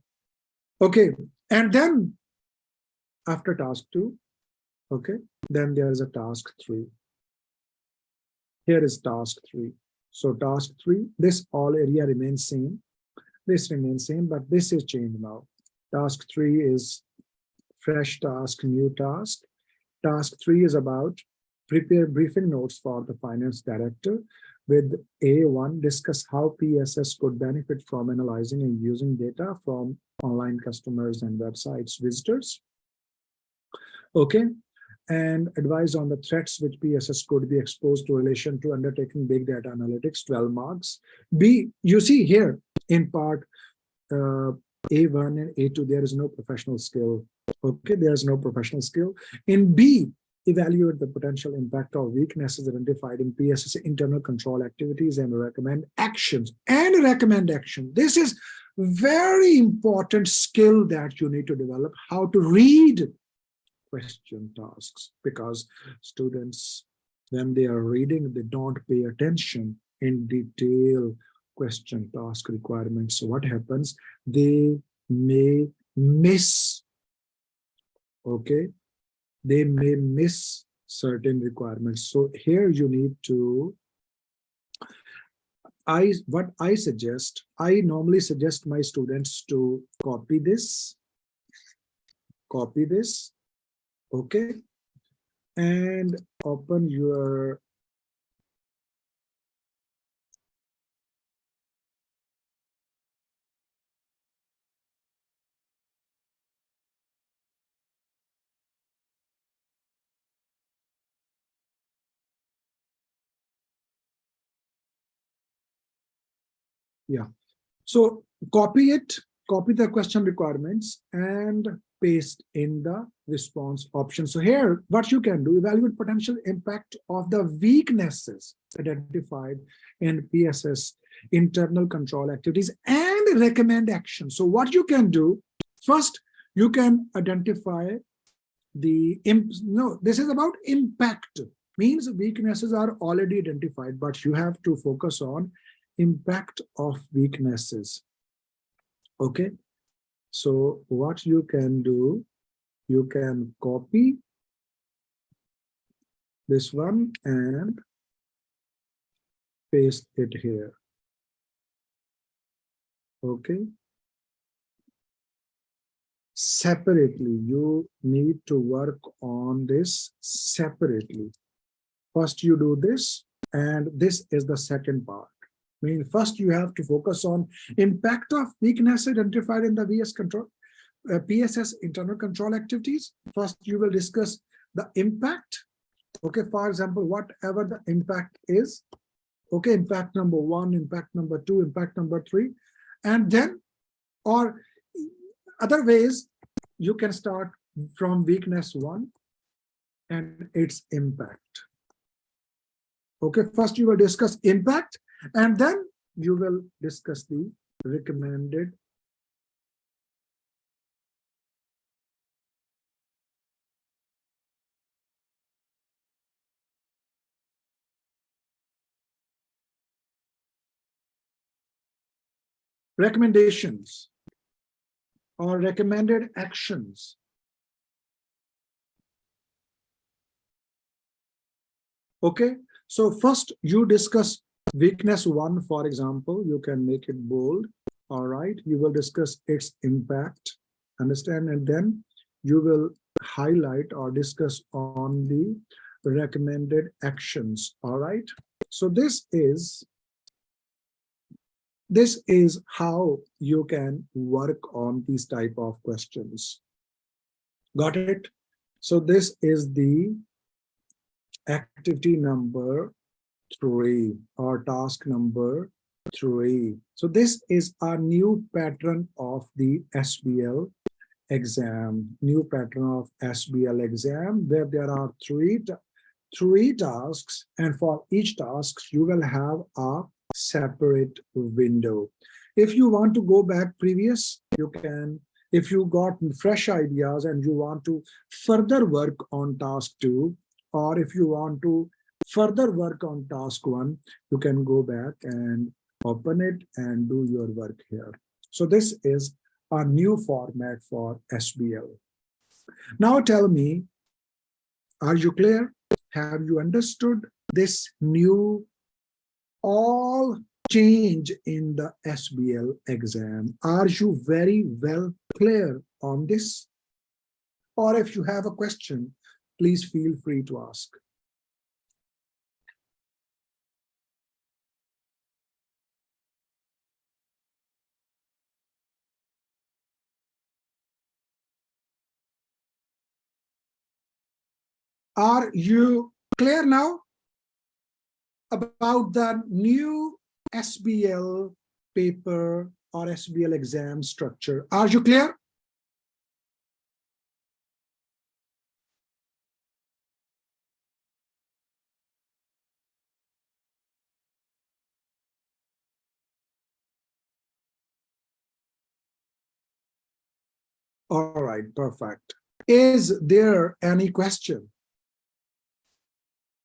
Okay, and then after task 2, okay, then there is a task 3. Here is task 3. So task 3, this all area remains same. This remains same, but this is changed now. Task 3 is fresh task, new task. Task 3 is about prepare briefing notes for the finance director. With A1, discuss how PSS could benefit from analyzing and using data from online customers and websites visitors. Okay, and advise on the threats which PSS could be exposed to relation to undertaking big data analytics, 12 marks. B, you see here in part A1 and A2, there is no professional skill. Okay, there's no professional skill. In B, evaluate the potential impact of weaknesses identified in PSS internal control activities and recommend actions. This is very important skill that you need to develop, how to read question tasks, because students, when they are reading, they don't pay attention in detail question task requirements. So what happens? They may miss, okay? They may miss certain requirements. So here you need to, I normally suggest my students to copy this, okay, and open your so copy the question requirements and paste in the response option. So here, what you can do, evaluate potential impact of the weaknesses identified in PSS internal control activities and recommend action. So what you can do, first, you can identify the, this is about impact, means weaknesses are already identified, but you have to focus on impact of weaknesses. Okay, so what you can do, you can copy this one and paste it here. Okay, separately, you need to work on this separately. First you do this, and this is the second part. I mean, first you have to focus on impact of weakness identified in the PSS internal control activities. First, you will discuss the impact. Okay, for example, whatever the impact is. Okay, impact number 1, impact number 2, impact number 3, and then, or other ways, you can start from weakness 1 and its impact. Okay, first you will discuss impact, and then you will discuss the recommended recommendations or recommended actions. Okay, so first you discuss weakness 1, for example. You can make it bold. All right, you will discuss its impact, understand, and then you will highlight or discuss on the recommended actions. All right, so this is how you can work on these type of questions. Got it? So this is the activity number 3 or task number 3. So this is a new pattern of the SBL exam, new pattern of SBL exam, where there are three tasks, and for each task you will have a separate window. If you want to go back previous, you can. If you got fresh ideas and you want to further work on task 2, or if you want to further work on task 1, you can go back and open it and do your work here. So this is a new format for SBL. Now tell me, are you clear? Have you understood this new all change in the SBL exam? Are you very well clear on this? Or if you have a question, please feel free to ask. Are you clear now about the new SBL paper or SBL exam structure? Are you clear? All right, perfect. Is there any question?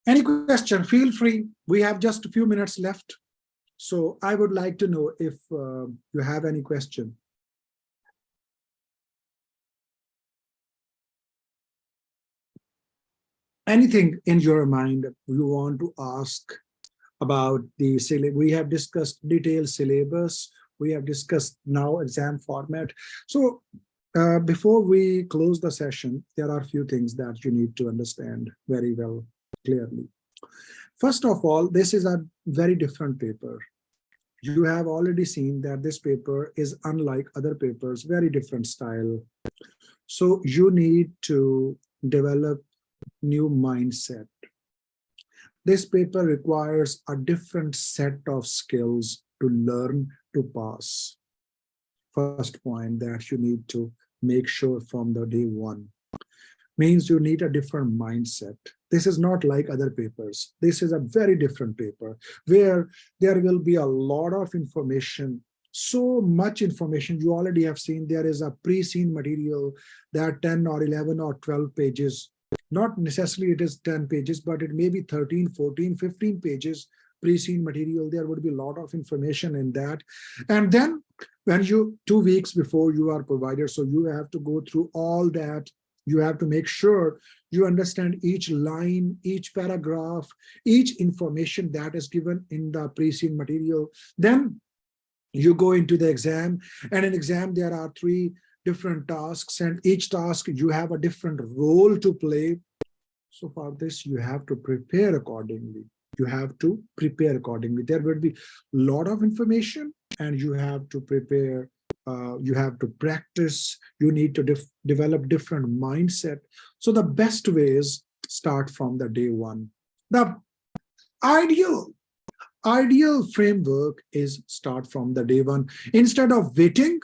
Any question? Feel free. We have just a few minutes left. So I would like to know if you have any question. Anything in your mind you want to ask about the syllabus? We have discussed detailed syllabus. We have discussed now exam format. So before we close the session, there are a few things that you need to understand very well, clearly. First of all, this is a very different paper. You have already seen that this paper is unlike other papers, very different style. So you need to develop new mindset. This paper requires a different set of skills to learn to pass. First point that you need to make sure from the day 1 means you need a different mindset. This is not like other papers. This is a very different paper where there will be a lot of information, so much information. You already have seen there is a pre-seen material that 10 or 11 or 12 pages. Not necessarily it is 10 pages, but it may be 13, 14, 15 pages pre-seen material. There would be a lot of information in that. And then when you 2 weeks before you are provided, so you have to go through all that. You have to make sure you understand each line, each paragraph, each information that is given in the pre-seen material. Then you go into the exam, and in exam there are 3 different tasks, and each task you have a different role to play. So for this, you have to prepare accordingly. You have to prepare accordingly. There will be a lot of information, and you have to prepare. You have to practice. You need to develop different mindset. So the best way is start from the day 1. The ideal framework is start from the day 1 instead of waiting.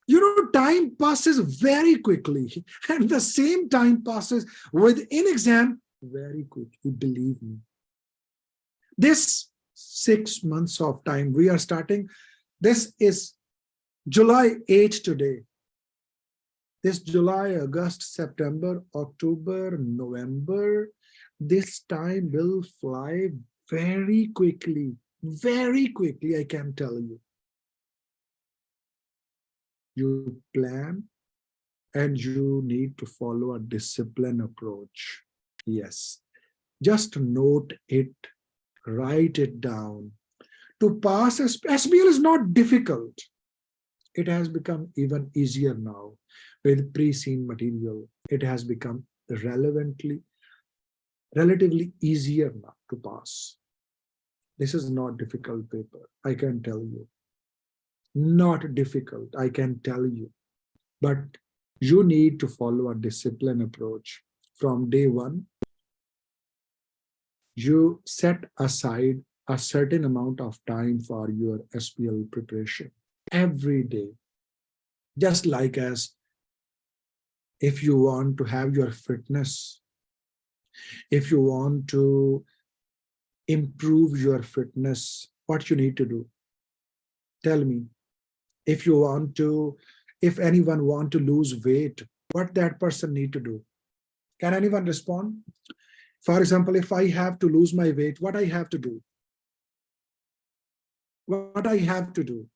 You know, time passes very quickly, and the same time passes within exam very quickly, believe me. This 6 months of time we are starting, this is July 8 today. This July, August, September, October, November, this time will fly very quickly, I can tell you. you plan, and you need to follow a disciplined approach. Yes, just note it, write it down. To pass SBL is not difficult. It has become even easier now with pre-seen material. It has become relatively easier now to pass. This is not difficult paper, I can tell you. Not difficult, I can tell you. But you need to follow a disciplined approach. From day one, you set aside a certain amount of time for your SBL preparation every day. Just like as if you want to have your fitness, if you want to improve your fitness, what you need to do? Tell me. If anyone want to lose weight, what that person need to do? Can anyone respond? For example, if I have to lose my weight, what I have to do? What I have to do?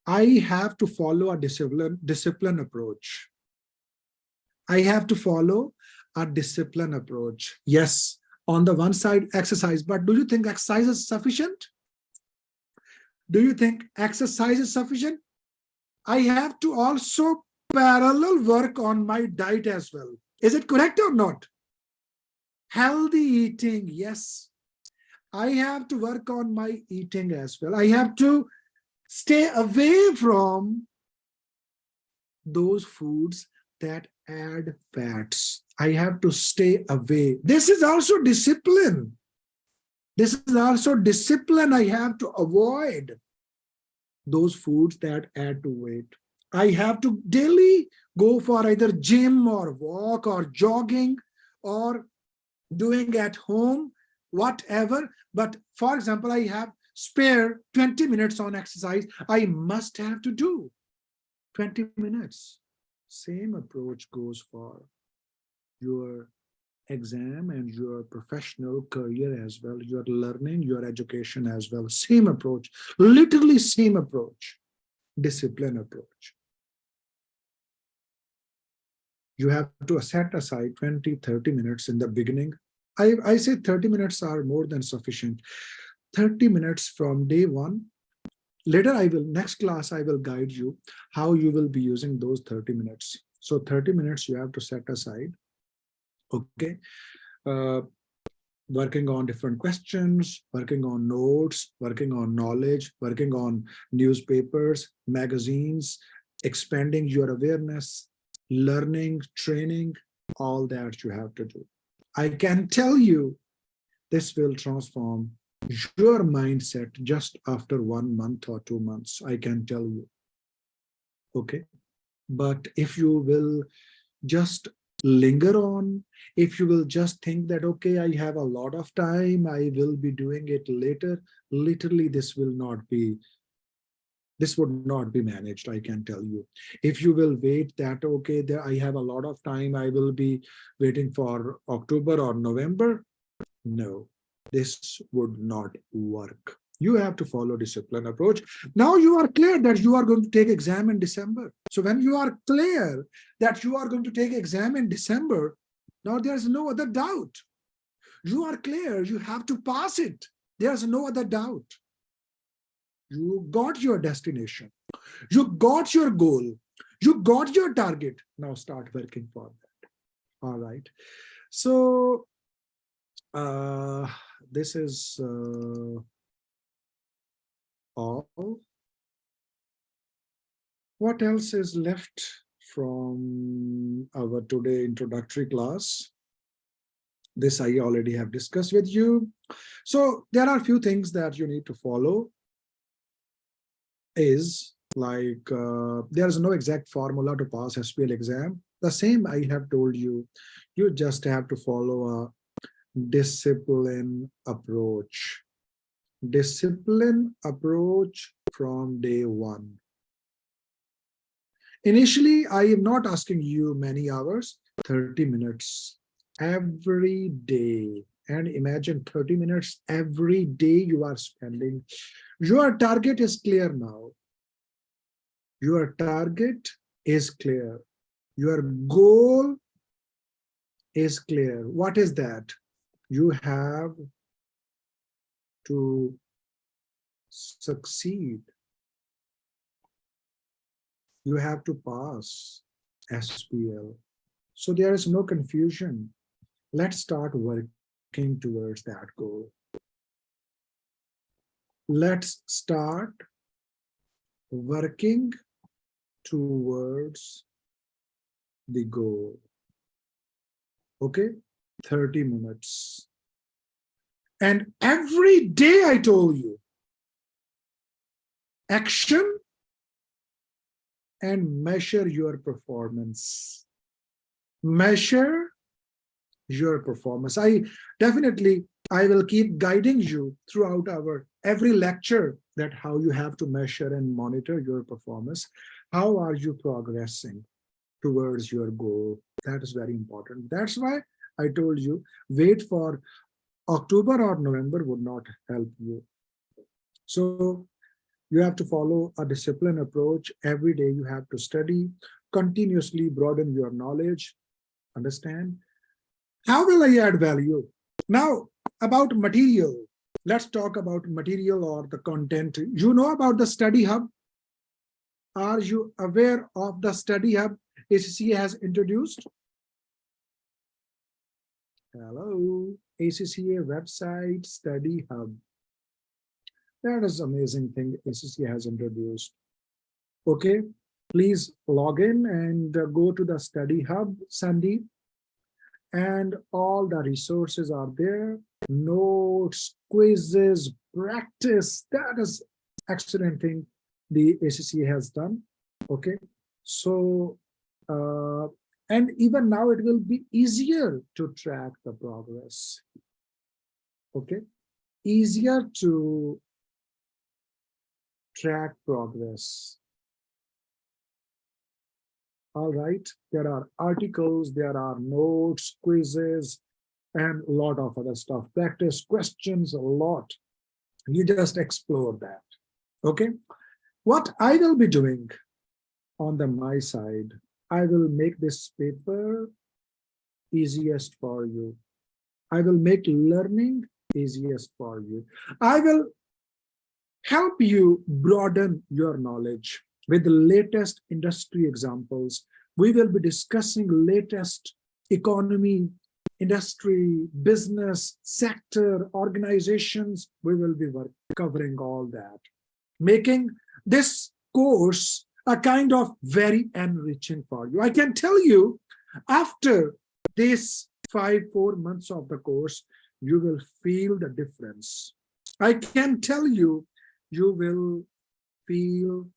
I have to follow a discipline approach. I have to follow a discipline approach. Yes, on the one side, exercise, but do you think exercise is sufficient? Do you think exercise is sufficient? I have to also parallel work on my diet as well. Is it correct or not? Healthy eating, yes. I have to work on my eating as well. I have to stay away from those foods that add fats. I have to stay away. This is also discipline. This is also discipline. I have to avoid those foods that add to weight. I have to daily go for either gym or walk or jogging or doing at home, whatever. But for example, I have spare 20 minutes on exercise. I must have to do 20 minutes. Same approach goes for your exam and your professional career as well, your learning, your education as well. Same approach, literally same approach, discipline approach. You have to set aside 20, 30 minutes in the beginning. I say 30 minutes are more than sufficient. 30 minutes from day one. Later, next class, I will guide you how you will be using those 30 minutes. So 30 minutes you have to set aside. Okay. Working on different questions, working on notes, working on knowledge, working on newspapers, magazines, expanding your awareness, learning, training, all that you have to do. I can tell you this will transform your mindset just after 1 month or 2 months, I can tell you. Okay. But if you will just linger on, if you will just think that, okay, I have a lot of time, I will be doing it later, literally this would not be managed, I can tell you. If you will wait that, okay, I have a lot of time, I will be waiting for October or November, no, this would not work. You have to follow discipline approach. Now you are clear that you are going to take exam in December. So when you are clear that you are going to take exam in December, now there's no other doubt. You are clear, you have to pass it. There's no other doubt. You got your destination. You got your goal. You got your target. Now start working for that. All right. So this is all. What else is left from our today introductory class? This I already have discussed with you. So there are a few things that you need to follow. Is like there is no exact formula to pass SBL exam. The same I have told you. You just have to follow a discipline approach. Discipline approach from day one. Initially, I am not asking you many hours, 30 minutes every day. And imagine 30 minutes every day you are spending. Your target is clear now. Your target is clear. Your goal is clear. What is that? You have to succeed. You have to pass SBL. So there is no confusion. Let's start working towards that goal. Let's start working towards the goal. Okay, 30 minutes. And every day I told you, action and measure your performance. Measure your performance. I will keep guiding you throughout our every lecture that how you have to measure and monitor your performance. How are you progressing towards your goal? That is very important. That's why I told you, wait for October or November would not help you. So you have to follow a disciplined approach. Every day you have to study, continuously broaden your knowledge, understand. How will I add value? Now, about material. Let's talk about material or the content. You know about the study hub? Are you aware of the study hub ACCA has introduced? Hello, ACCA website study hub. That is amazing thing ACCA has introduced. Okay, please log in and go to the study hub, Sandeep. And all the resources are there. Notes, quizzes, practice. That is excellent thing the ACCA has done. Okay, so and even now it will be easier to track the progress. Okay, easier to track progress. All right, there are articles, there are notes, quizzes, and a lot of other stuff. Practice questions, a lot. You just explore that. Okay, what I will be doing on my side, I will make this paper easiest for you. I will make learning easiest for you. I will help you broaden your knowledge with the latest industry examples. We will be discussing latest economy, industry, business, sector, organizations. We will be covering all that, making this course a kind of very enriching for you. I can tell you, after this 4 months of the course, you will feel the difference. I can tell you, you will feel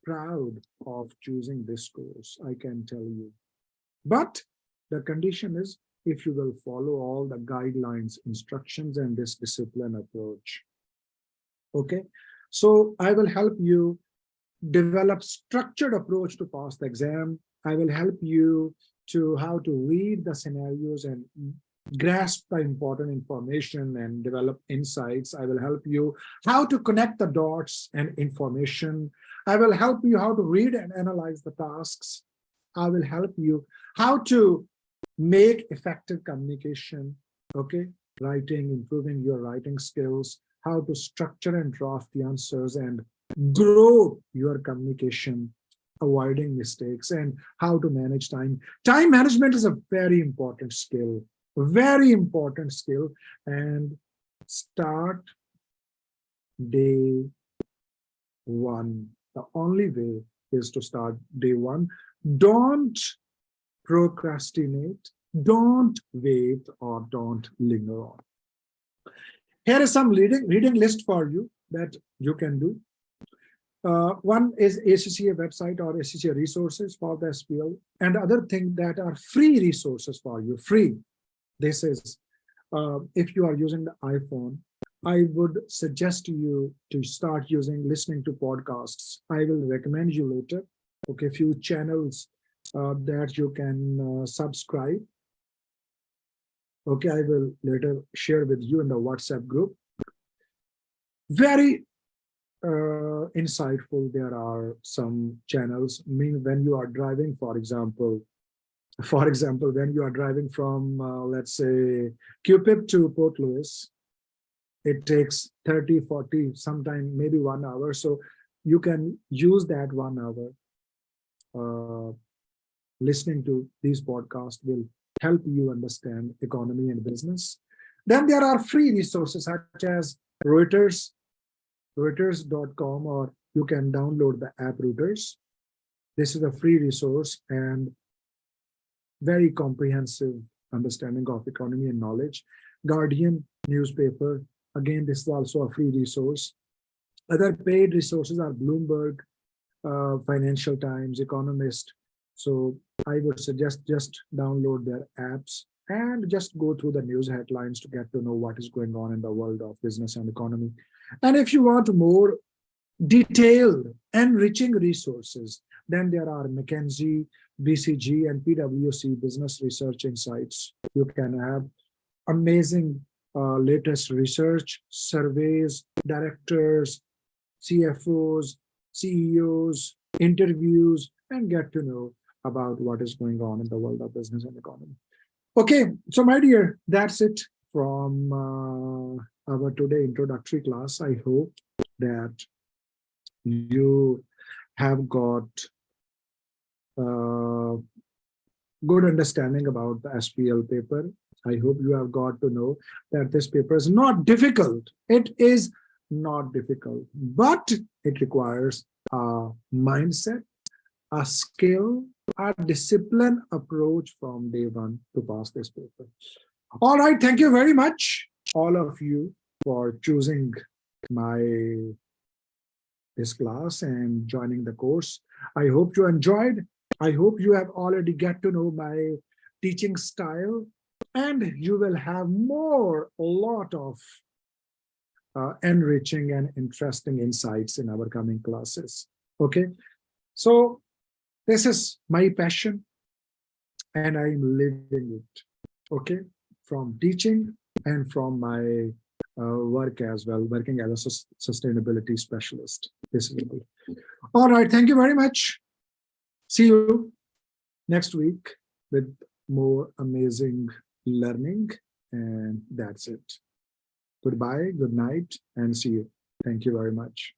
proud of choosing this course. I can tell you. But the condition is if you will follow all the guidelines, instructions, and this discipline approach. Okay, so I will help you develop structured approach to pass the exam. I will help you to how to read the scenarios and grasp the important information and develop insights. I will help you how to connect the dots and information. I will help you how to read and analyze the tasks. I will help you how to make effective communication, okay? Writing, improving your writing skills, how to structure and draft the answers and grow your communication, avoiding mistakes, and how to manage time. Time management is a very important skill, and start day one. The only way is to start day one. Don't procrastinate, don't wait, or don't linger on. Here is some reading list for you that you can do. One is ACCA website or ACCA resources for the SBL, and other thing that are free resources for you, free. This is, if you are using the iPhone, I would suggest you to start listening to podcasts. I will recommend you later, okay, few channels that you can subscribe. Okay, I will later share with you in the WhatsApp group. Very insightful. There are some channels. I mean, when you are driving, for example, when you are driving from, let's say, Cupid to Port Louis, it takes 30, 40, sometimes maybe 1 hour. So you can use that 1 hour. Listening to these podcasts will help you understand economy and business. Then there are free resources such as Reuters, Reuters.com, or you can download the app Reuters. This is a free resource and very comprehensive understanding of economy and knowledge. Guardian newspaper, again, this is also a free resource. Other paid resources are Bloomberg, Financial Times, Economist. So I would suggest just download their apps and just go through the news headlines to get to know what is going on in the world of business and economy. And if you want more detailed, enriching resources, then there are McKinsey, BCG, and PwC Business Research Insights. You can have amazing latest research, surveys, directors, CFOs, CEOs, interviews, and get to know about what is going on in the world of business and economy. Okay, so my dear, that's it from our today introductory class. I hope that you have got good understanding about the SBL paper. I hope you have got to know that this paper is not difficult. It is not difficult, but it requires a mindset, a skill, a disciplined approach from day one to pass this paper. All right, thank you very much, all of you, for choosing this class and joining the course. I hope you enjoyed. I hope you have already get to know my teaching style, and you will have a lot of enriching and interesting insights in our coming classes. Okay, so this is my passion and I'm living it, okay, from teaching and from my work as well, working as a sustainability specialist. This is good. All right, thank you very much. See you next week with more amazing learning, and that's it. Goodbye, good night, and see you. Thank you very much.